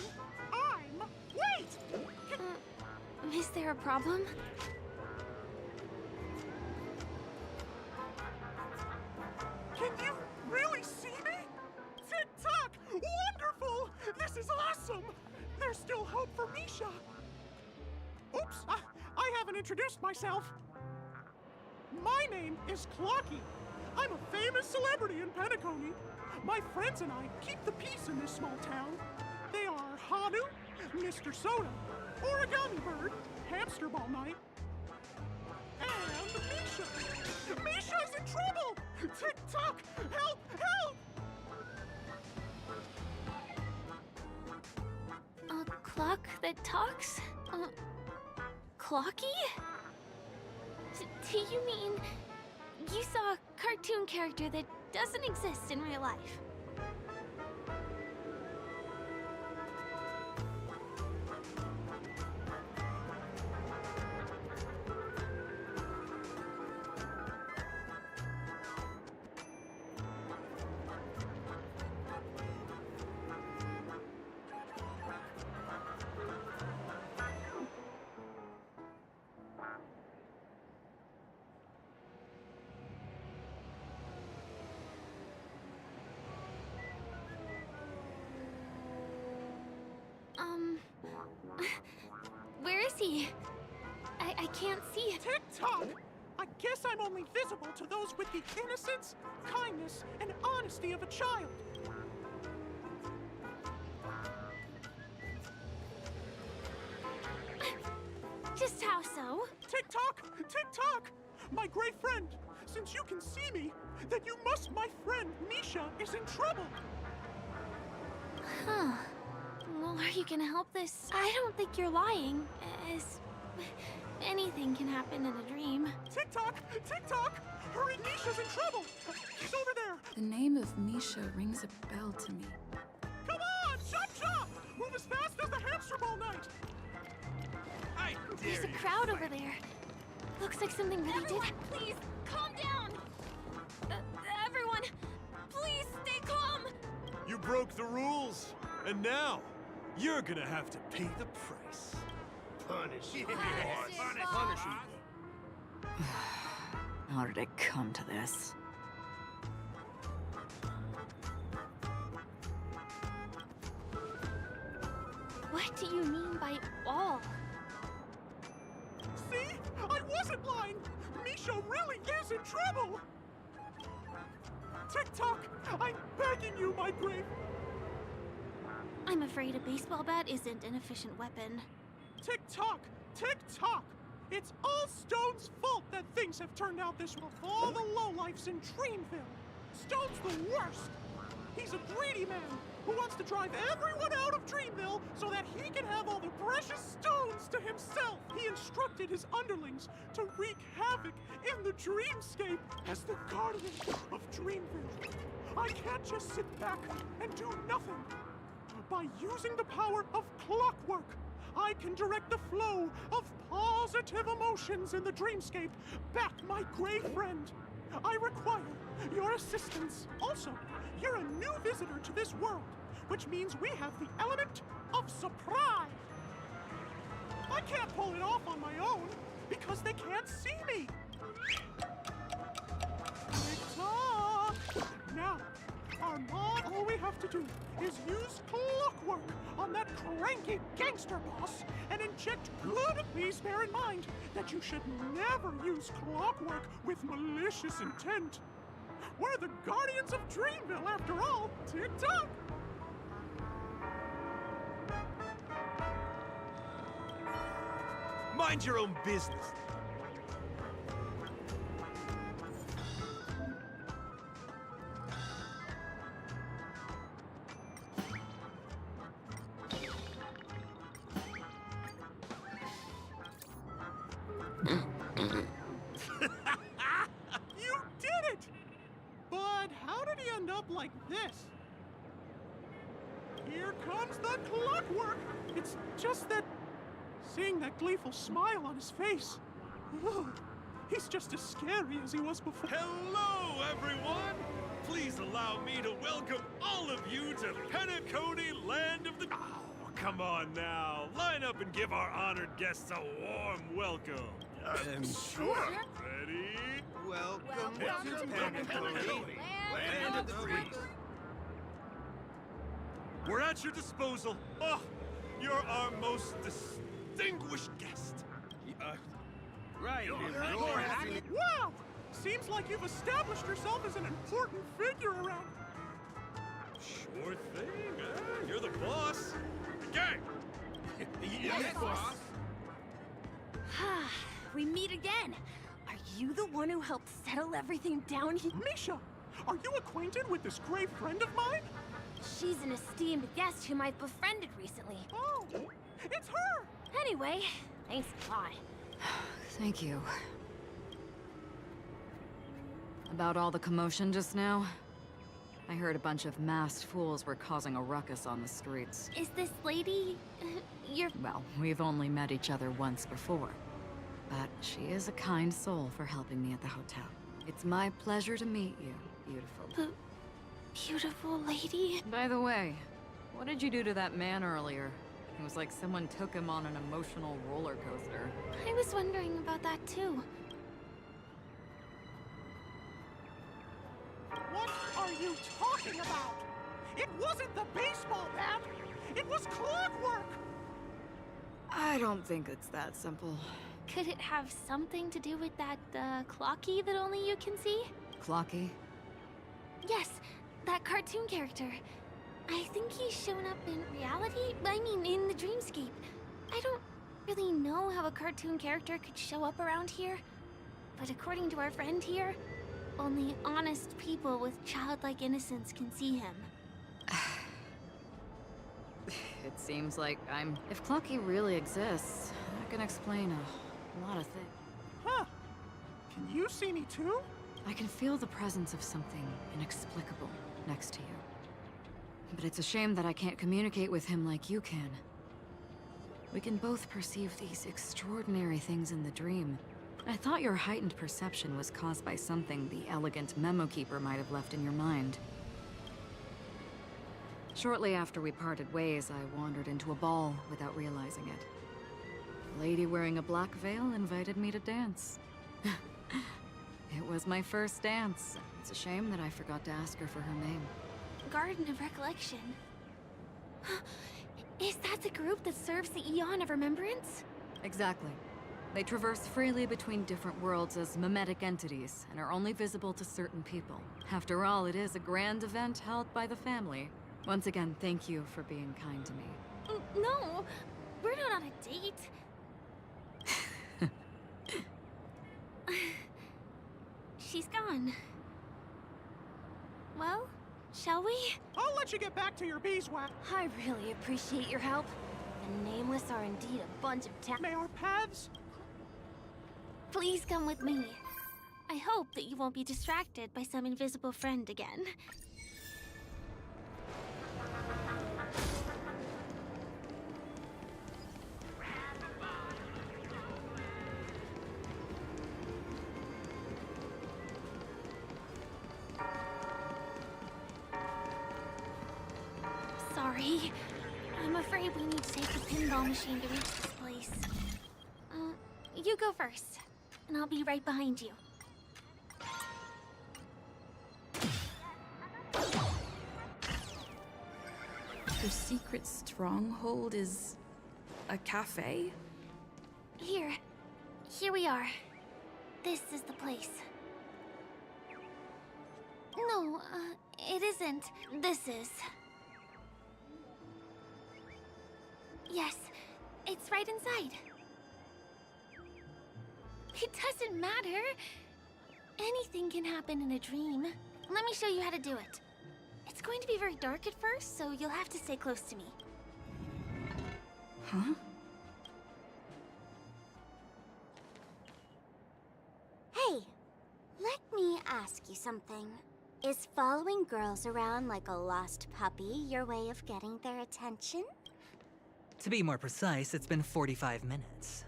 Wait! Is there a problem? Can you really see me? TikTok! Wonderful! This is awesome! There's still hope for Misha! Oops! I haven't introduced myself. My name is Clocky. I'm a famous celebrity in Penacony. My friends and I keep the peace in this small town. They are Hanu, Mr. Soda, Origami Bird, Hamster Ball Night, and Misha. Misha's in trouble! TikTok! Help! Help! A clock that talks? Clocky? Do you mean you saw a cartoon character that doesn't exist in real life? see. I can't see. Tick-tock! I guess I'm only visible to those with the innocence, kindness, and honesty of a child. Just how so? Tick-tock! Tick-tock! My great friend, since you can see me, then you must, my friend Misha is in trouble. Huh. Well, are you gonna help this? I don't think you're lying, as anything can happen in a dream. Tick-tock! Tick-tock! Hurry, Misha's in trouble! He's over there! The name of Misha rings a bell to me. Come on! Chop chop! Move as fast as the hamster ball night! There's a crowd over there. Looks like something really Everyone, did. please, calm down! Everyone, please stay calm! You broke the rules, and now you're gonna have to pay the price. Punish. Punish. How did it come to this? What do you mean by all? See? I wasn't lying! Misha really is in trouble! Tick-tock! I'm begging you, my brave! I'm afraid a baseball bat isn't an efficient weapon. Tick-tock! Tick-tock! It's all Stone's fault that things have turned out this way. All the lowlifes in Dreamville. Stone's the worst! He's a greedy man who wants to drive everyone out of Dreamville so that he can have all the precious stones to himself. He instructed his underlings to wreak havoc in the dreamscape as the guardian of Dreamville. I can't just sit back and do nothing. By using the power of clockwork, I can direct the flow of positive emotions in the dreamscape back, my gray friend. I require your assistance. Also, you're a new visitor to this world, which means we have the element of surprise. I can't pull it off on my own because they can't see me. Tick-tock! Now, Armand, all we have to do is use clockwork on that cranky gangster boss and inject good. Please bear in mind that you should never use clockwork with malicious intent. We're the guardians of Dreamville, after all. Tick-tock! Mind your own business. You did it! But how did he end up like this? Here comes the clockwork! It's just that... seeing that gleeful smile on his face... ugh, he's just as scary as he was before. Hello, everyone! Please allow me to welcome all of you to Penacony, land of the... Oh, come on now. Line up and give our honored guests a warm welcome. Sure. Ready? Welcome to Penacony, land of the free. We're at your disposal. Oh, you're our most distinguished guest. Right. Wow! Seems like you've established yourself as an important figure around. Sure thing, You're the boss. Gang! Yes, boss. We meet again. Are you the one who helped settle everything down here? Misha, are you acquainted with this great friend of mine? She's an esteemed guest whom I've befriended recently. Oh, it's her! Anyway, thanks a lot. Thank you. About all the commotion just now? I heard a bunch of masked fools were causing a ruckus on the streets. Is this lady... your... Well, we've only met each other once before. But she is a kind soul for helping me at the hotel. It's my pleasure to meet you, beautiful. Beautiful lady? By the way, what did you do to that man earlier? It was like someone took him on an emotional roller coaster. I was wondering about that too. What are you talking about? It wasn't the baseball bat! It was clockwork! I don't think it's that simple. Could it have something to do with that, Clocky that only you can see? Clocky? Yes, that cartoon character. I think he's shown up in reality? I mean, in the dreamscape. I don't really know how a cartoon character could show up around here. But according to our friend here, only honest people with childlike innocence can see him. It seems like If Clocky really exists, that can explain a lot of things. Huh. Can you see me too? I can feel the presence of something inexplicable next to you. But it's a shame that I can't communicate with him like you can. We can both perceive these extraordinary things in the dream. I thought your heightened perception was caused by something the elegant memo keeper might have left in your mind. Shortly after we parted ways, I wandered into a ball without realizing it. A lady wearing a black veil invited me to dance. It was my first dance. It's a shame that I forgot to ask her for her name. Garden of Recollection. Is that the group that serves the Eon of Remembrance? Exactly. They traverse freely between different worlds as mimetic entities, and are only visible to certain people. After all, it is a grand event held by the family. Once again, thank you for being kind to me. No, we're not on a date. She's gone. Well, shall we? I'll let you get back to your beeswax. I really appreciate your help. The Nameless are indeed a bunch of May our paths? Please come with me. I hope that you won't be distracted by some invisible friend again. Sorry. I'm afraid we need to take the pinball machine to reach this place. You go first, and I'll be right behind you. Your secret stronghold is a cafe? Here we are. This is the place. No, it isn't. This is. Yes, it's right inside. It doesn't matter. Anything can happen in a dream. Let me show you how to do it. It's going to be very dark at first, so you'll have to stay close to me. Huh? Hey, let me ask you something. Is following girls around like a lost puppy your way of getting their attention? To be more precise, it's been 45 minutes.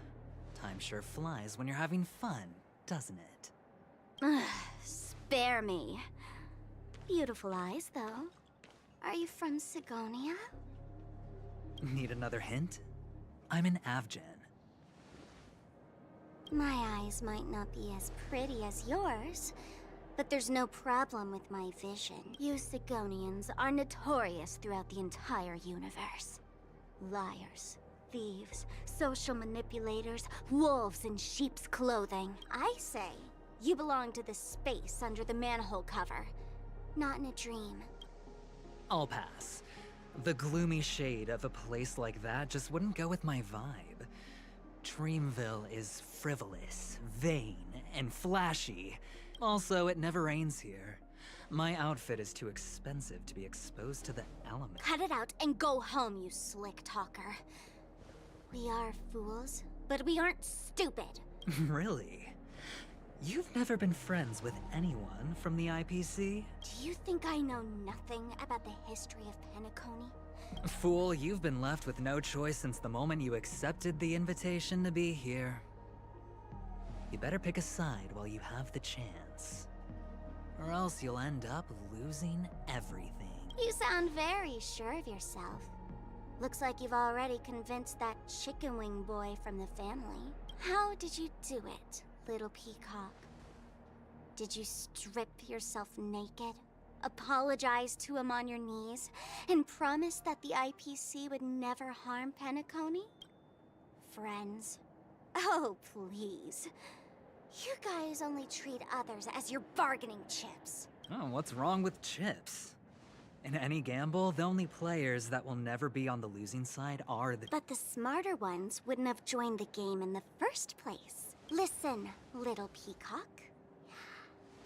Time sure flies when you're having fun, doesn't it? Spare me. Beautiful eyes, though. Are you from Sigonia? Need another hint? I'm an Avgen. My eyes might not be as pretty as yours, but there's no problem with my vision. You Sigonians are notorious throughout the entire universe. Liars, thieves, social manipulators, wolves in sheep's clothing. I say, you belong to the space under the manhole cover, not in a dream. I'll pass. The gloomy shade of a place like that just wouldn't go with my vibe. Dreamville is frivolous, vain, and flashy. Also, it never rains here. My outfit is too expensive to be exposed to the elements. Cut it out and go home, you slick talker. We are fools, but we aren't stupid. Really? You've never been friends with anyone from the IPC? Do you think I know nothing about the history of Penacony? Fool, you've been left with no choice since the moment you accepted the invitation to be here. You better pick a side while you have the chance. Or else you'll end up losing everything. You sound very sure of yourself. Looks like you've already convinced that chicken wing boy from the family. How did you do it, little peacock? Did you strip yourself naked, apologize to him on your knees, and promise that the IPC would never harm Penacony? friends. Oh, please. You guys only treat others as your bargaining chips. Oh, what's wrong with chips? In any gamble, the only players that will never be on the losing side are the— But the smarter ones wouldn't have joined the game in the first place. Listen, little peacock.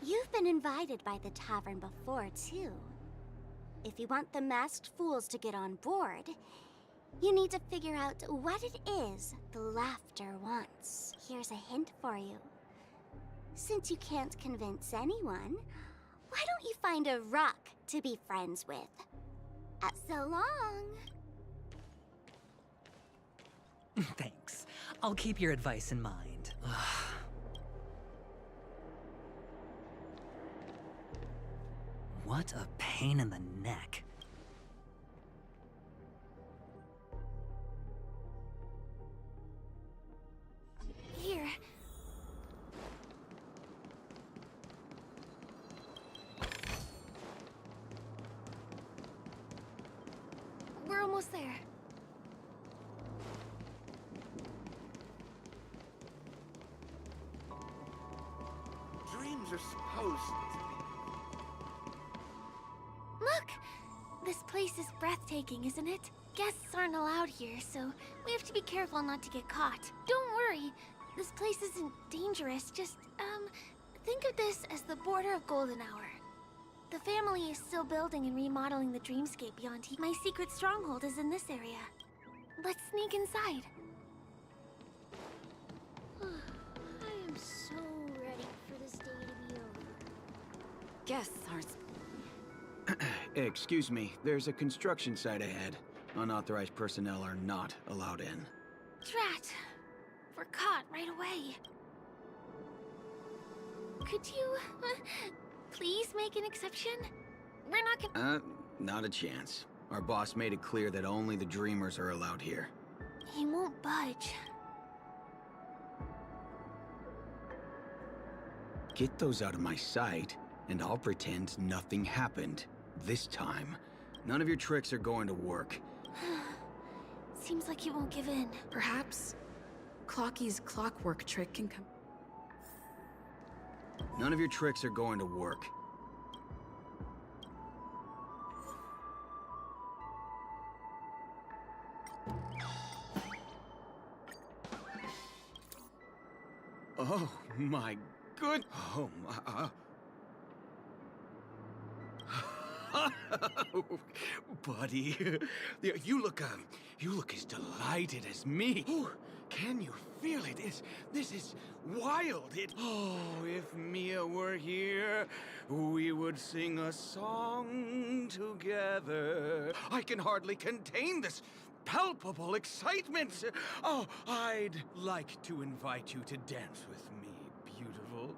You've been invited by the tavern before, too. If you want the masked fools to get on board, you need to figure out what it is the laughter wants. Here's a hint for you. Since you can't convince anyone, why don't you find a rock to be friends with? So long. Thanks. I'll keep your advice in mind. What a pain in the neck. Here. We're almost there. Dreams are supposed to be. Look! This place is breathtaking, isn't it? Guests aren't allowed here, so we have to be careful not to get caught. Don't worry. This place isn't dangerous. Just, think of this as the border of Golden Hour. The family is still building and remodeling the dreamscape beyond here. My secret stronghold is in this area. Let's sneak inside. I am so ready for this day to be over. Guests aren't... Excuse me, there's a construction site ahead. Unauthorized personnel are not allowed in. Drat! We're caught right away. Could you, please make an exception? We're not gonna— Not a chance. Our boss made it clear that only the dreamers are allowed here. He won't budge. Get those out of my sight, and I'll pretend nothing happened. This time. None of your tricks are going to work. Seems like he won't give in. Perhaps Clocky's clockwork trick can come. None of your tricks are going to work. Oh my good. Oh my. Buddy, you look as delighted as me. Ooh, can you feel it? This is wild. Oh, if Mia were here, we would sing a song together. I can hardly contain this palpable excitement. Oh, I'd like to invite you to dance with me, beautiful.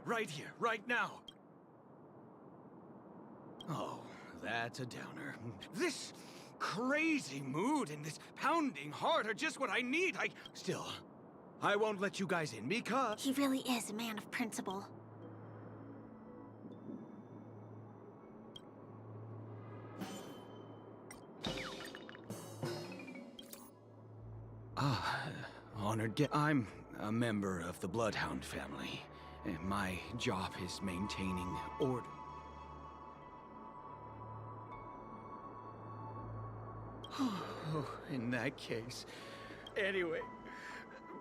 Right here, right now. Oh, that's a downer. This crazy mood and this pounding heart are just what I need. I won't let you guys in because... He really is a man of principle. Honored guest. I'm a member of the Bloodhound family, and my job is maintaining order. In that case. Anyway,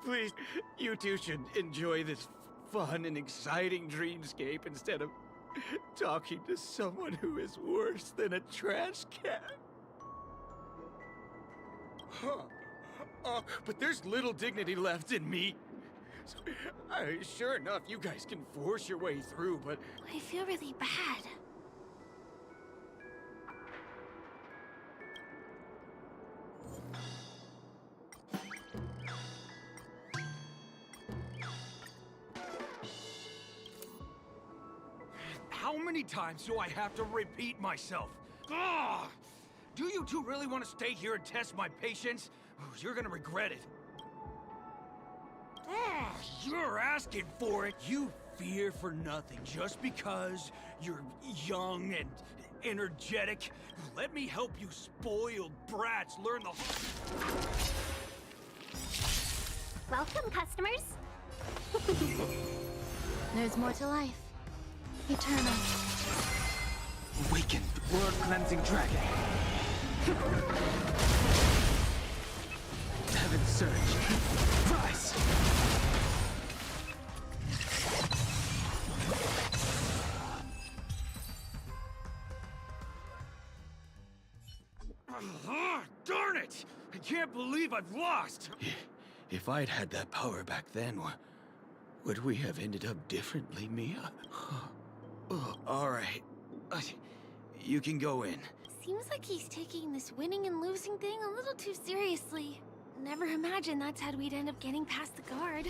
please, you two should enjoy this fun and exciting dreamscape instead of talking to someone who is worse than a trash can. But there's little dignity left in me. So, sure enough, you guys can force your way through, but... I feel really bad. How many times do I have to repeat myself? Ugh! Do you two really want to stay here and test my patience? You're gonna regret it. You're asking for it. You fear for nothing just because you're young and energetic. Let me help you spoiled brats learn the... Welcome, customers. There's more to life. Eternal. Awakened world-cleansing dragon. Heaven's surge. Rise! Darn it! I can't believe I've lost! If I'd had that power back then, would we have ended up differently, Mia? All right. You can go in. Seems like he's taking this winning and losing thing a little too seriously. Never imagined that's how we'd end up getting past the guard.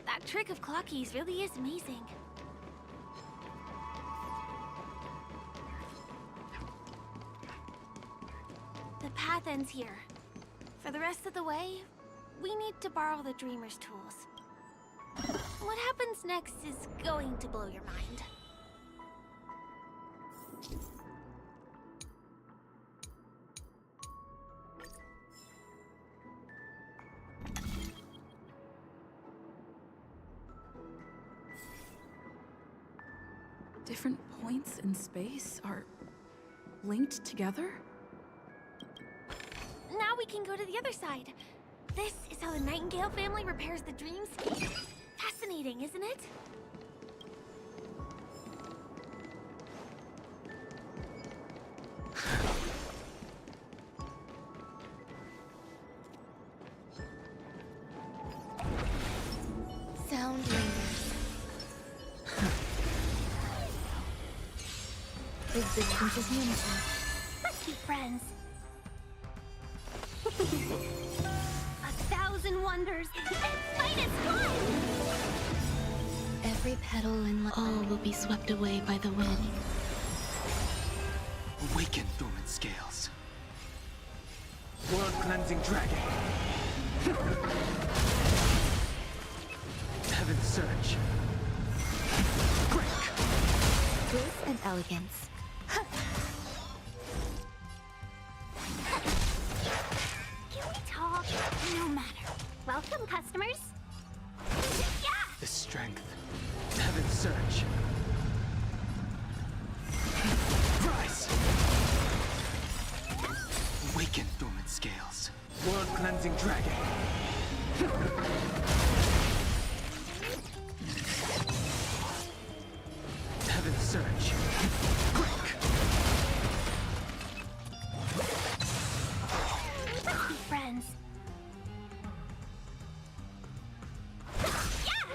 That trick of Clocky's really is amazing. The path ends here. For the rest of the way, we need to borrow the Dreamer's tools. What happens next is going to blow your mind. Different points in space are linked together? Now we can go to the other side. This is how the Nightingale family repairs the dreamscape. Fascinating, isn't it? Sound lingers. Existence is unity. Let's be friends. 1,000 wonders and finest fun! Every petal in all will be swept away by the wind. Awaken dormant scales. World-cleansing dragon. Heaven's surge. Break. Grace and elegance. Can we talk? No matter. Welcome, customers. Yeah! The strength. Heaven's surge. Rise! Awaken dormant scales. World-cleansing dragon. Heaven's surge. Break! Let's be friends.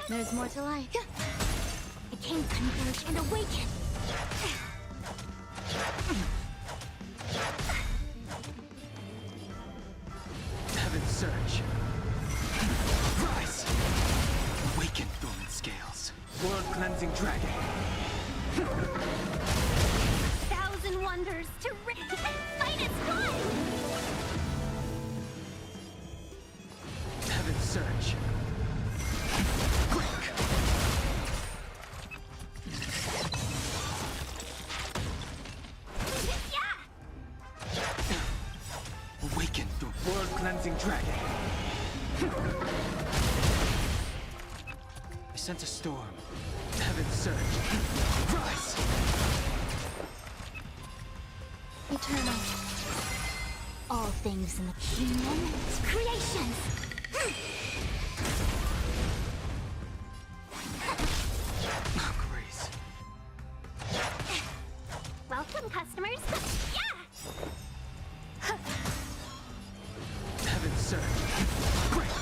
There's more to life. It can converge and awaken. Heaven's surge. Rise! Awaken dormant scales. World-cleansing dragon. 1,000 wonders to rid and finest fun! Heaven's surge. Break! Awaken the world-cleansing dragon. I sense a storm. Heaven's surge. Rise! Eternal. All things in the kingdom, creations! Grace. Welcome, customers. Yeah! Heaven's surge. Break!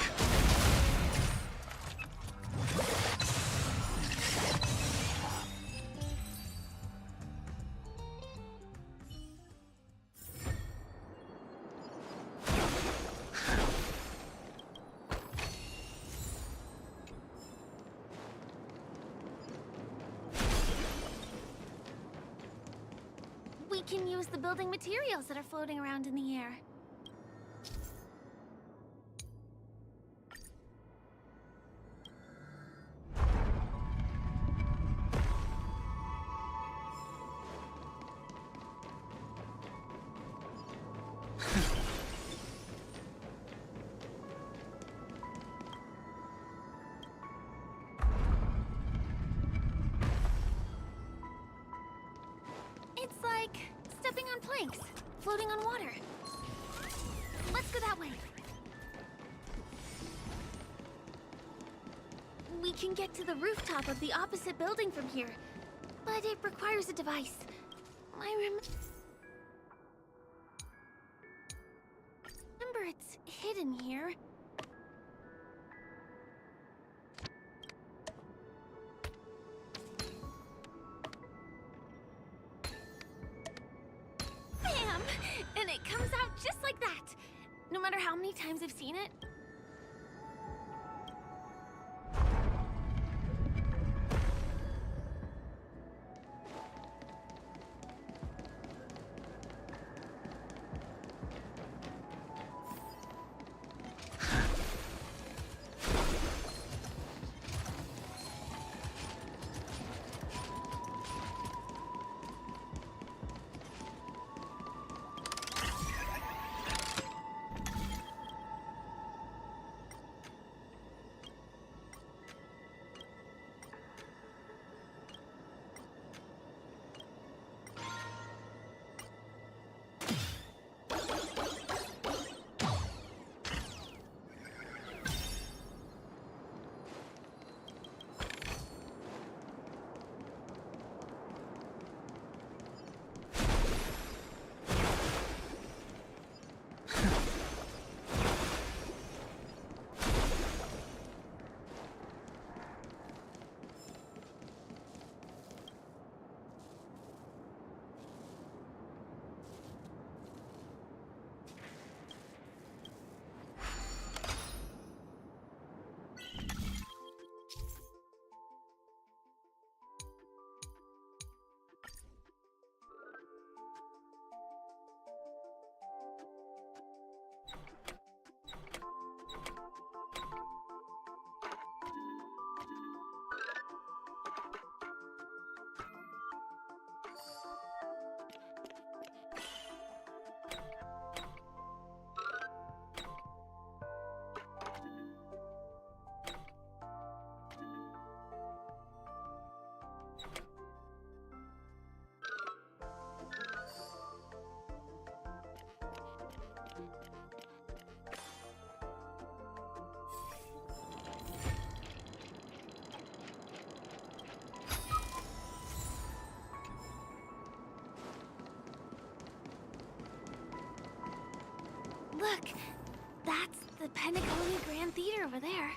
We can use the building materials that are floating around in the air. stepping on planks, floating on water. Let's go that way. We can get to the rooftop of the opposite building from here, but it requires a device. Remember it's hidden here. Bam! And it comes out just like that. No matter how many times I've seen it. Look, that's the Penacony Grand Theater over there.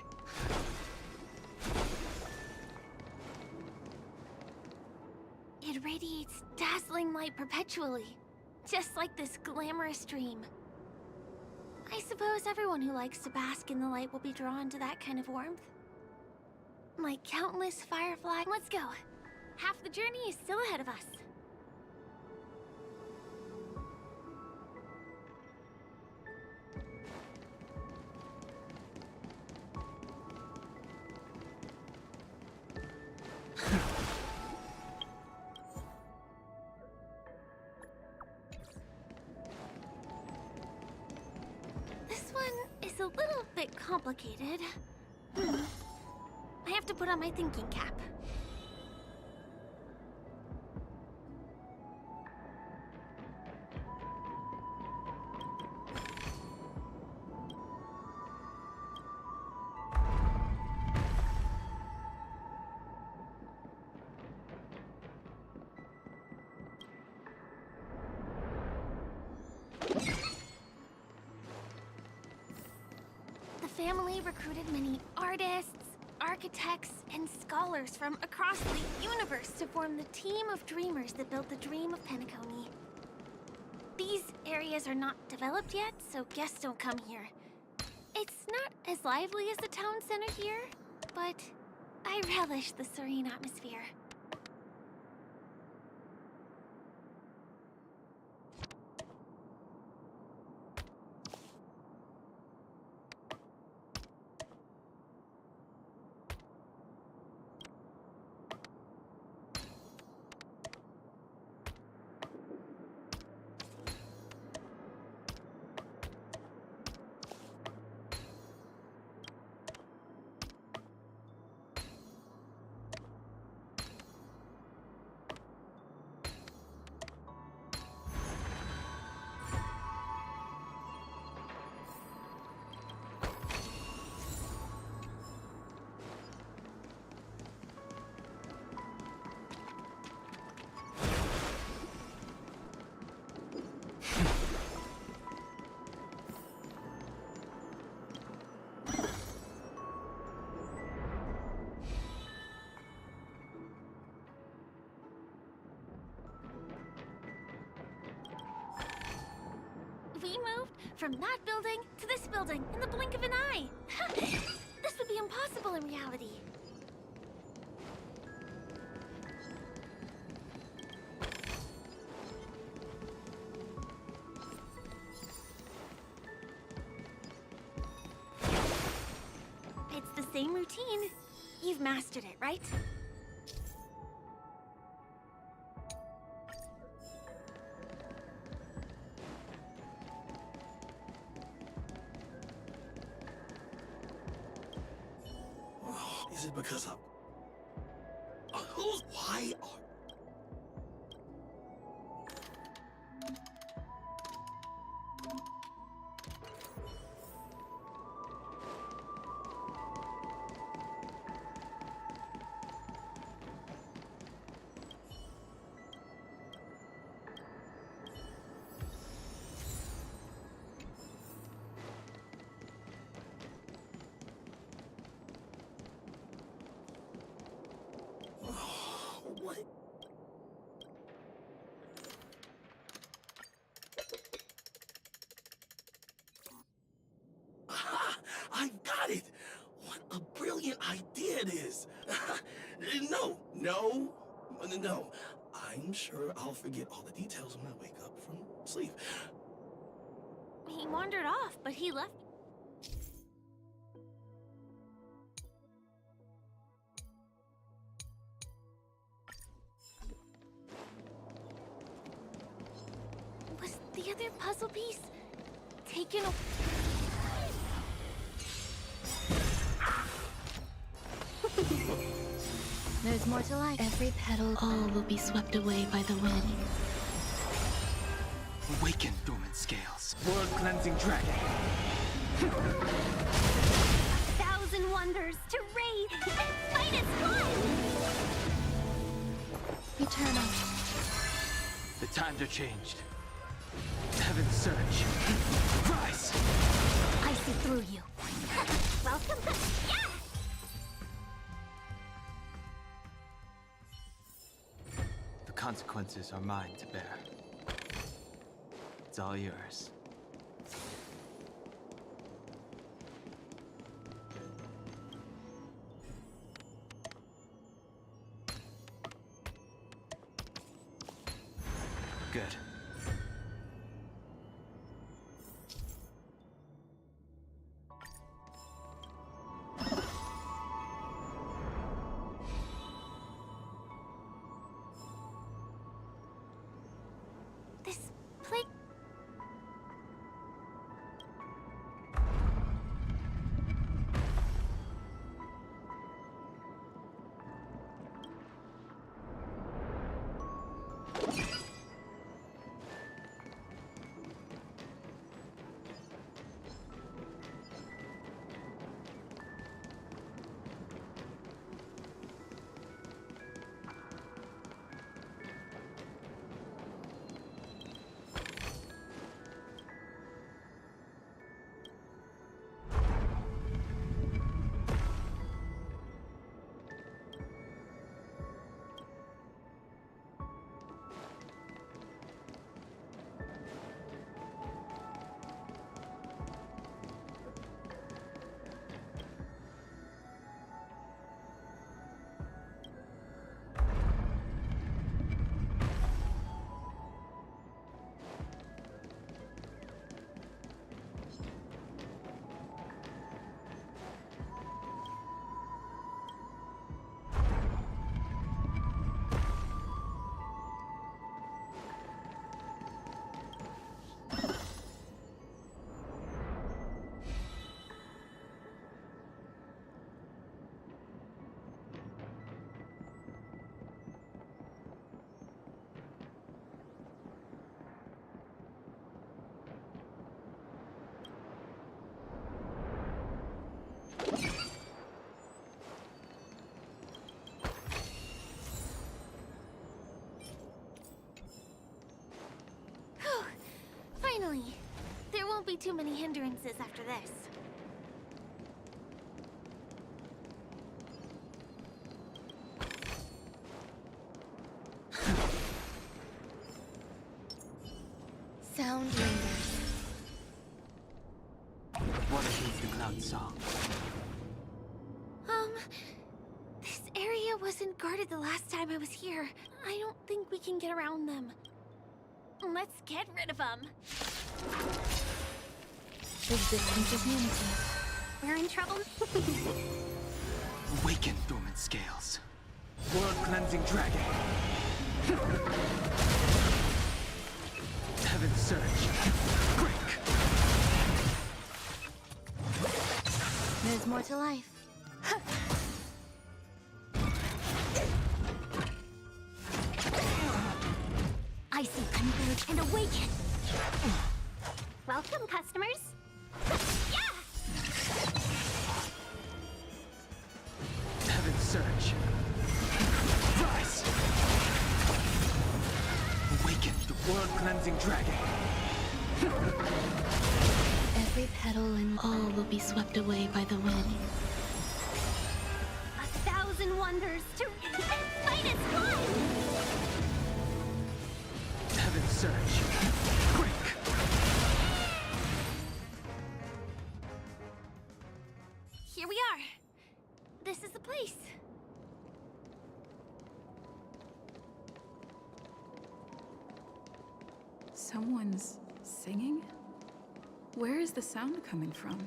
It radiates dazzling light perpetually, just like this glamorous dream. I suppose everyone who likes to bask in the light will be drawn to that kind of warmth. Like countless fireflies. Let's go. Half the journey is still ahead of us. This one is a little bit complicated. I have to put on my thinking cap. The family recruited many artists, architects, and scholars from across the universe to form the team of dreamers that built the dream of Penacony. These areas are not developed yet, so guests don't come here. It's not as lively as the town center here, but I relish the serene atmosphere. From that building to this building in the blink of an eye. This would be impossible in reality. It's the same routine. You've mastered it, right? Is it because of... Why are... What? I've got it! What a brilliant idea it is! No. I'm sure I'll forget all the details when I wake up from sleep. He wandered off, but he left. Was the other puzzle piece taken away? There's more to life. Every petal, all will be swept away by the wind. Awaken, dormant scales. World-cleansing dragon. 1,000 wonders to raid and fight as one! Eternal. The times are changed. Heaven surge. Rise! I see through you. Welcome to... Yeah! The consequences are mine to bear. It's all yours. Good. This plague... Finally! There won't be too many hindrances after this. Sound lingers. loud song. This area wasn't guarded the last time I was here. I don't think we can get around them. Let's get rid of them. Existence of unity. We're in trouble. Awaken, dormant scales. World-cleansing dragon. Heaven's surge. Break. There's more to life. I see converge and awaken. Welcome, customers. Heaven's surge. Rise. Awaken the world-cleansing dragon. Every petal and all will be swept away by the wind. 1,000 wonders to fight as one. Heaven's surge. Break. Here we are. This is the place. Someone's singing? Where is the sound coming from?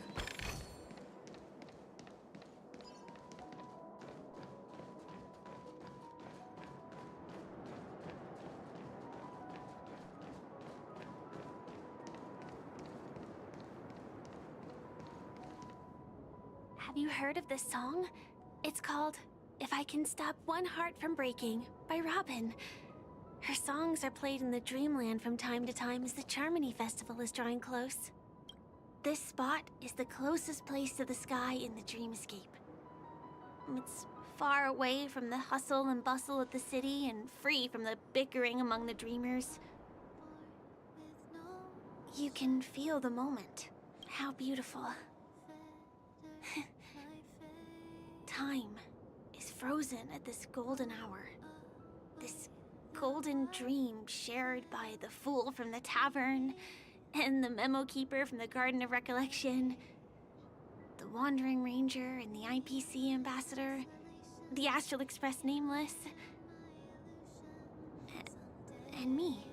Have you heard of this song? It's called If I Can Stop One Heart from Breaking by Robin. Her songs are played in the Dreamland from time to time as the Charmony Festival is drawing close. This spot is the closest place to the sky in the dreamscape. It's far away from the hustle and bustle of the city and free from the bickering among the dreamers. You can feel the moment. How beautiful. Time is frozen at this golden hour. This golden dream shared by the fool from the tavern, and the memo keeper from the Garden of Recollection, the Wandering Ranger and the IPC ambassador, the Astral Express Nameless, and me.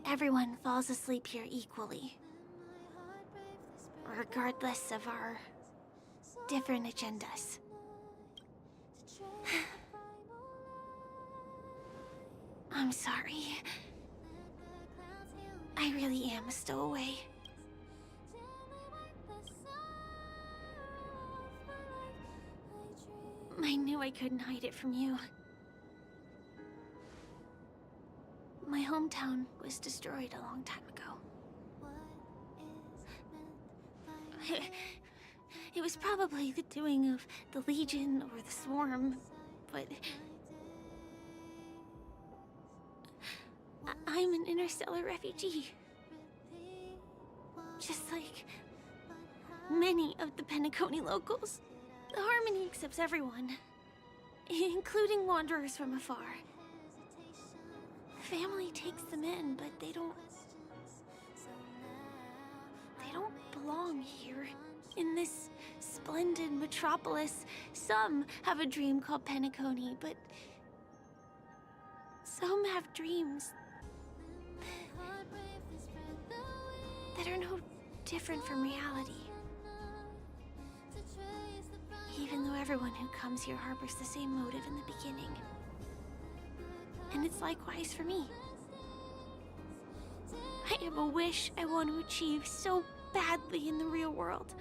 Everyone falls asleep here equally, regardless of our different agendas. I'm sorry. I really am a stowaway. I knew I couldn't hide it from you. My hometown was destroyed a long time ago. It was probably the doing of the Legion or the Swarm, but I'm an interstellar refugee. Just like many of the Penacony locals. The Harmony accepts everyone, including wanderers from afar. Family takes them in, but they don't belong here. In this splendid metropolis, some have a dream called Penacony, but some have dreams that are no different from reality. Even though everyone who comes here harbors the same motive in the beginning. And it's likewise for me. I have a wish I want to achieve so badly in the real world.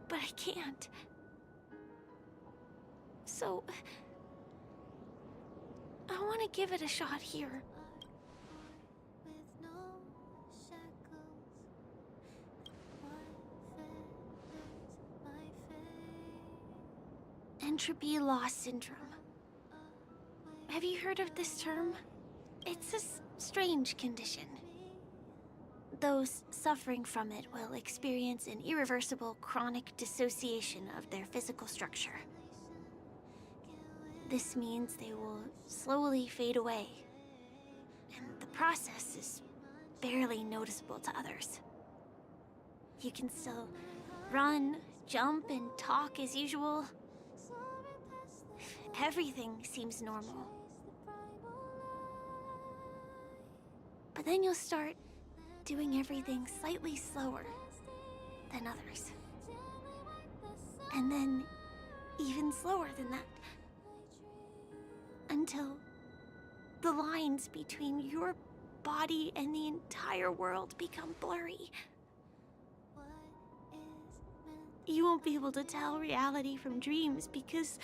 But I can't. So I want to give it a shot here. Entropy loss syndrome. Have you heard of this term? It's a strange condition. Those suffering from it will experience an irreversible chronic dissociation of their physical structure. This means they will slowly fade away. And the process is barely noticeable to others. You can still run, jump, and talk as usual. Everything seems normal. But then you'll start doing everything slightly slower than others. And then even slower than that. Until the lines between your body and the entire world become blurry. You won't be able to tell reality from dreams because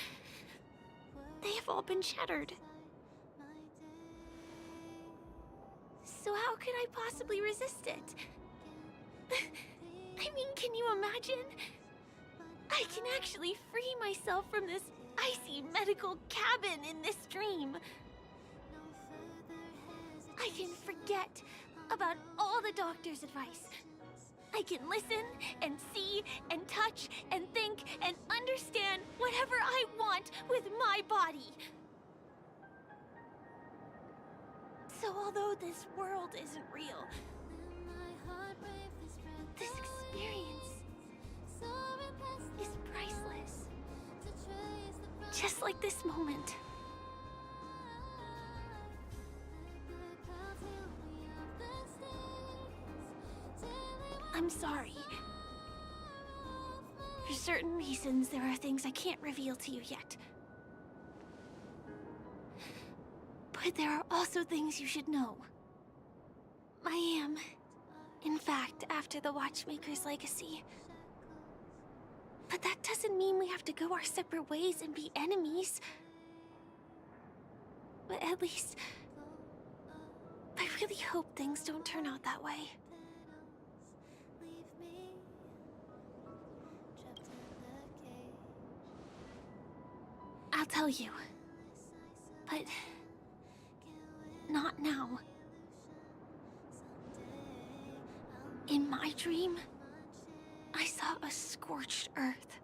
they have all been shattered. So how could I possibly resist it? I mean, can you imagine? I can actually free myself from this icy medical cabin in this dream. I can forget about all the doctor's advice. I can listen and see and touch and think and understand whatever I want with my body. So although this world isn't real, this experience is priceless. Just like this moment. I'm sorry. For certain reasons, there are things I can't reveal to you yet. But there are also things you should know. I am, in fact, after the Watchmaker's legacy. But that doesn't mean we have to go our separate ways and be enemies. But at least, I really hope things don't turn out that way. I'll tell you. But not now. In my dream, I saw a scorched earth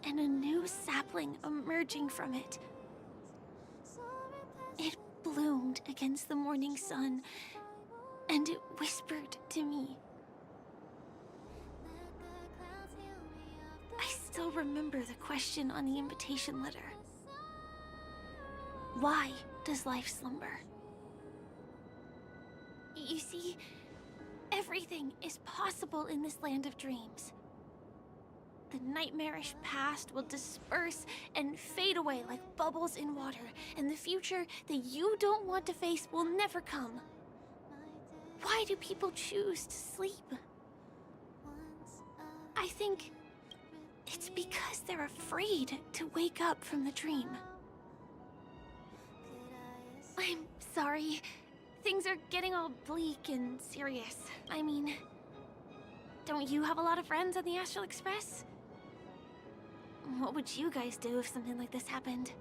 and a new sapling emerging from it. It bloomed against the morning sun, and it whispered to me. I still remember the question on the invitation letter. Why does life slumber? You see, everything is possible in this land of dreams. The nightmarish past will disperse and fade away like bubbles in water, and the future that you don't want to face will never come. Why do people choose to sleep? I think it's because they're afraid to wake up from the dream. I'm sorry. Things are getting all bleak and serious. I mean, don't you have a lot of friends on the Astral Express? What would you guys do if something like this happened?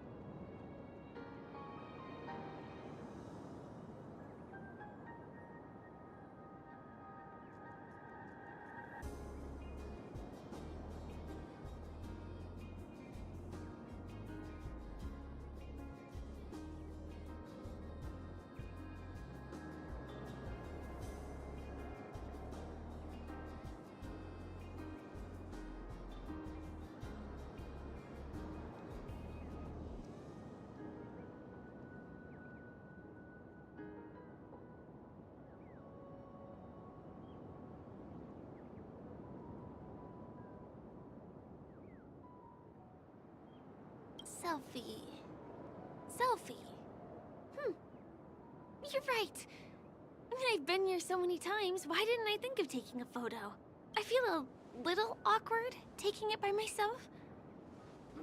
Selfie. You're right. I mean, I've been here so many times. Why didn't I think of taking a photo? I feel a little awkward taking it by myself.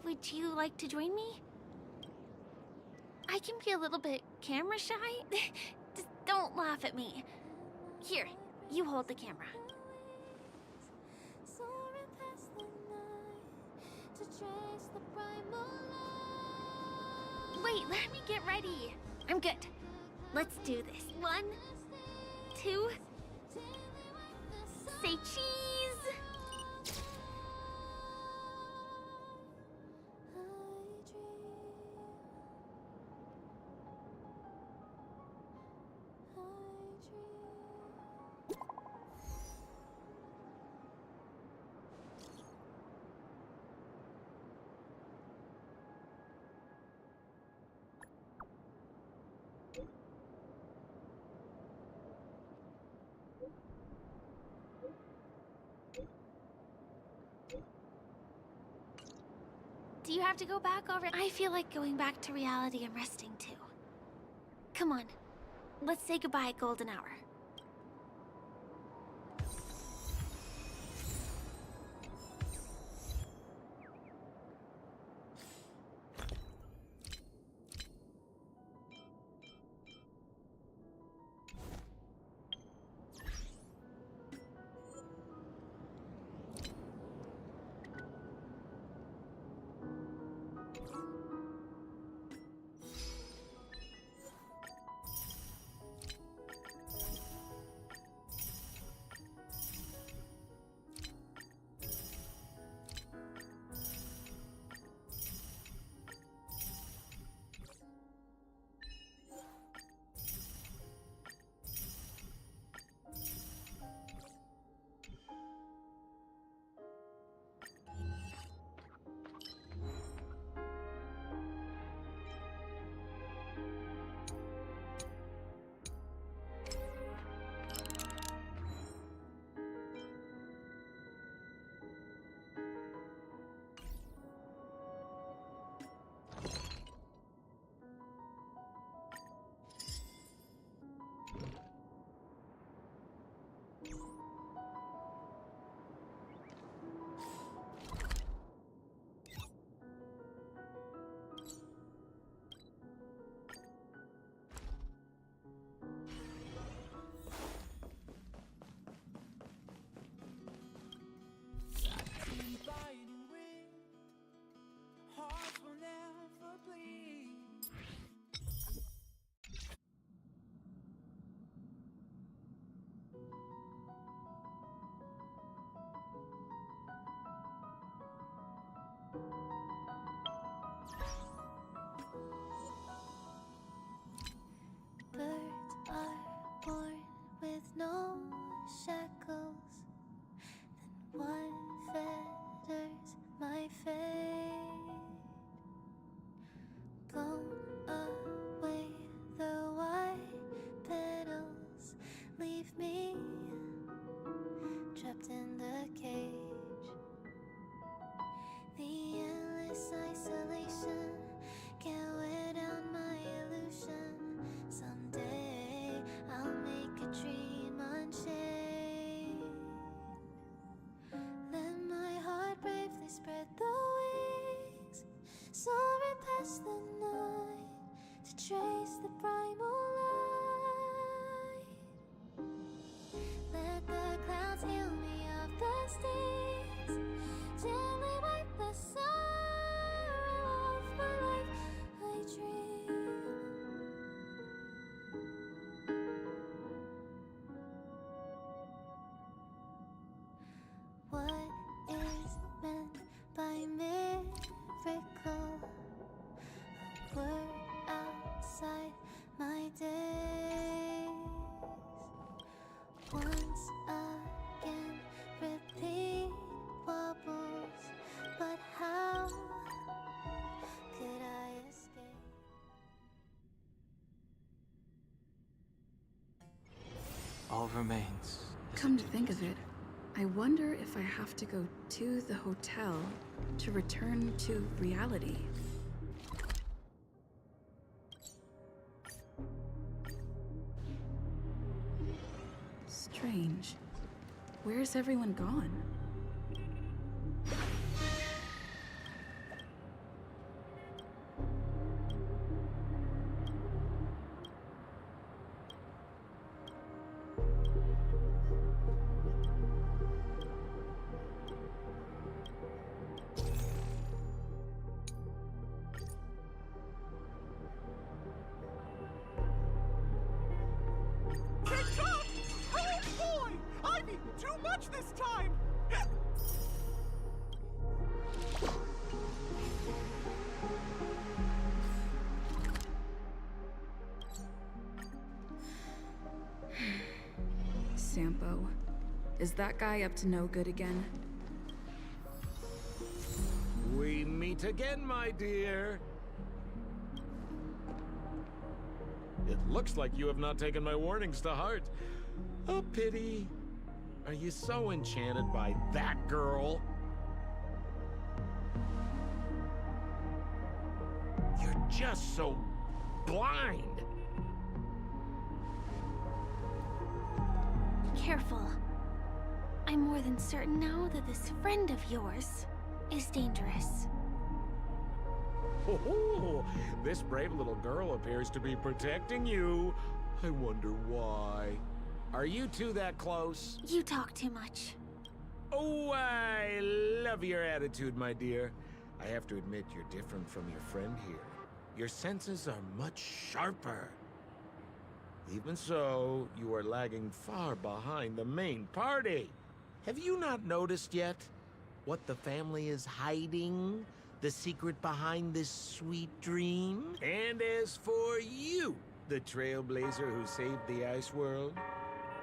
Would you like to join me? I can be a little bit camera shy. Just don't laugh at me. Here, you hold the camera. Wait, let me get ready. I'm good. Let's do this. 1, 2, say cheese. Do you have to go back already? I feel like going back to reality and resting too. Come on. Let's say goodbye, Golden Hour. Birds are born with no shackles. Then what fetters my fate? Blown away the white petals, leave me trapped in the cage. The endless isolation can't wear down my illusion. Someday I'll make a dream unchained. Let my heart bravely spread the wings, soaring past the night to trace the primal light. Let the clouds heal me of the stings, gently wipe the sorrow off my life. I dream. What is meant by miracle? A word outside my days. Once again, repeat wobbles, but how could I escape? All remains. Come to think of it, I wonder if I have to go to the hotel to return to reality. Strange. Where's everyone gone? TikTok! Oh boy! I've eaten too much this time! Sampo. Is that guy up to no good again? We meet again, my dear. It looks like you have not taken my warnings to heart. A pity. Are you so enchanted by that girl? You're just so blind. Careful. I'm more than certain now that this friend of yours is dangerous. Oh, this brave little girl appears to be protecting you. I wonder why. Are you two that close? You talk too much. Oh, I love your attitude, my dear. I have to admit you're different from your friend here. Your senses are much sharper. Even so, you are lagging far behind the main party. Have you not noticed yet what the family is hiding? The secret behind this sweet dream? And as for you, the Trailblazer who saved the ice world,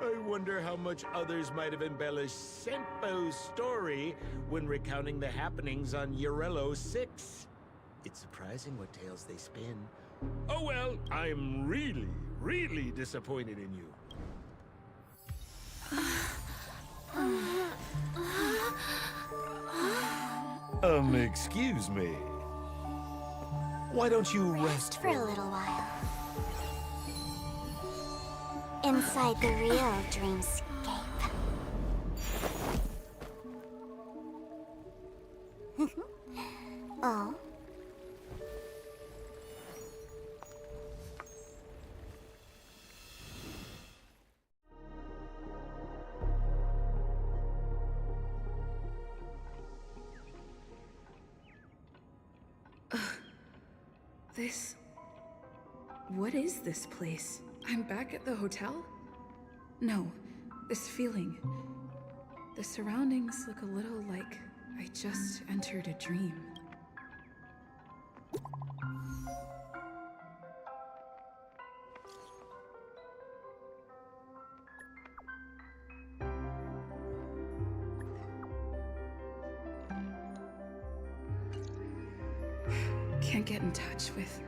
I wonder how much others might have embellished Senpo's story when recounting the happenings on Urello 6. It's surprising what tales they spin. Oh well, I'm really disappointed in you. Excuse me. Why don't you rest For a little while. Inside the real dreamscape. Oh? What is this place? I'm back at the hotel? No, this feeling. The surroundings look a little like I just entered a dream. Can't get in touch with...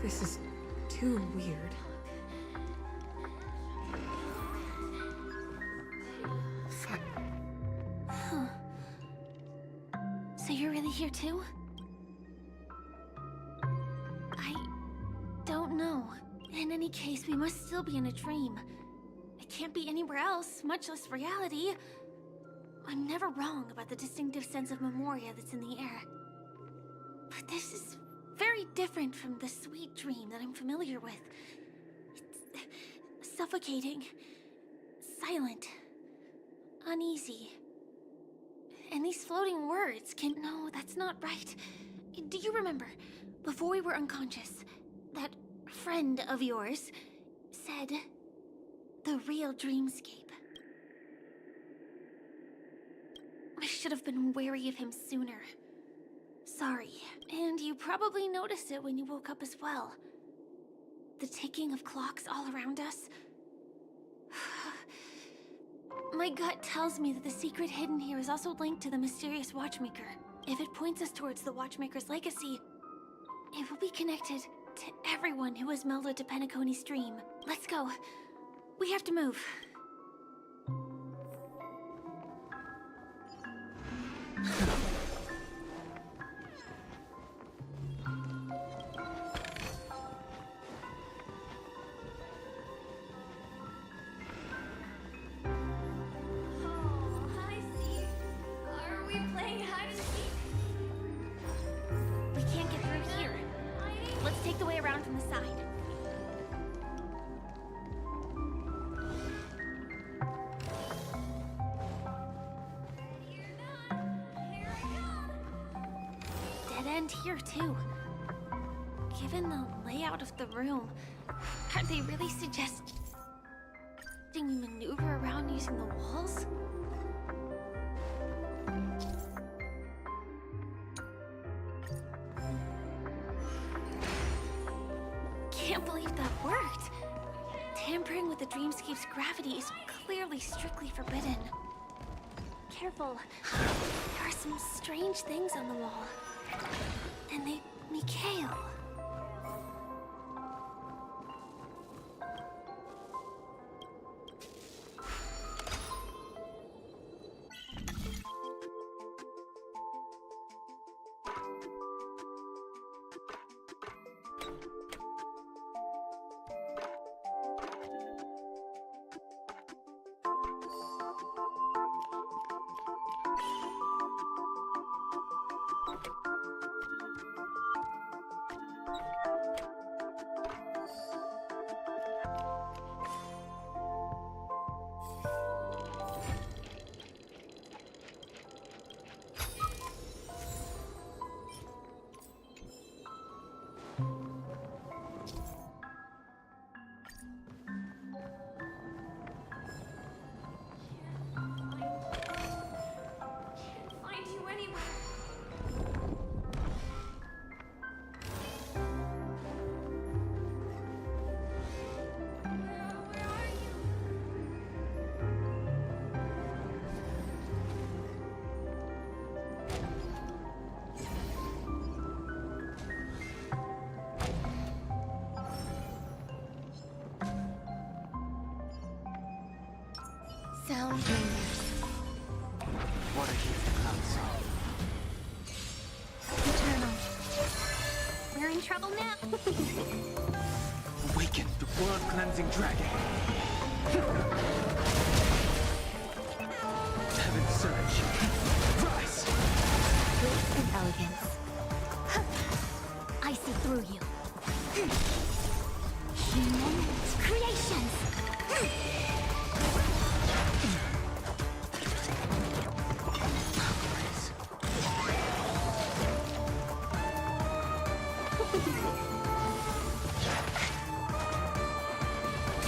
This is too weird. Fuck. Huh. So you're really here too? I don't know. In any case, we must still be in a dream. It can't be anywhere else, much less reality. I'm never wrong about the distinctive sense of memoria that's in the air. But this is very different from the sweet dream that I'm familiar with. It's suffocating, silent, uneasy. And these floating words can... No, that's not right. Do you remember, before we were unconscious, that friend of yours said the real dreamscape? I should have been wary of him sooner. Sorry. And you probably noticed it when you woke up as well. The ticking of clocks all around us. My gut tells me that the secret hidden here is also linked to the mysterious Watchmaker. If it points us towards the Watchmaker's legacy, it will be connected to everyone who has melded to Penacony's dream. Let's go. We have to move. Take the way around from the side. Dead end here, too. Given the layout of the room, are they really suggesting we maneuver around using the walls? can't believe that worked. Tampering with the dreamscape's gravity is clearly strictly forbidden. Careful. There are some strange things on the wall. And they Mikhail. Sound bringers. What a heat clouds. Eternal. We're in trouble now. Awaken the world-cleansing dragon. Heaven surge. Rise. Grace and elegance. I see through you. Human creations.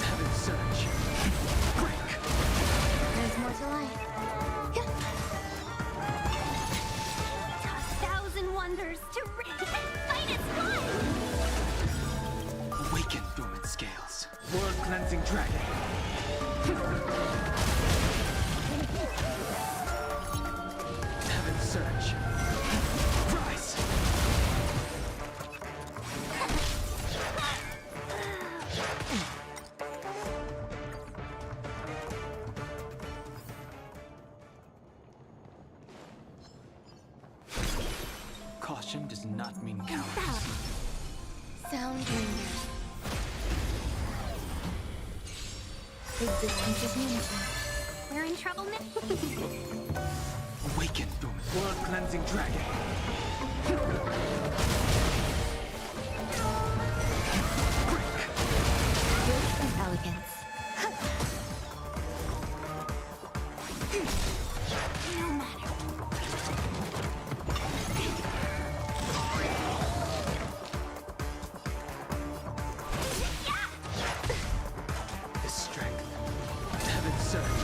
Heaven surge. Break. There's more to life. A thousand wonders to rid and fight its blood. Awaken dormant scales. World-cleansing dragon. Heaven surge. Rise. Caution does not mean cowardice. Sound bringers. Existence is unity. We're in trouble now. Awaken dormant world-cleansing dragon. Grace and elegance. No matter. The strength. Heaven surge.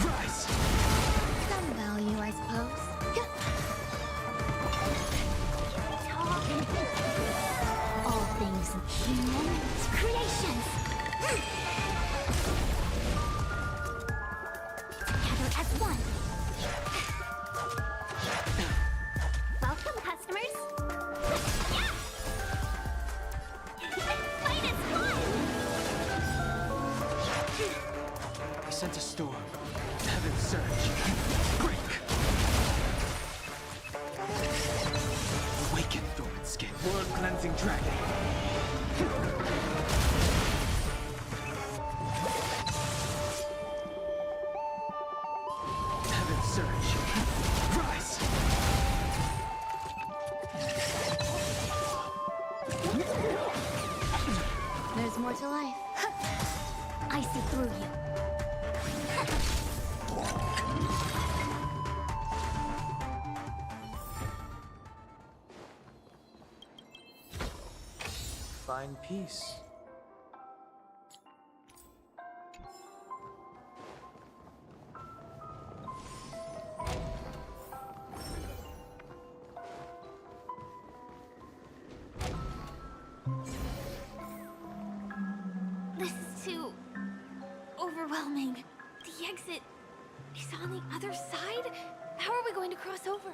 Rise. Some value, I suppose. All things human creations. Together as one. Welcome, customers. Fight is fun. I sent a storm. Heaven surge. Break. Awaken dormant skin. World-cleansing dragon. Heaven surge. Rise. There's more to life. I see through you. Find peace. overwhelming. The exit is on the other side? How are we going to cross over?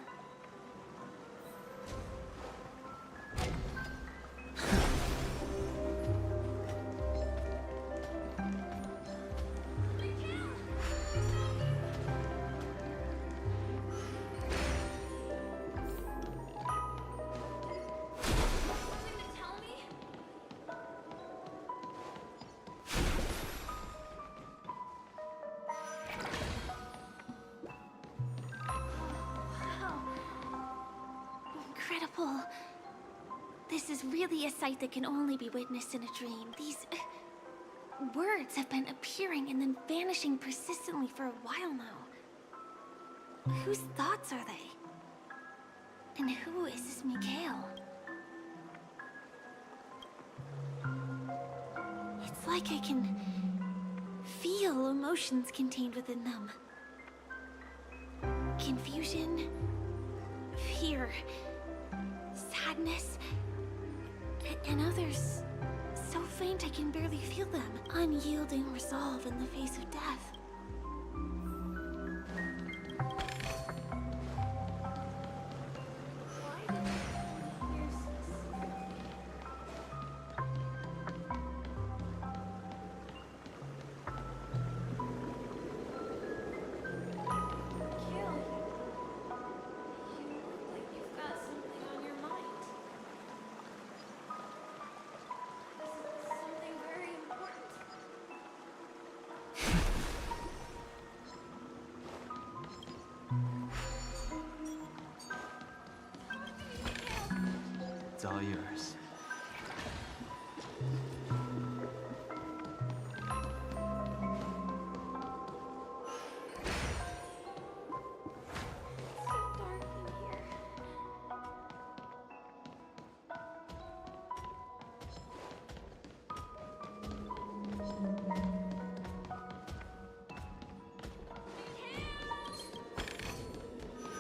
Incredible. This is really a sight that can only be witnessed in a dream. These words have been appearing and then vanishing persistently for a while now. Whose thoughts are they? And who is this Mikhail? It's like I can feel emotions contained within them. Confusion, fear, sadness, and others so faint I can barely feel them. Unyielding resolve in the face of death. It's all yours.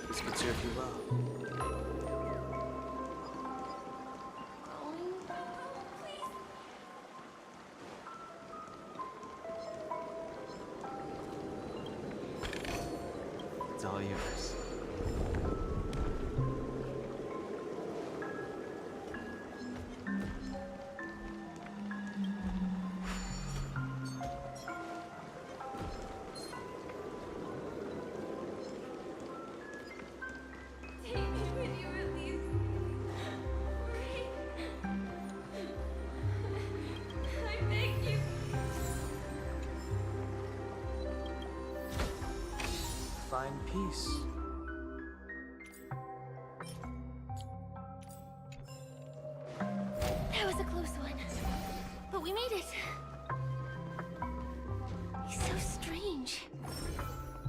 This could serve you well. It's all yours. Take me with you at least. I beg you. Find peace. That was a close one. But we made it. It's so strange.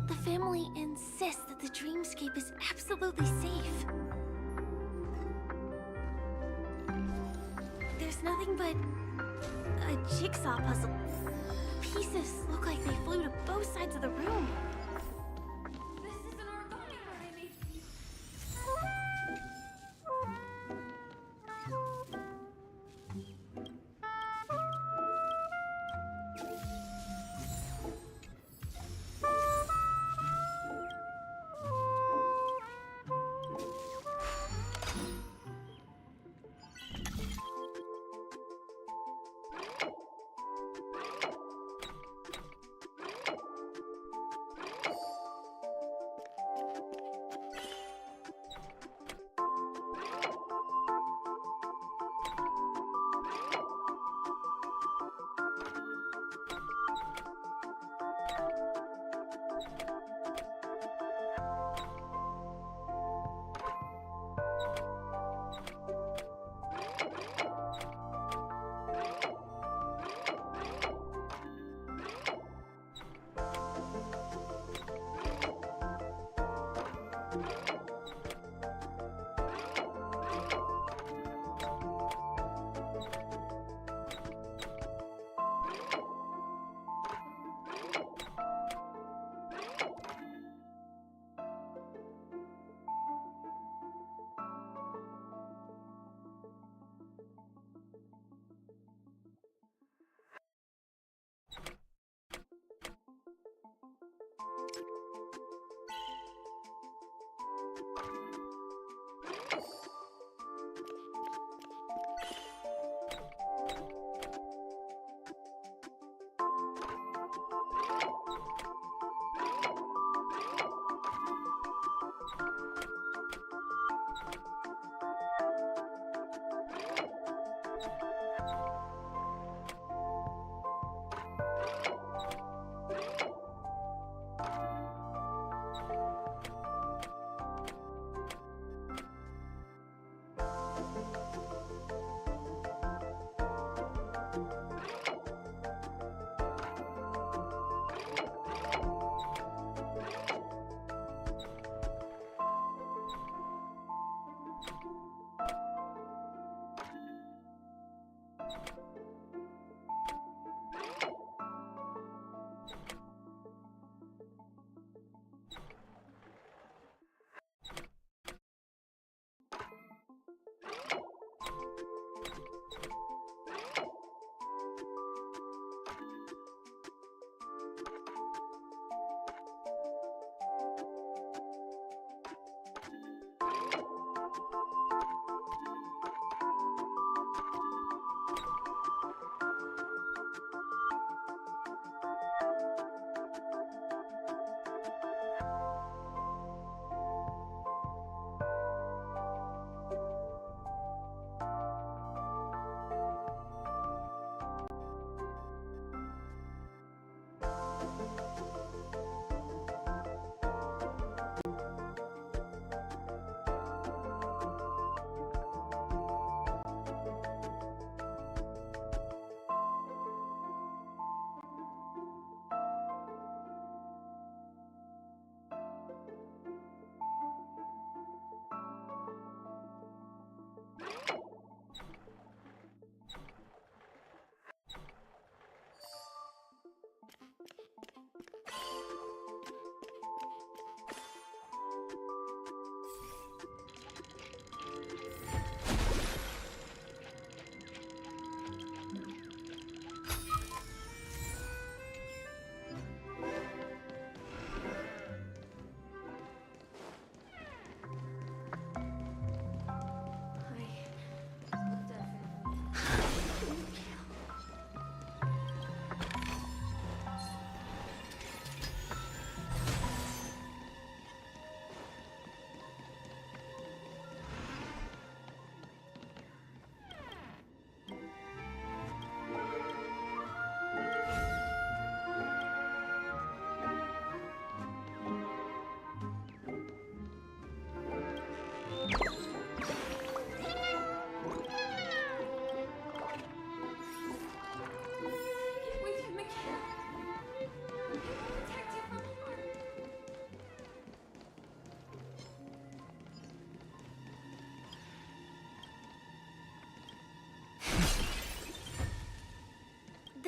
The family insists that the dreamscape is absolutely safe. There's nothing but a jigsaw puzzle. The pieces look like they flew to both sides of the room. This is an origami baby.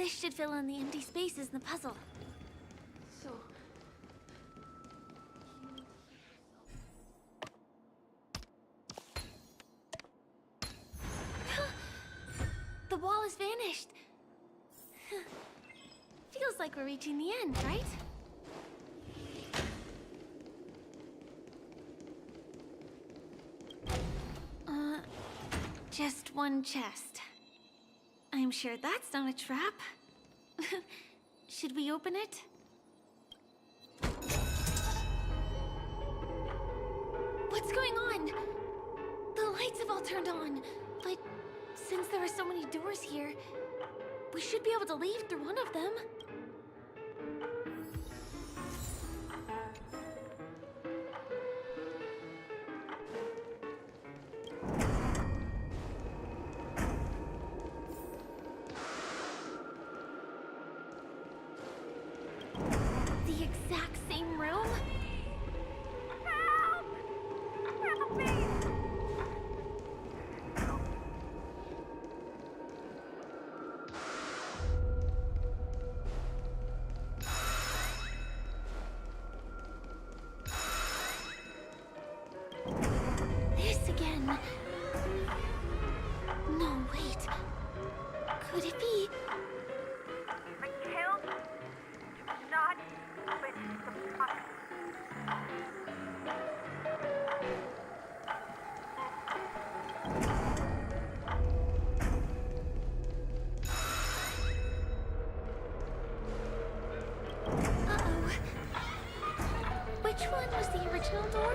This should fill in the empty spaces in the puzzle. So, The wall has vanished. Feels like we're reaching the end, right? Just one chest. I'm sure that's not a trap. Should we open it? What's going on? The lights have all turned on, but since there are so many doors here, we should be able to leave through one of them. The exact same room? Help! Help me! This again. No, wait. Could it be? Not with the puppet. Uh-oh. Which one was the original door?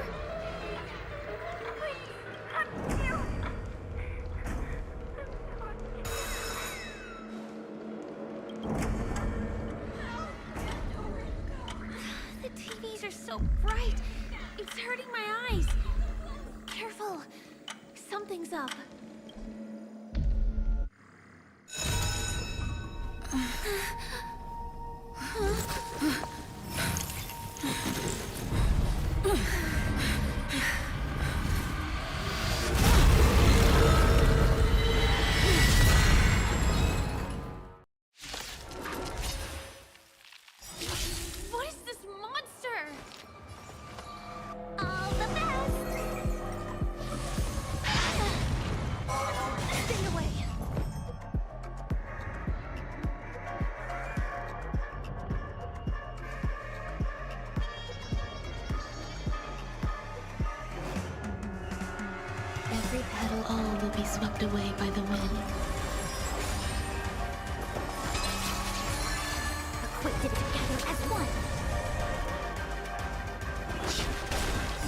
The TVs are so bright. It's hurting my eyes. Careful. Something's up. What is this monster? All the best! Stay away. Every petal all will be swept away by the wind. Equipped it together as one.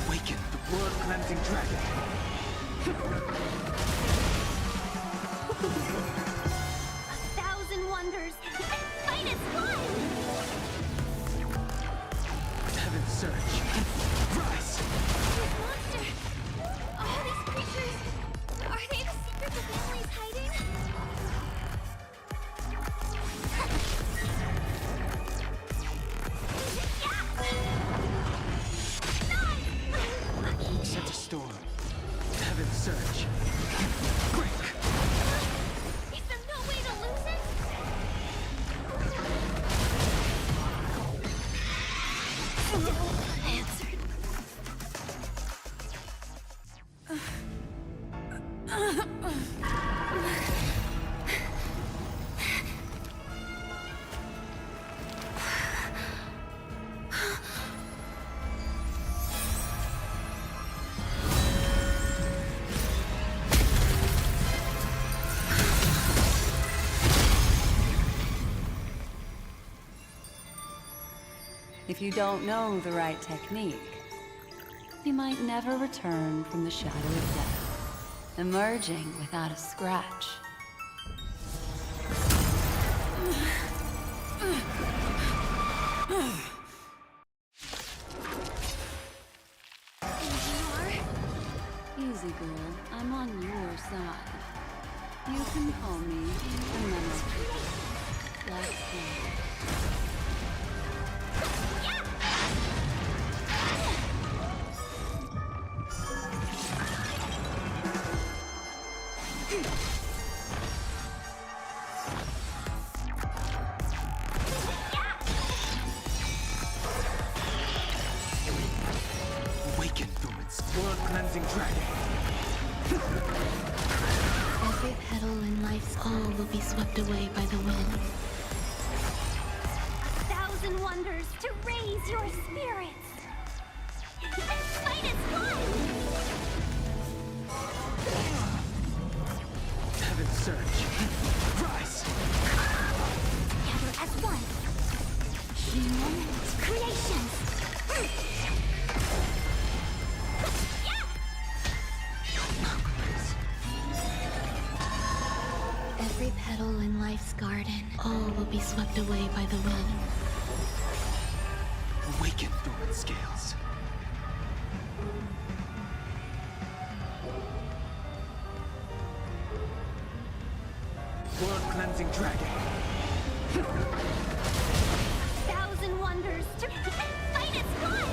Awaken the blood-cleansing dragon. A thousand wonders. Fight as one! Heaven's surge. Rise! This monster! All these creatures! Are they the secret the family's hiding? Set a storm. Heaven's surge. Quick! Is there no way to lose it? Answered. if you don't know the right technique, you might never return from the shadow of death, emerging without a scratch. Easy, girl. I'm on your side. You can call me the Menace. Let's go. be swept away by the wind. 1,000 wonders to raise your spirits. This fight is fun! Heaven's surge. Rise! Together as one. Humans, creations. Every petal in life's garden, all will be swept away by the wind. Awaken dormant scales. World-cleansing dragon. 1,000 wonders to fight is fun!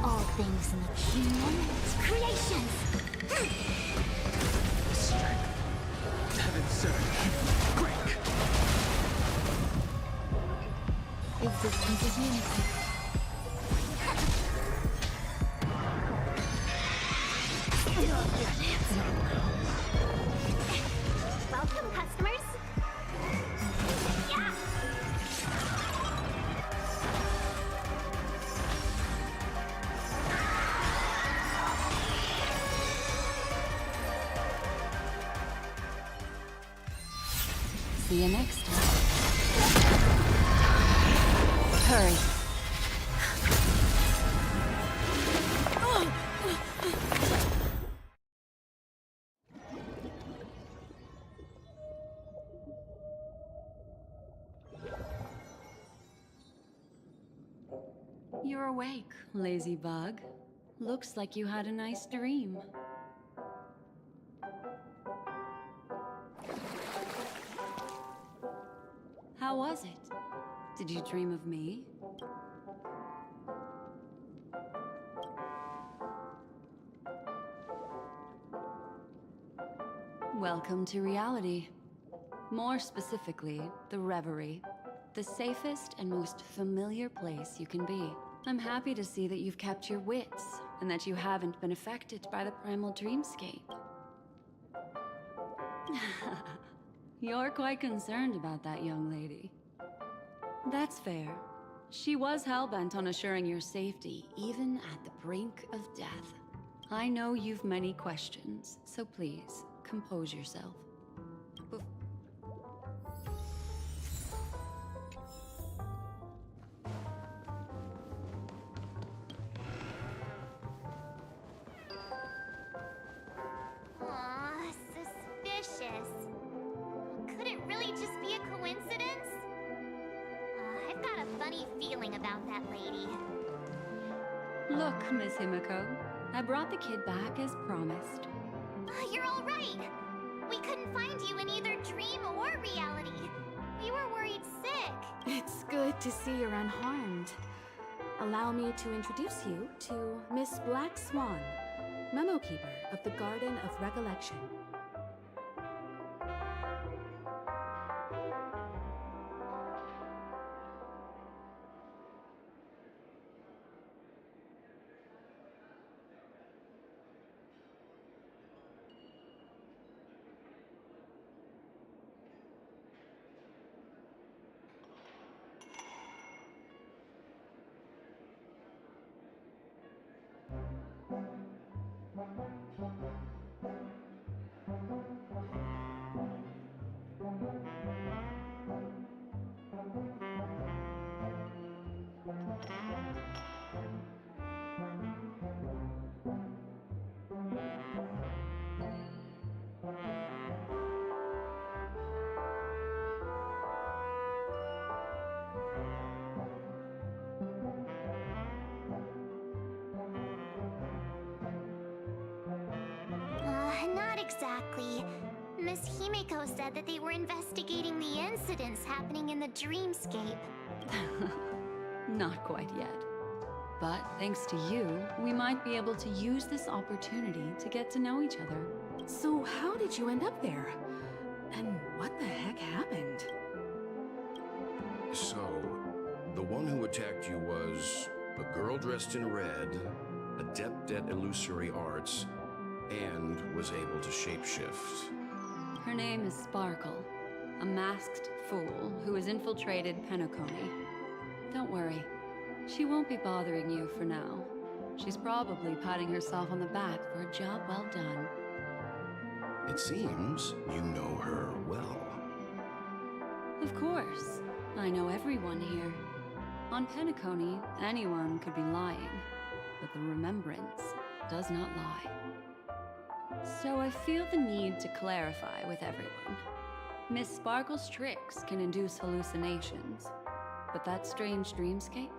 All things in the Humans, creations. Strength. Heaven's surge. Break. existence is unity. Welcome, customers. Yeah. See you next time. Hurry. You're awake, lazy bug. Looks like you had a nice dream. How was it? Did you dream of me? Welcome to reality. More specifically, the Reverie. The safest and most familiar place you can be. I'm happy to see that you've kept your wits, and that you haven't been affected by the primal dreamscape. You're quite concerned about that young lady. That's fair. She was hell-bent on assuring your safety, even at the brink of death. I know you've many questions, so please, compose yourself. Aw, suspicious. Could it really just be a coincidence? I've got a funny feeling about that lady. Look, Miss Himiko, I brought the kid back as promised. You're all right. We couldn't find you in either dream or reality. We were worried sick. It's good to see you're unharmed. Allow me to introduce you to Miss Black Swan, Memo Keeper of the Garden of Recollection. Not exactly. Miss Himiko said that they were investigating the incidents happening in the dreamscape. Not quite yet. But thanks to you, we might be able to use this opportunity to get to know each other. So how did you end up there? And what the heck happened? So, the one who attacked you was a girl dressed in red, adept at illusory arts, and was able to shapeshift. Her name is Sparkle, a masked fool who has infiltrated Penacony. Don't worry, she won't be bothering you for now. She's probably patting herself on the back for a job well done. It seems you know her well. Of course, I know everyone here. On Penacony, anyone could be lying, but the remembrance does not lie. So I feel the need to clarify with everyone. Miss Sparkle's tricks can induce hallucinations, but that strange dreamscape?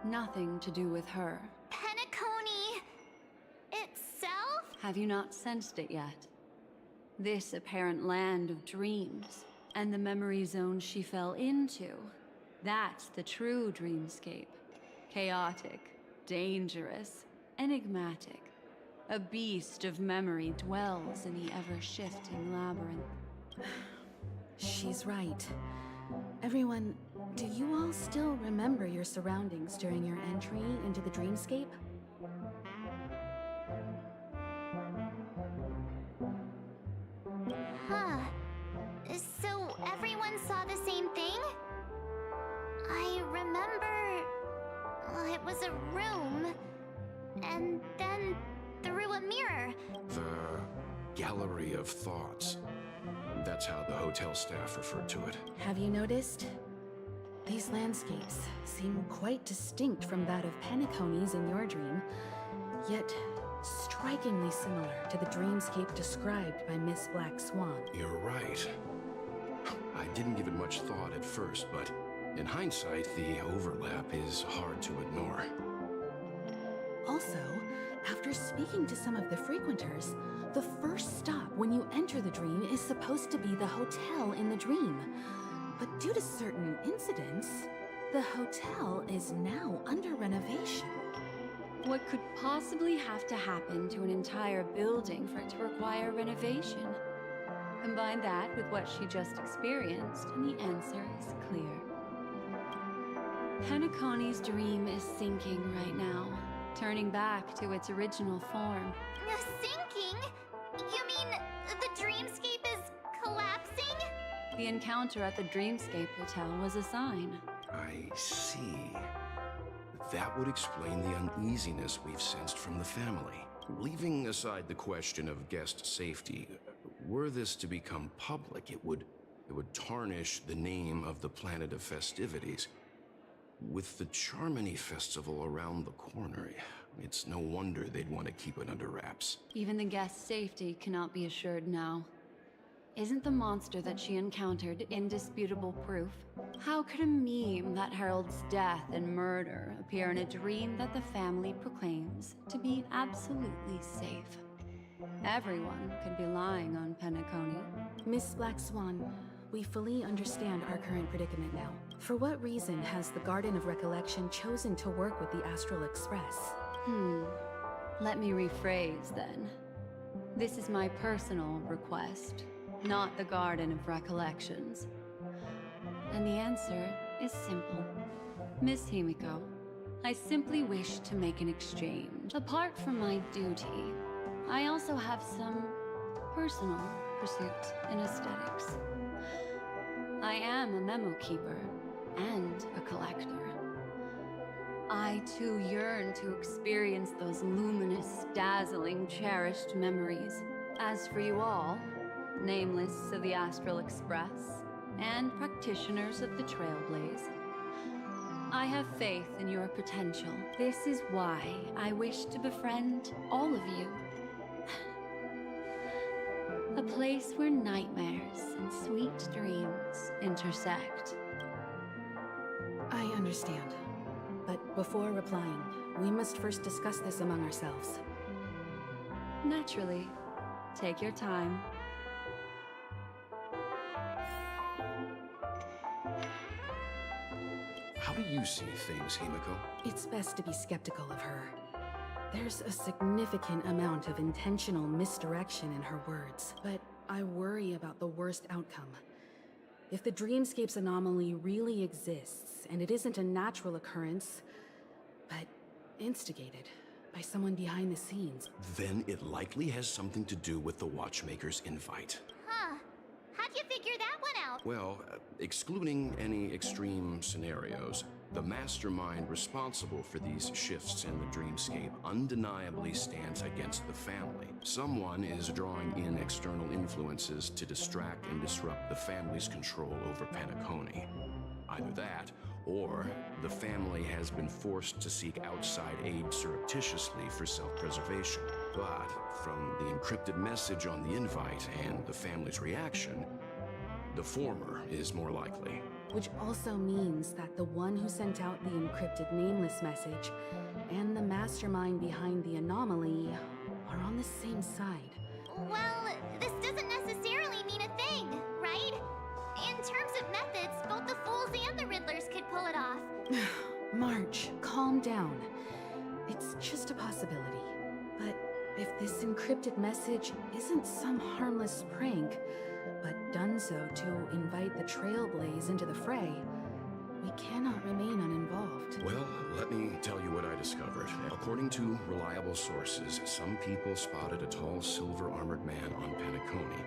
Nothing to do with her. Penacony itself? Have you not sensed it yet? This apparent land of dreams, and the memory zone she fell into. That's the true dreamscape. Chaotic, dangerous, enigmatic. A beast of memory dwells in the ever-shifting labyrinth. She's right. Everyone, do you all still remember your surroundings during your entry into the dreamscape? Huh. So everyone saw the same thing? I remember... it was a room, and then through a mirror. The Gallery of Thoughts. That's how the hotel staff referred to it. Have you noticed? These landscapes seem quite distinct from that of Penacony's in your dream, yet strikingly similar to the dreamscape described by Miss Black Swan. You're right. I didn't give it much thought at first, but in hindsight, the overlap is hard to ignore. Also, after speaking to some of the frequenters, the first stop when you enter the dream is supposed to be the hotel in the dream. But due to certain incidents, the hotel is now under renovation. What could possibly have to happen to an entire building for it to require renovation? Combine that with what she just experienced, and the answer is clear. Penacony's dream is sinking right now, turning back to its original form. Sinking? You mean the dreamscape is collapsing? The encounter at the Dreamscape Hotel was a sign. I see. That would explain the uneasiness we've sensed from the family. Leaving aside the question of guest safety, were this to become public, it would tarnish the name of the planet of festivities. With the Charmony Festival around the corner, it's no wonder they'd want to keep it under wraps. Even the guest's safety cannot be assured now. Isn't the monster that she encountered indisputable proof? How could a meme that heralds death and murder appear in a dream that the family proclaims to be absolutely safe? Everyone could be lying on Penacony. Miss Black Swan, we fully understand our current predicament now. For what reason has the Garden of Recollection chosen to work with the Astral Express? Let me rephrase then. This is my personal request, not the Garden of Recollections. And the answer is simple. Miss Himiko, I simply wish to make an exchange. Apart from my duty, I also have some personal pursuits in aesthetics. I am a memo keeper and a collector. I too yearn to experience those luminous, dazzling, cherished memories. As for you all, nameless of the Astral Express and practitioners of the Trailblaze, I have faith in your potential. This is why I wish to befriend all of you. A place where nightmares and sweet dreams intersect. I understand. But before replying, we must first discuss this among ourselves. Naturally. Take your time. How do you see things, Himiko? It's best to be skeptical of her. There's a significant amount of intentional misdirection in her words, but I worry about the worst outcome. If the dreamscape's anomaly really exists, and it isn't a natural occurrence, but instigated by someone behind the scenes, Then it likely has something to do with the Watchmaker's invite. Huh. How'd you figure that one out? Well, excluding any extreme scenarios, the mastermind responsible for these shifts in the dreamscape undeniably stands against the family. Someone is drawing in external influences to distract and disrupt the family's control over Penacony. Either that, or the family has been forced to seek outside aid surreptitiously for self-preservation. But from the encrypted message on the invite and the family's reaction, the former is more likely. Which also means that the one who sent out the encrypted nameless message and the mastermind behind the anomaly are on the same side. Well, this doesn't necessarily mean a thing, right? In terms of methods, both the Fools and the Riddlers could pull it off. March, calm down. It's just a possibility. But if this encrypted message isn't some harmless prank, but done so to invite the Trailblaze into the fray, we cannot remain uninvolved. Well, let me tell you what I discovered. According to reliable sources, some people spotted a tall silver-armored man on Penacony.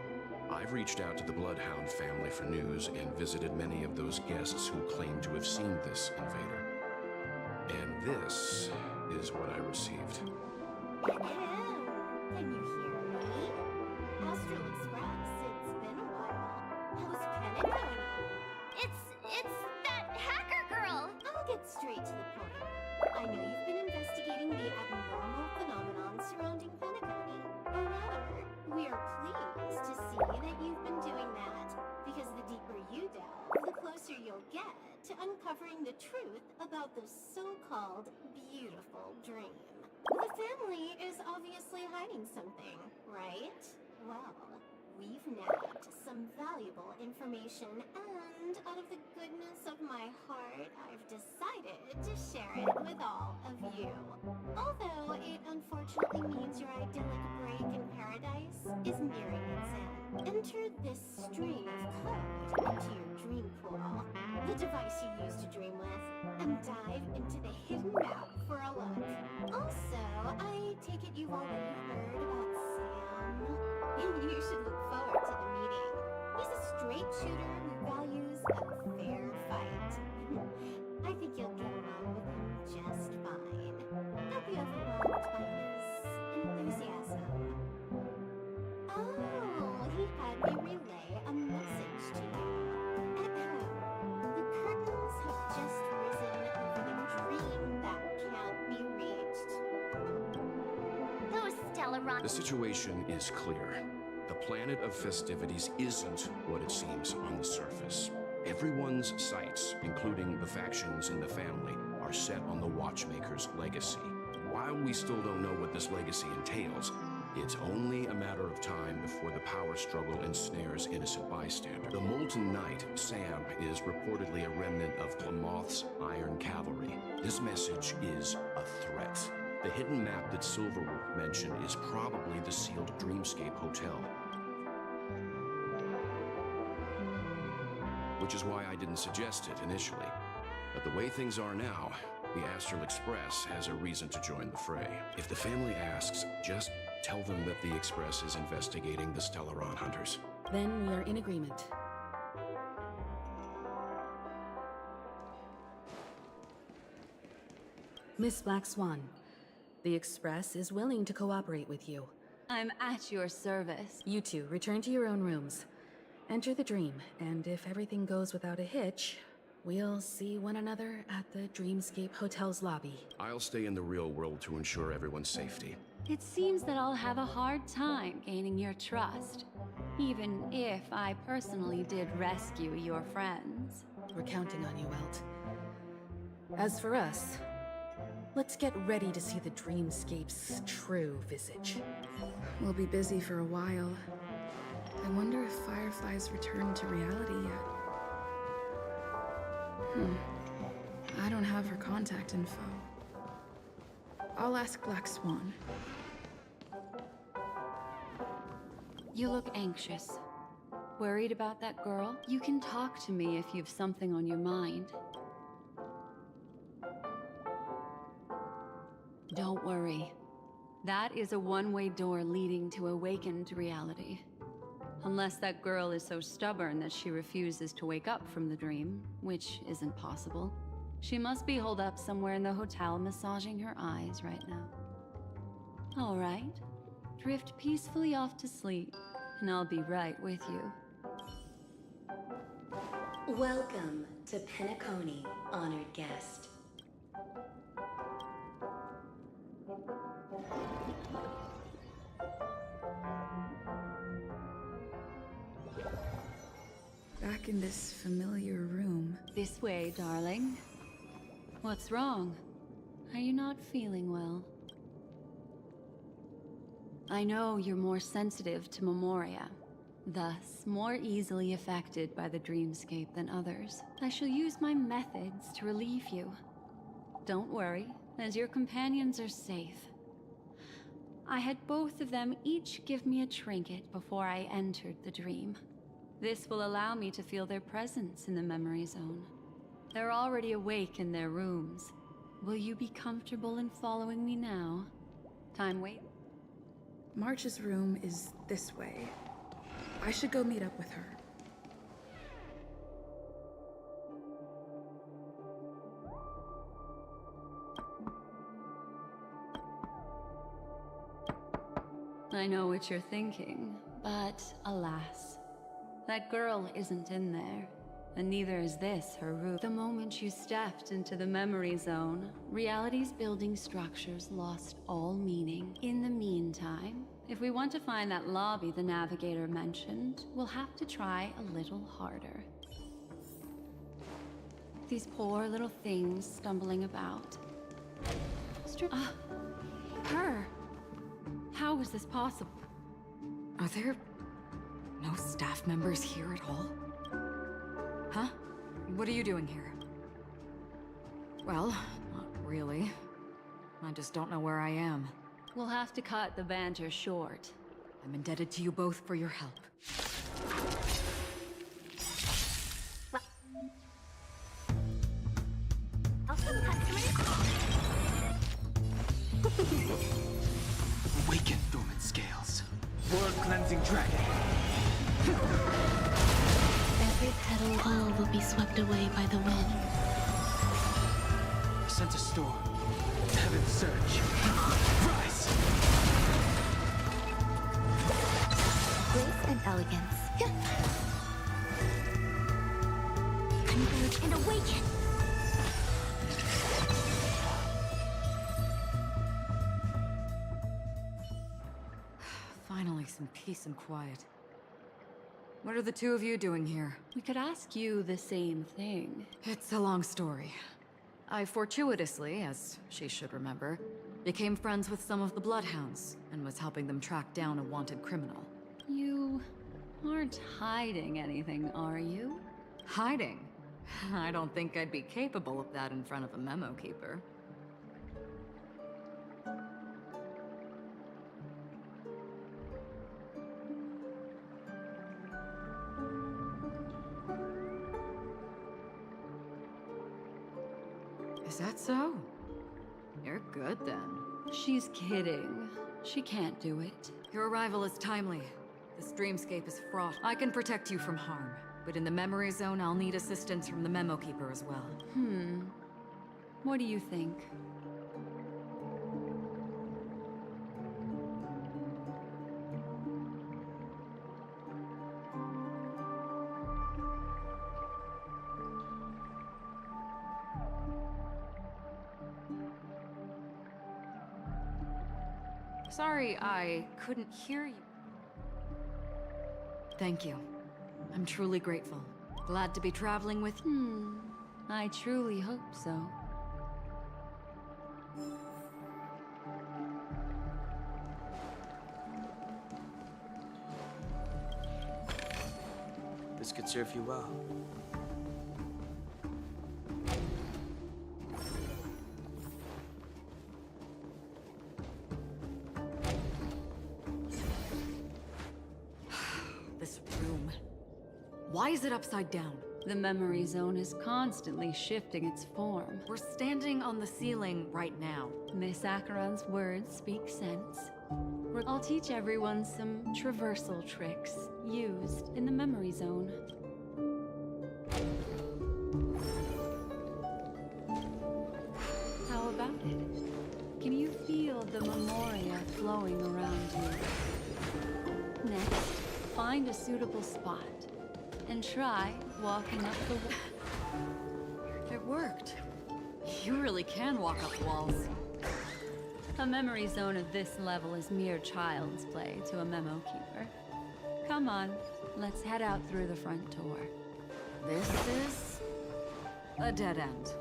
I've reached out to the Bloodhound family for news and visited many of those guests who claim to have seen this invader. And this is what I received. Can you hear me? Astral Express, it's been a while. How's Penacony? It's that hacker girl! I'll get straight to the point. I know you've been investigating the abnormal phenomenon surrounding Penacony. Or rather, we are pleased to see that you've been doing that, because the deeper you delve, the closer you'll get to uncovering the truth about the so-called beautiful dream. The family is obviously hiding something, right? Well, we've nabbed some valuable information, and out of the goodness of my heart, I've decided to share it with all of you. Although it unfortunately means your idyllic break in paradise is nearing its end. Enter this string of code into your dream pool, the device you use to dream with, and dive into the hidden map for a look. Also, I take it you've already heard about Sam. You should look forward to the meeting. He's a straight shooter who values a fair fight. I think you'll get along with him just fine. Don't be overwhelmed by his enthusiasm. Oh, he had me relay a message to you. The curtains have just risen over the dream that can't be reached. Those Stellaron. The situation is clear. The planet of festivities isn't what it seems on the surface. Everyone's sights, including the factions in the family, are set on the Watchmaker's legacy. While we still don't know what this legacy entails, it's only a matter of time before the power struggle ensnares innocent bystanders. The Molten Knight, Sam, is reportedly a remnant of Plamoth's Iron Cavalry. This message is a threat. The hidden map that Silverwolf mentioned is probably the sealed Dreamscape Hotel. Which is why I didn't suggest it initially. But the way things are now, the Astral Express has a reason to join the fray. If the family asks, just tell them that the Express is investigating the Stellaron hunters. Then we are in agreement. Miss Black Swan, the Express is willing to cooperate with you. I'm at your service. You two, return to your own rooms. Enter the dream, and if everything goes without a hitch, we'll see one another at the Dreamscape Hotel's lobby. I'll stay in the real world to ensure everyone's safety. It seems that I'll have a hard time gaining your trust, even if I personally did rescue your friends. We're counting on you, Welt. As for us, let's get ready to see the Dreamscape's true visage. We'll be busy for a while. I wonder if Firefly's returned to reality yet. I don't have her contact info. I'll ask Black Swan. You look anxious. Worried about that girl? You can talk to me if you've something on your mind. Don't worry. That is a one-way door leading to awakened reality. Unless that girl is so stubborn that she refuses to wake up from the dream, which isn't possible. She must be holed up somewhere in the hotel massaging her eyes right now. All right. Drift peacefully off to sleep, and I'll be right with you. Welcome to Penacony, honored guest. Back in this familiar room. This way, darling. What's wrong? Are you not feeling well? I know you're more sensitive to memoria, thus more easily affected by the dreamscape than others. I shall use my methods to relieve you. Don't worry, as your companions are safe. I had both of them each give me a trinket before I entered the dream. This will allow me to feel their presence in the memory zone. They're already awake in their rooms. Will you be comfortable in following me now? Time wait. March's room is this way. I should go meet up with her. I know what you're thinking, but alas, that girl isn't in there, and neither is this her room. The moment you stepped into the memory zone, reality's building structures lost all meaning. In the meantime, if we want to find that lobby the navigator mentioned, we'll have to try a little harder. These poor little things stumbling about. Her! How is this possible? Are there no staff members here at all? Huh? What are you doing here? Well, not really. I just don't know where I am. We'll have to cut the banter short. I'm indebted to you both for your help. Awaken, dormant scales. World-cleansing dragon. Every petal all will be swept away by the wind. I sent a storm. Heaven surge. Rise! Grace and elegance. Converge and awaken! Finally, some peace and quiet. What are the two of you doing here? We could ask you the same thing. It's a long story. I fortuitously, as she should remember, became friends with some of the Bloodhounds and was helping them track down a wanted criminal. You aren't hiding anything, are you? Hiding? I don't think I'd be capable of that in front of a memo keeper. Is that so? You're good then. She's kidding. She can't do it. Your arrival is timely. This dreamscape is fraught. I can protect you from harm, but in the memory zone, I'll need assistance from the memo keeper as well. What do you think? Sorry, I couldn't hear you. Thank you. I'm truly grateful. Glad to be traveling with you. I truly hope so. This could serve you well. This room. Why is it upside down? The memory zone is constantly shifting its form. We're standing on the ceiling right now. Miss Acheron's words speak sense. I'll teach everyone some traversal tricks used in the memory zone. How about it? Can you feel the memoria flowing around you? Next, find a suitable spot and try walking up the wall. It worked. You really can walk up walls. A memory zone of this level is mere child's play to a memo keeper. Come on, let's head out through the front door. This is a dead end.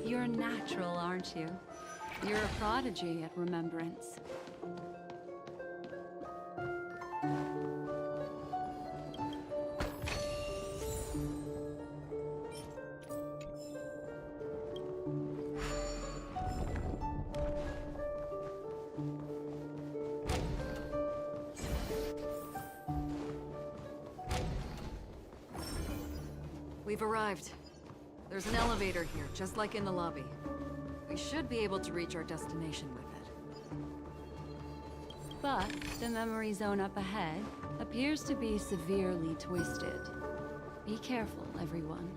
You're natural, aren't you? You're a prodigy at remembrance. We've arrived. There's an elevator here, just like in the lobby. We should be able to reach our destination with it. But the memory zone up ahead appears to be severely twisted. Be careful, everyone.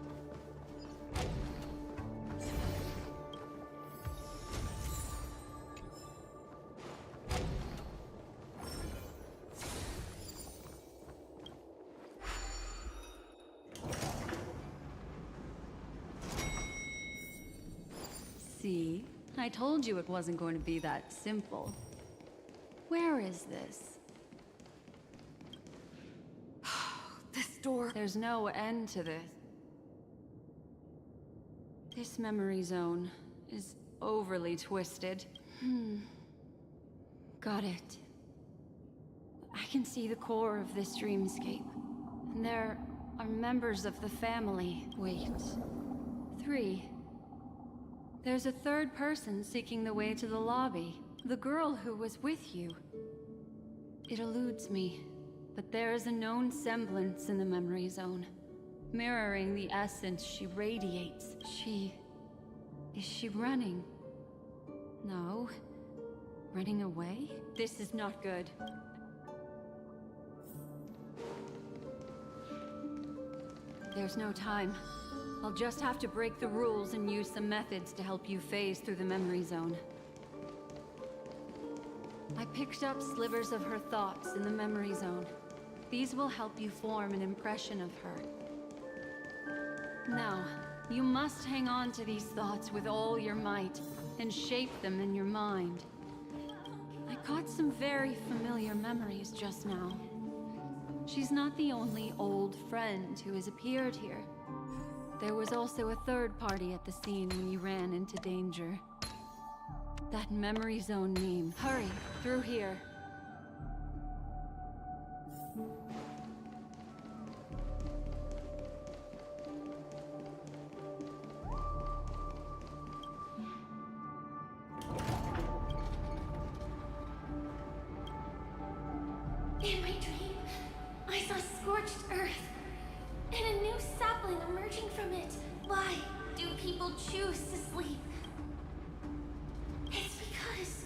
See? I told you it wasn't going to be that simple. Where is this? This door... There's no end to this. This memory zone is overly twisted. Got it. I can see the core of this dreamscape. And there are members of the family. Wait. 3. There's a third person seeking the way to the lobby. The girl who was with you. It eludes me, but there is a known semblance in the memory zone, mirroring the essence she radiates. Is she running? No. Running away? This is not good. There's no time. I'll just have to break the rules and use some methods to help you phase through the memory zone. I picked up slivers of her thoughts in the memory zone. These will help you form an impression of her. Now, you must hang on to these thoughts with all your might and shape them in your mind. I caught some very familiar memories just now. She's not the only old friend who has appeared here. There was also a third party at the scene when you ran into danger. That memory zone meme. Hurry, through here. In my dream, I saw scorched earth and a new sapling emerging from it. Why do people choose to sleep? It's because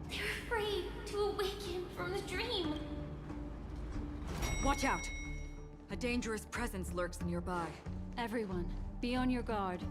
they're afraid to awaken from the dream. Watch out! A dangerous presence lurks nearby. Everyone, be on your guard.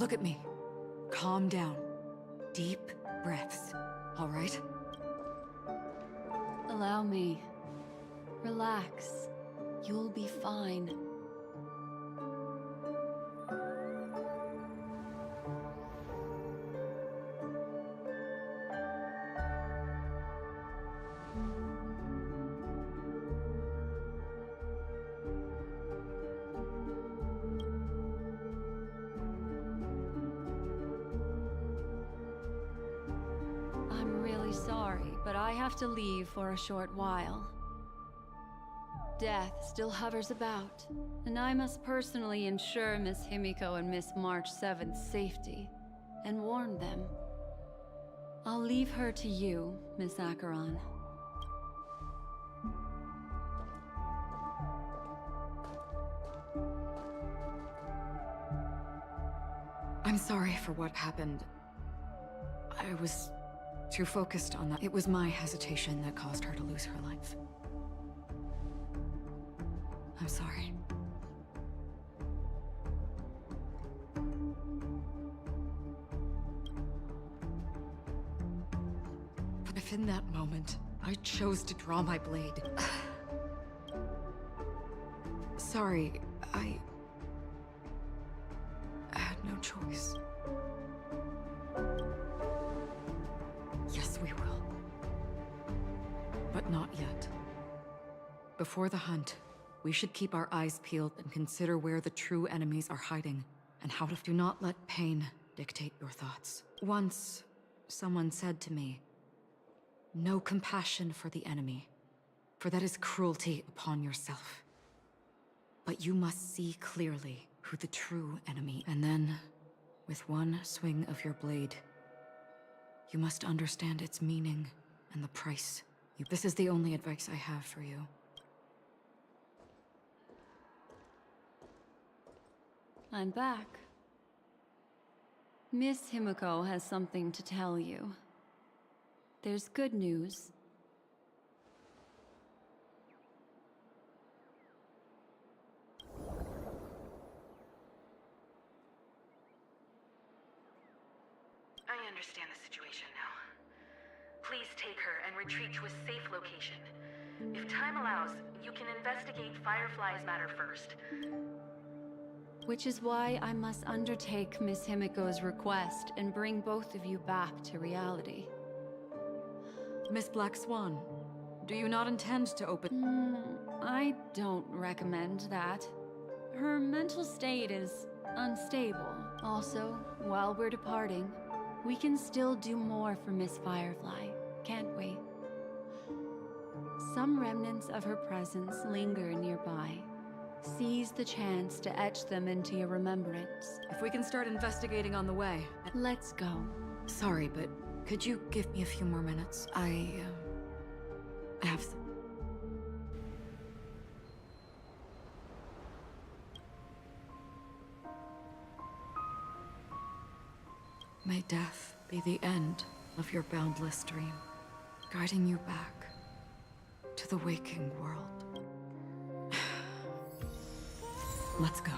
Look at me. Calm down. Deep breaths, all right? Allow me. Relax. You'll be fine. I'm really sorry, but I have to leave for a short while. Death still hovers about, and I must personally ensure Miss Himiko and Miss March 7th's safety, and warn them. I'll leave her to you, Miss Acheron. I'm sorry for what happened. I was too focused on that. It was my hesitation that caused her to lose her life. I'm sorry. But if in that moment, I chose to draw my blade... Sorry, I had no choice. Yes, we will. But not yet. Before the hunt, we should keep our eyes peeled and consider where the true enemies are hiding, and how to do not let pain dictate your thoughts. Once, someone said to me, "No compassion for the enemy, for that is cruelty upon yourself. But you must see clearly who the true enemy, and then, with one swing of your blade, you must understand its meaning and the price. This is the only advice I have for you." I'm back. Miss Himiko has something to tell you. There's good news. I understand the situation now. Please take her and retreat to a safe location. If time allows, you can investigate Firefly's matter first. Which is why I must undertake Miss Himiko's request and bring both of you back to reality. Miss Black Swan, do you not intend to open... I don't recommend that. Her mental state is unstable. Also, while we're departing, we can still do more for Miss Firefly, can't we? Some remnants of her presence linger nearby. Seize the chance to etch them into your remembrance. If we can start investigating on the way... Let's go. Sorry, but could you give me a few more minutes? I have some... May death be the end of your boundless dream, guiding you back to the waking world. Let's go.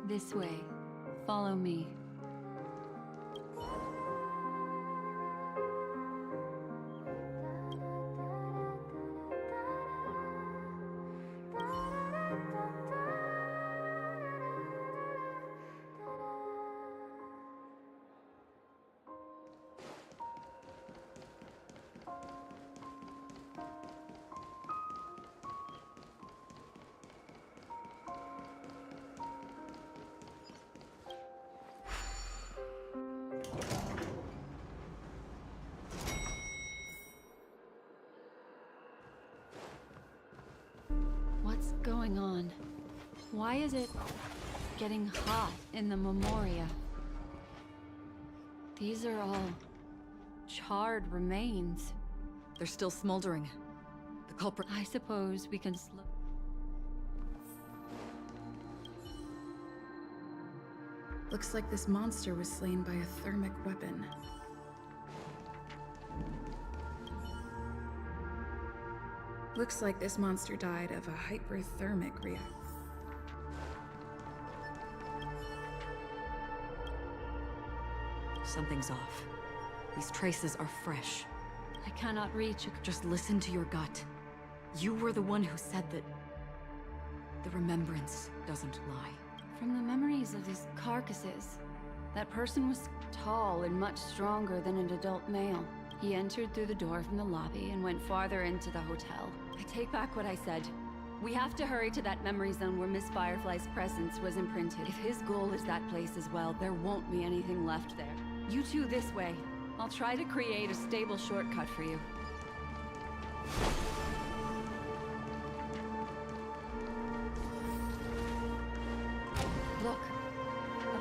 This way. Follow me. What's going on? Why is it getting hot in the Memoria? These are all charred remains. They're still smoldering. The culprit... I suppose we can slow... Looks like this monster was slain by a thermic weapon. Looks like this monster died of a hyperthermic reaction. Something's off. These traces are fresh. I cannot reach a... Just listen to your gut. You were the one who said that the remembrance doesn't lie. From the memories of these carcasses, that person was tall and much stronger than an adult male. He entered through the door from the lobby and went farther into the hotel. I take back what I said. We have to hurry to that memory zone where Miss Firefly's presence was imprinted. If his goal is that place as well, there won't be anything left there. You two this way. I'll try to create a stable shortcut for you. Look.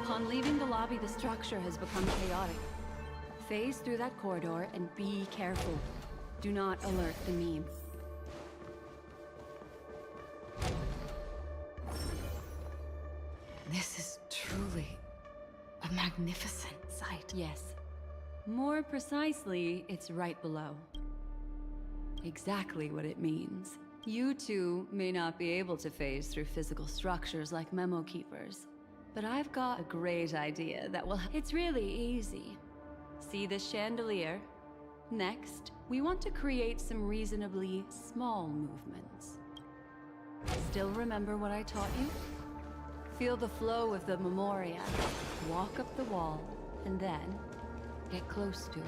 Upon leaving the lobby, the structure has become chaotic. Phase through that corridor and be careful. Do not alert the meme. This is truly a magnificent sight. Yes. More precisely, it's right below. Exactly what it means. You two may not be able to phase through physical structures like memo keepers, but I've got a great idea that will... It's really easy. See this chandelier? Next, we want to create some reasonably small movements. Still remember what I taught you? Feel the flow of the memoria. Walk up the wall, and then get close to it.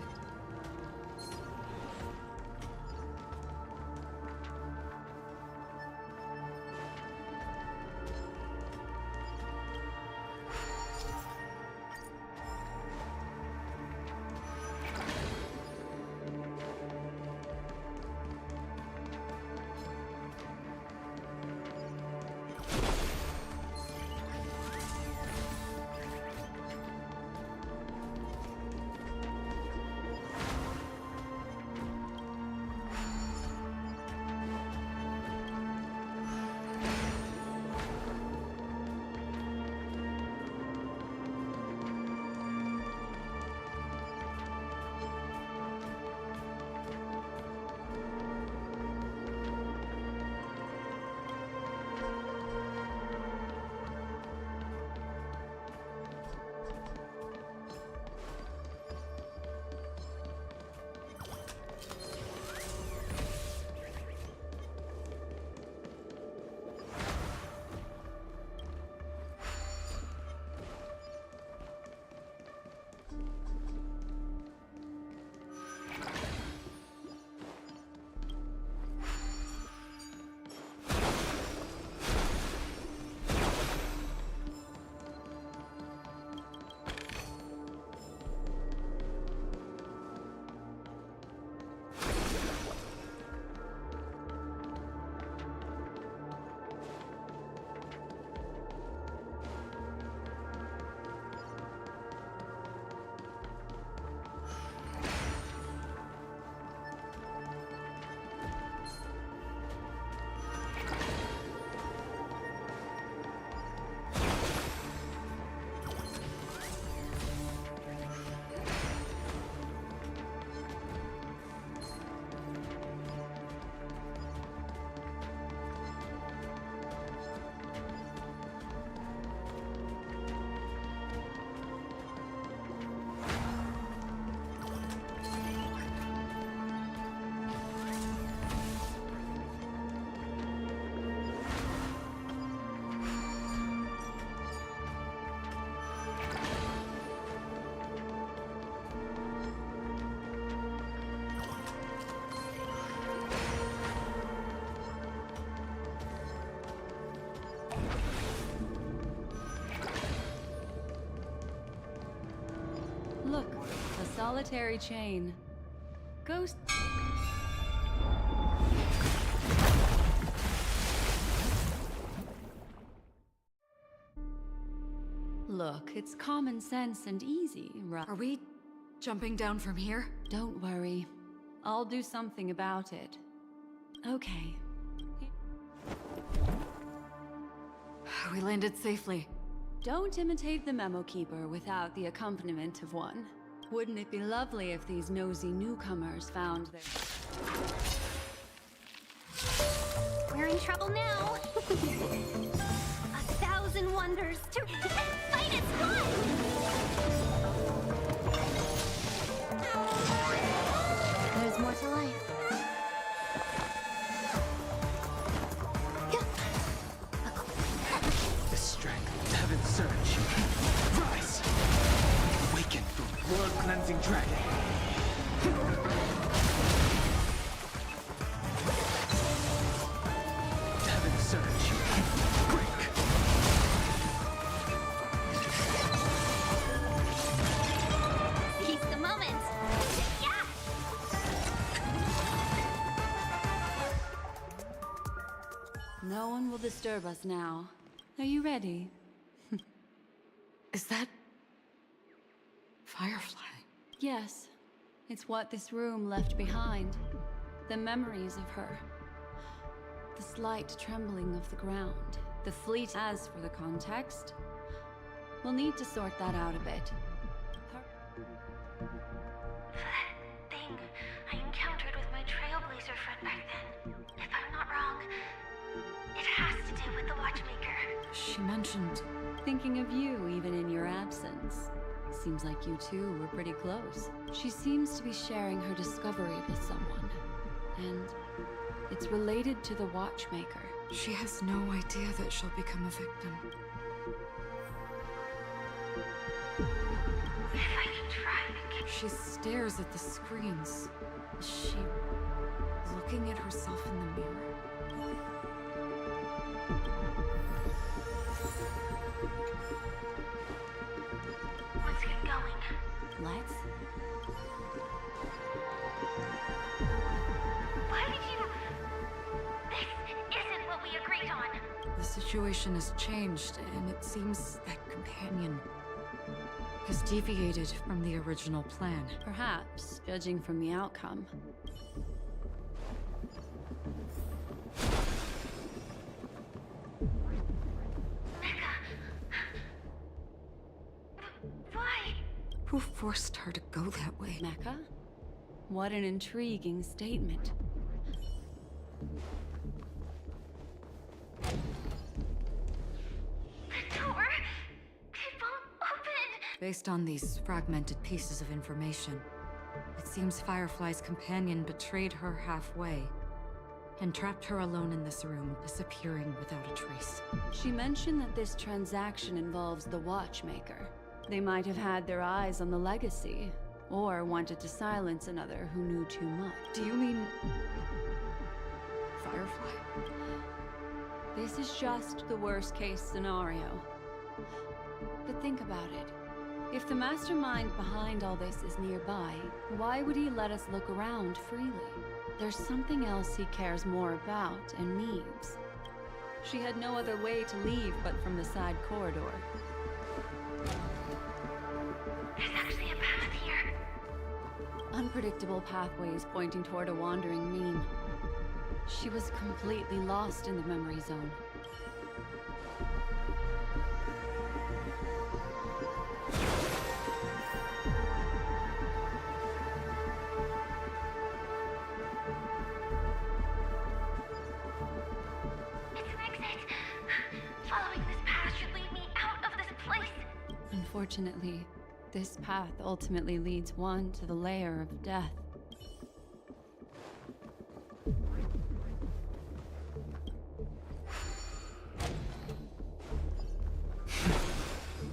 Look, a solitary chain. Ghost... Look, it's common sense and easy, right? Are we jumping down from here? Don't worry. I'll do something about it. Okay. We landed safely. Don't imitate the memo keeper without the accompaniment of one. Wouldn't it be lovely if these nosy newcomers found their... We're in trouble now. 1,000 wonders to fight its fun. cleansing dragon. Heaven surge. Break. Seize the moment. Yeah! No one will disturb us now. Are you ready? Is that... Firefly? Yes. It's what this room left behind. The memories of her. The slight trembling of the ground. The fleet. As for the context, we'll need to sort that out a bit. That thing I encountered with my Trailblazer friend back then. If I'm not wrong, it has to do with the Watchmaker. She mentioned... Thinking of you even in your absence. Seems like you two were pretty close. She seems to be sharing her discovery with someone. And it's related to the Watchmaker. She has no idea that she'll become a victim. If I can try. She stares at the screens. Is she looking at herself in the mirror? Let's get going. Let's? Why did you... This isn't what we agreed on. The situation has changed, and it seems that companion has deviated from the original plan. Perhaps, judging from the outcome. Who forced her to go that way? Mecca? What an intriguing statement. The door! It won't open! Based on these fragmented pieces of information, it seems Firefly's companion betrayed her halfway and trapped her alone in this room, disappearing without a trace. She mentioned that this transaction involves the Watchmaker. They might have had their eyes on the legacy, or wanted to silence another who knew too much. Do you mean... Firefly? This is just the worst-case scenario. But think about it. If the mastermind behind all this is nearby, why would he let us look around freely? There's something else he cares more about and needs. She had no other way to leave but from the side corridor. There's actually a path here. Unpredictable pathways pointing toward a wandering meme. She was completely lost in the memory zone. It's an exit. Following this path should lead me out of this place. Unfortunately, this path ultimately leads one to the lair of death.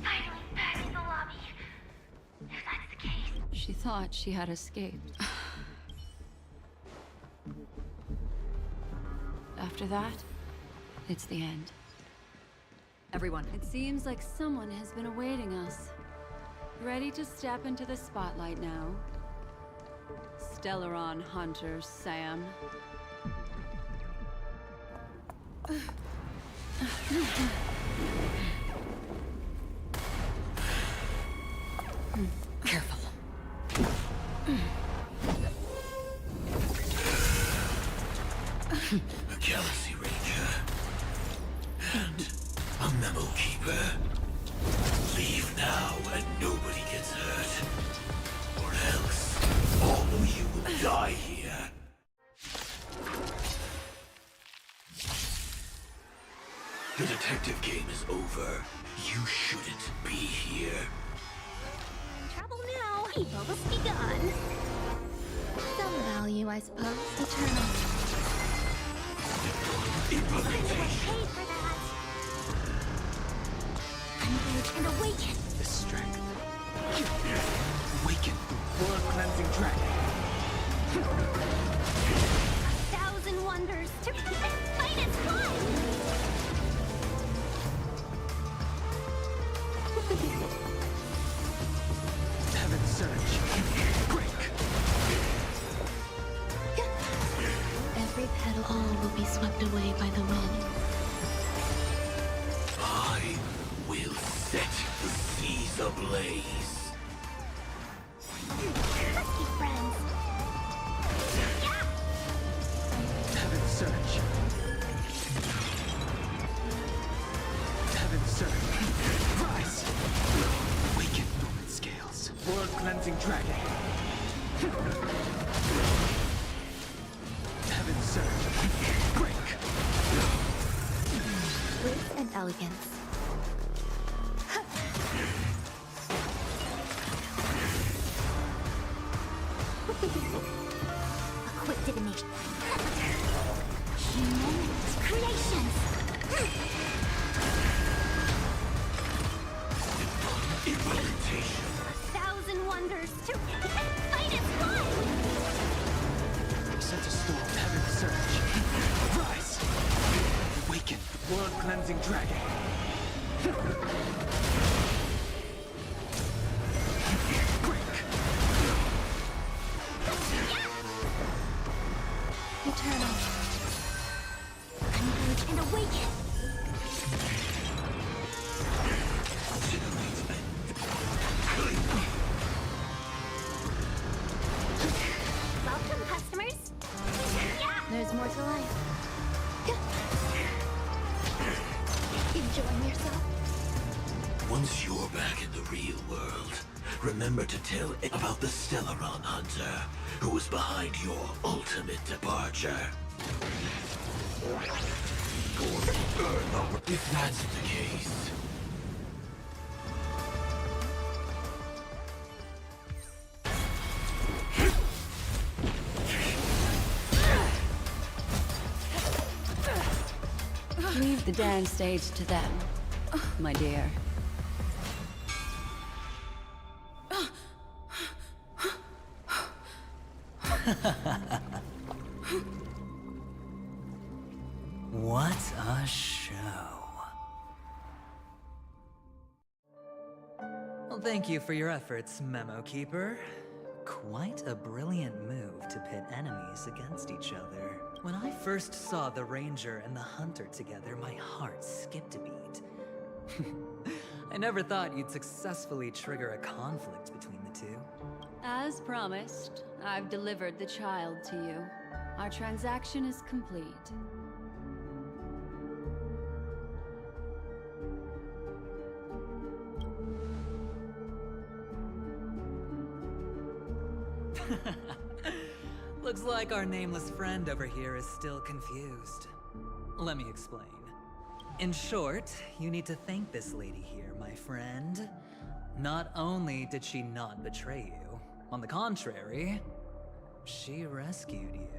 Finally back in the lobby. If that's the case. She thought she had escaped. After that, it's the end. Everyone. It seems like someone has been awaiting us. Ready to step into the spotlight now. Stellaron Hunter Sam. Careful. A Galaxy Ranger. And a Memo Keeper. Leave now and nobody gets hurt. Or else, all of you will die here. The detective game is over. You shouldn't be here. Trouble now. Evil must be gone. Some value, I suppose, eternal. Implementation. For that. Engage and awaken. The strength. Awaken. cleansing dragon. 1,000 wonders to fight its fun! Heaven surge. Break. Every petal, all will be swept away by the wind. I will set the seas ablaze. Lucky friends. Heaven surge. Heaven surge. Rise. Weaken dormant scales. World cleansing dragon. Heaven surge. Break. Grace and elegance. A quick divination. Humans, creations. Implementation. 1,000 wonders to fight its fun! Set a storm. Heaven surge. Rise. Awaken. World cleansing dragon. Eternal. Converge and awaken. Welcome, customers. There's more to life. Enjoying yourself? Once you're back in the real world, remember to tell about the Stellaron Hunter, who was behind your ultimate departure. If that's the case... Leave the dance stage to them, my dear. What a show. Well, thank you for your efforts, Memo Keeper. Quite a brilliant move to pit enemies against each other. When I first saw the Ranger and the Hunter together, my heart skipped a beat. I never thought you'd successfully trigger a conflict between the two. As promised, I've delivered the child to you. Our transaction is complete. Looks like our nameless friend over here is still confused. Let me explain. In short, you need to thank this lady here, my friend. Not only did she not betray you, on the contrary, she rescued you.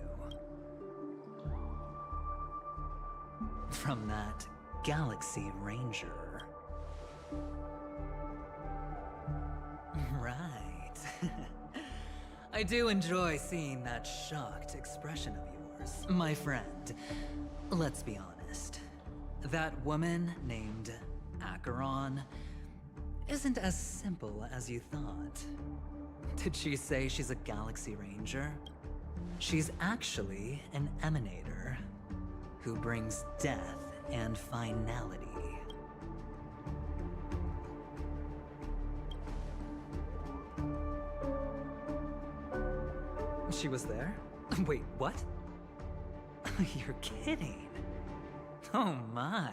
From that Galaxy Ranger. Right. I do enjoy seeing that shocked expression of yours. My friend, let's be honest. That woman named Acheron isn't as simple as you thought. Did she say she's a Galaxy Ranger? She's actually an emanator who brings death and finality. She was there? Wait, what? You're kidding. Oh my,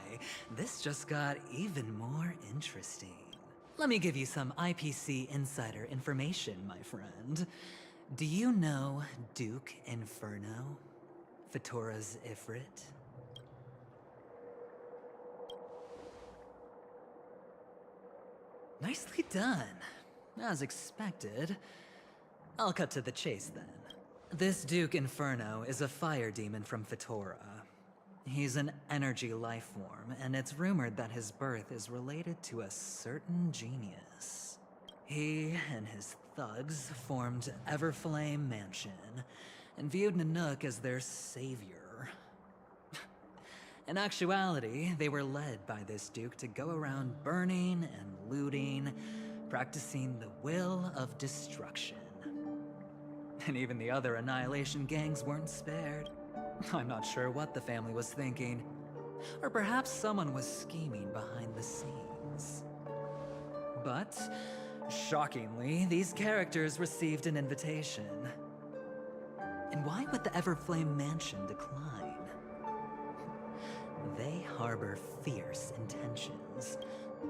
this just got even more interesting. Let me give you some IPC insider information, my friend. Do you know Duke Inferno? Fatora's Ifrit? Nicely done. As expected. I'll cut to the chase then. This Duke Inferno is a fire demon from Fatora. He's an energy life form, and it's rumored that his birth is related to a certain genius. He and his thugs formed Everflame Mansion and viewed Nanook as their savior. In actuality, they were led by this duke to go around burning and looting, practicing the will of destruction. And even the other Annihilation gangs weren't spared. I'm not sure what the family was thinking. Or perhaps someone was scheming behind the scenes. But, shockingly, these characters received an invitation. And why would the Everflame Mansion decline? They harbor fierce intentions,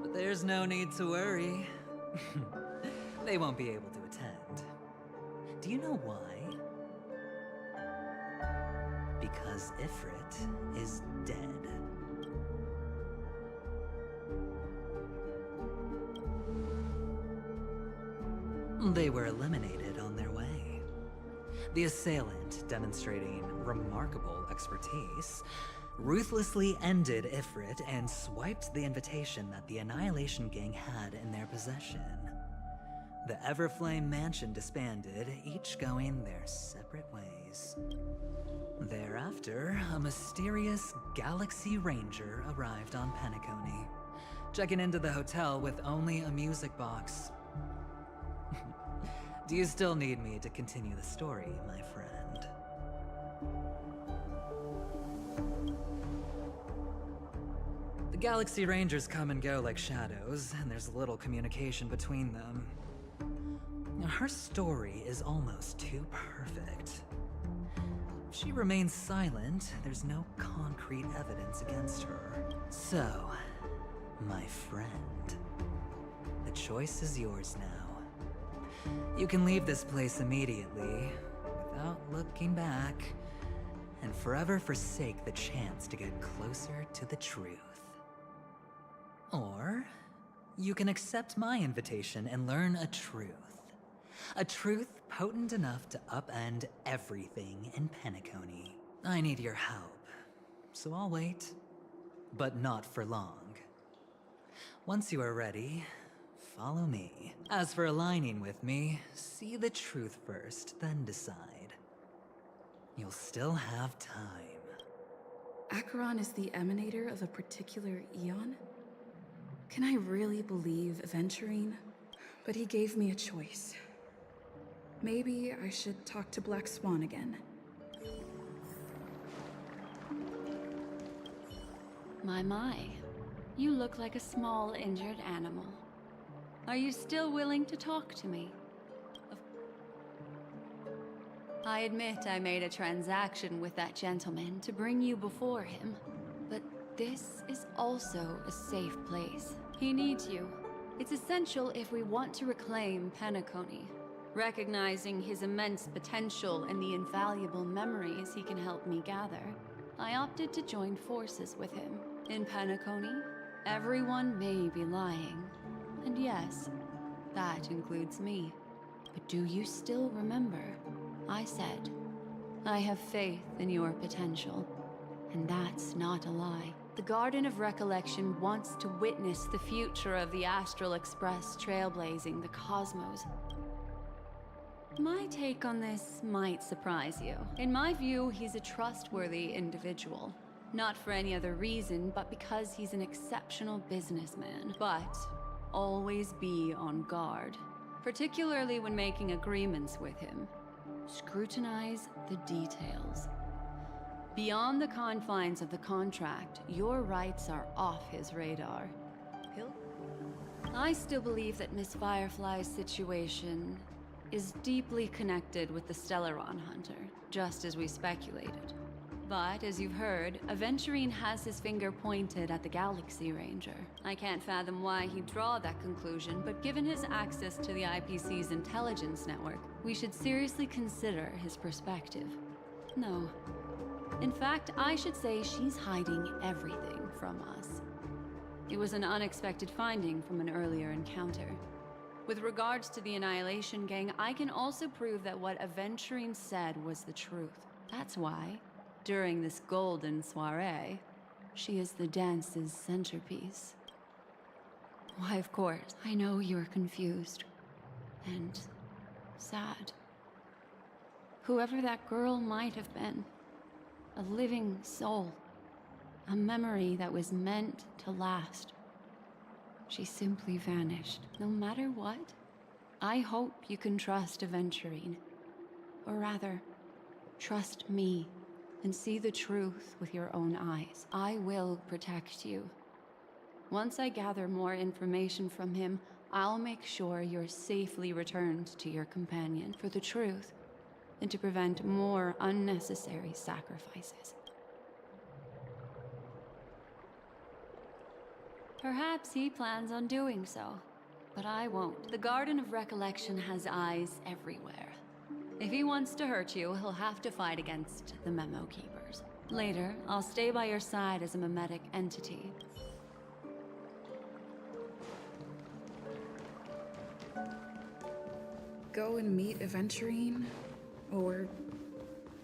but there's no need to worry. They won't be able to attend. Do you know why? Because Ifrit is dead. They were eliminated on their way. The assailant, demonstrating remarkable expertise, ruthlessly ended Ifrit and swiped the invitation that the Annihilation Gang had in their possession. The Everflame Mansion disbanded, each going their separate ways. Thereafter, a mysterious Galaxy Ranger arrived on Penacony, checking into the hotel with only a music box. Do you still need me to continue the story, my friend? The Galaxy Rangers come and go like shadows, and there's little communication between them. Her story is almost too perfect. If she remains silent, there's no concrete evidence against her. So, my friend, the choice is yours now. You can leave this place immediately, without looking back, and forever forsake the chance to get closer to the truth. Or, you can accept my invitation and learn a truth. A truth potent enough to upend everything in Penacony. I need your help, so I'll wait, but not for long. Once you are ready, follow me. As for aligning with me, see the truth first, then decide. You'll still have time. Acheron is the emanator of a particular eon? Can I really believe Aventurine? But he gave me a choice. Maybe I should talk to Black Swan again. My. You look like a small, injured animal. Are you still willing to talk to me? I admit I made a transaction with that gentleman to bring you before him, but this is also a safe place. He needs you. It's essential if we want to reclaim Penacony. Recognizing his immense potential and the invaluable memories he can help me gather, I opted to join forces with him. In Penacony, everyone may be lying. And yes, that includes me. But do you still remember? I said, I have faith in your potential. And that's not a lie. The Garden of Recollection wants to witness the future of the Astral Express trailblazing the cosmos. My take on this might surprise you. In my view, he's a trustworthy individual. Not for any other reason, but because he's an exceptional businessman. But always be on guard, particularly when making agreements with him. Scrutinize the details. Beyond the confines of the contract, your rights are off his radar. I still believe that Miss Firefly's situation is deeply connected with the Stellaron Hunter, just as we speculated. But, as you've heard, Aventurine has his finger pointed at the Galaxy Ranger. I can't fathom why he'd draw that conclusion, but given his access to the IPC's intelligence network, we should seriously consider his perspective. No. In fact, I should say she's hiding everything from us. It was an unexpected finding from an earlier encounter. With regards to the Annihilation Gang, I can also prove that what Aventurine said was the truth. That's why, during this golden soiree, she is the dance's centerpiece. Why, of course, I know you're confused. and sad. Whoever that girl might have been, a living soul, a memory that was meant to last. She simply vanished. No matter what, I hope you can trust Aventurine. Or rather, trust me and see the truth with your own eyes. I will protect you. Once I gather more information from him, I'll make sure you're safely returned to your companion for the truth and to prevent more unnecessary sacrifices. Perhaps he plans on doing so, but I won't. The Garden of Recollection has eyes everywhere. If he wants to hurt you, he'll have to fight against the Memo Keepers. Later, I'll stay by your side as a mimetic entity. Go and meet Aventurine, or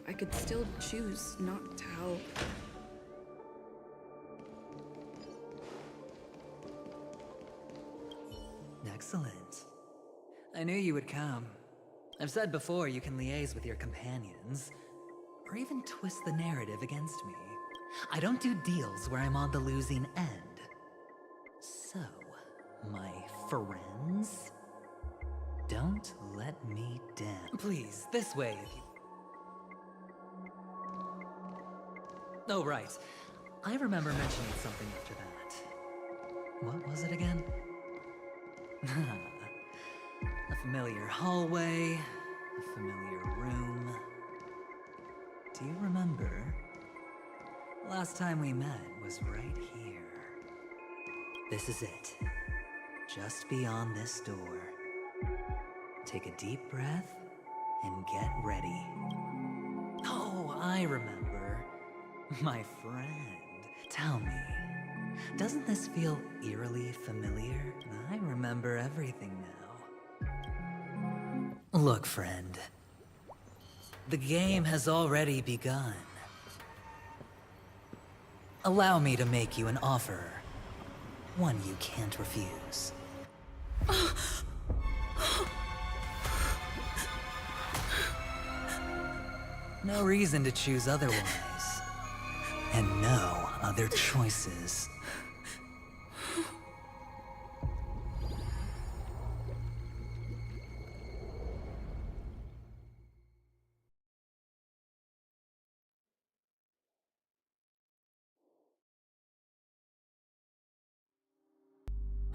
I could still choose not to help. Excellent. I knew you would come. I've said before you can liaise with your companions, or even twist the narrative against me. I don't do deals where I'm on the losing end. So, my friends, don't let me down. Please, this way if you... Oh, right. I remember mentioning something after that. What was it again? A familiar hallway, a familiar room. Do you remember? Last time we met was right here. This is it. Just beyond this door. Take a deep breath and get ready. Oh, I remember. My friend. Tell me, doesn't this feel eerily familiar? I remember everything now. Look, friend. The game has already begun. Allow me to make you an offer. One you can't refuse. No reason to choose otherwise. And no other choices.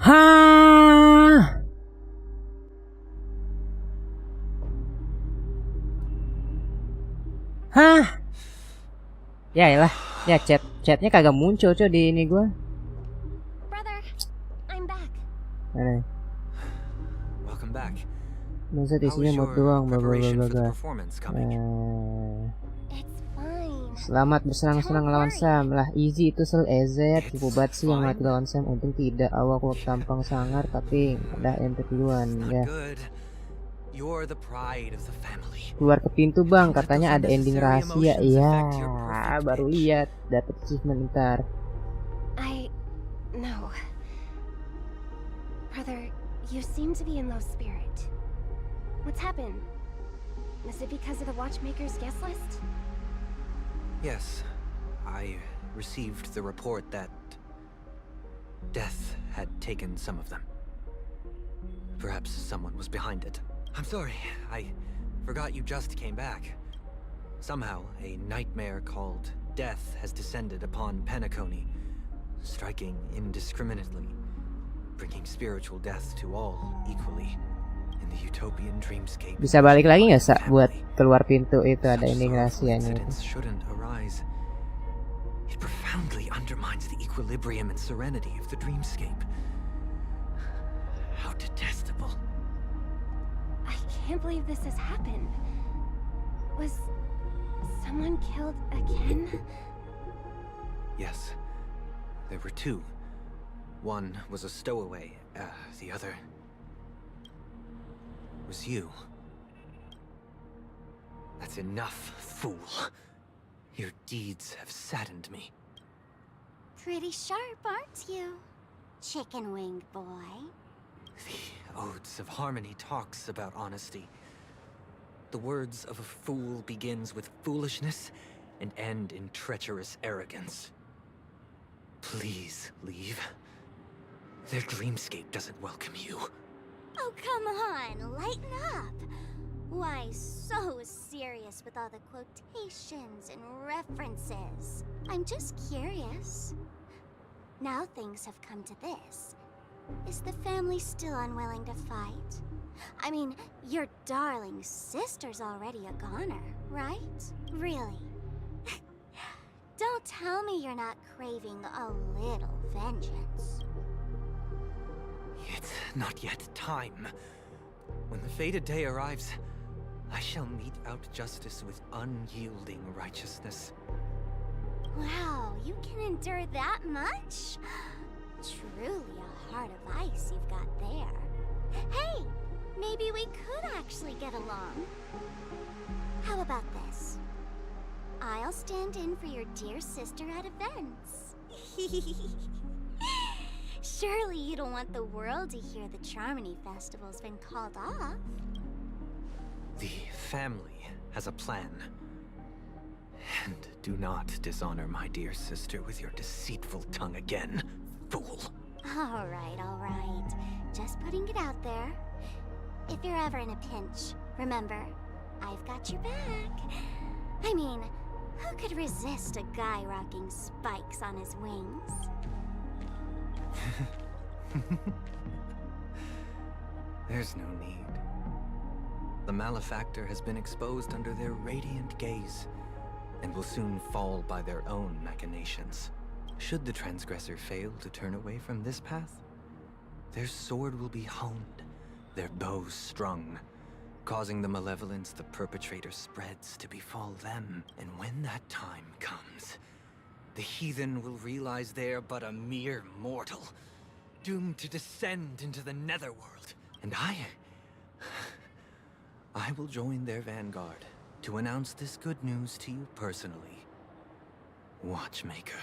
Hah? Hah? Ya elah, ya chatnya kagak muncul coy di ini gua. Brother, I'm back. Mana? Welcome back. Masa isinya mod doang, Preparation for the blablabla. performance coming. Selamat bersenang-senang lawan Sam. Lah easy itu sel EZ. Tipu banget sih yang mati lawan Sam. Untung tidak. Awal kok tampang sangar tapi udah ente duluan ya. You're the pride of the family. Keluar ke pintu bang, katanya ada ending rahasia. Iya, baru lihat, dapat achievement ntar. No. Brother, you seem to be in low spirit. What's happened? Is it because of the Watchmaker's guest list? Yes, I received the report that death had taken some of them. Perhaps someone was behind it. I'm sorry, I forgot you just came back. Somehow, a nightmare called death has descended upon Penacony, striking indiscriminately, bringing spiritual death to all equally in the utopian dreamscape. Bisa balik lagi nggak Sa buat keluar pintu itu ada ending rahasianya. Shouldn't arise. It profoundly undermines the equilibrium and serenity of the dreamscape. How detestable. I can't believe this has happened. Was someone killed again? Yes. There were two. One was a stowaway. The other was you. That's enough, fool. Your deeds have saddened me. Pretty sharp, aren't you? Chicken-winged boy. The Odes of Harmony talks about honesty. The words of a fool begins with foolishness and end in treacherous arrogance. Please leave. Their dreamscape doesn't welcome you. Oh, come on, lighten up. Why so serious with all the quotations and references? I'm just curious. Now things have come to this. Is the family still unwilling to fight? I mean, your darling sister's already a goner, right? Really? Don't tell me you're not craving a little vengeance. It's not yet time. When the fated day arrives, I shall mete out justice with unyielding righteousness. Wow, you can endure that much? Truly a heart of ice you've got there. Hey, maybe we could actually get along. How about this? I'll stand in for your dear sister at events. Surely you don't want the world to hear the Charmony Festival's been called off. The family has a plan. And do not dishonor my dear sister with your deceitful tongue again, fool. All right. Just putting it out there. If you're ever in a pinch, remember, I've got your back. I mean, who could resist a guy rocking spikes on his wings? There's no need. The malefactor has been exposed under their radiant gaze, and will soon fall by their own machinations. Should the transgressor fail to turn away from this path, their sword will be honed, their bow strung, causing the malevolence the perpetrator spreads to befall them. And when that time comes, the heathen will realize they're but a mere mortal, doomed to descend into the netherworld. And I will join their vanguard to announce this good news to you personally. Watchmaker.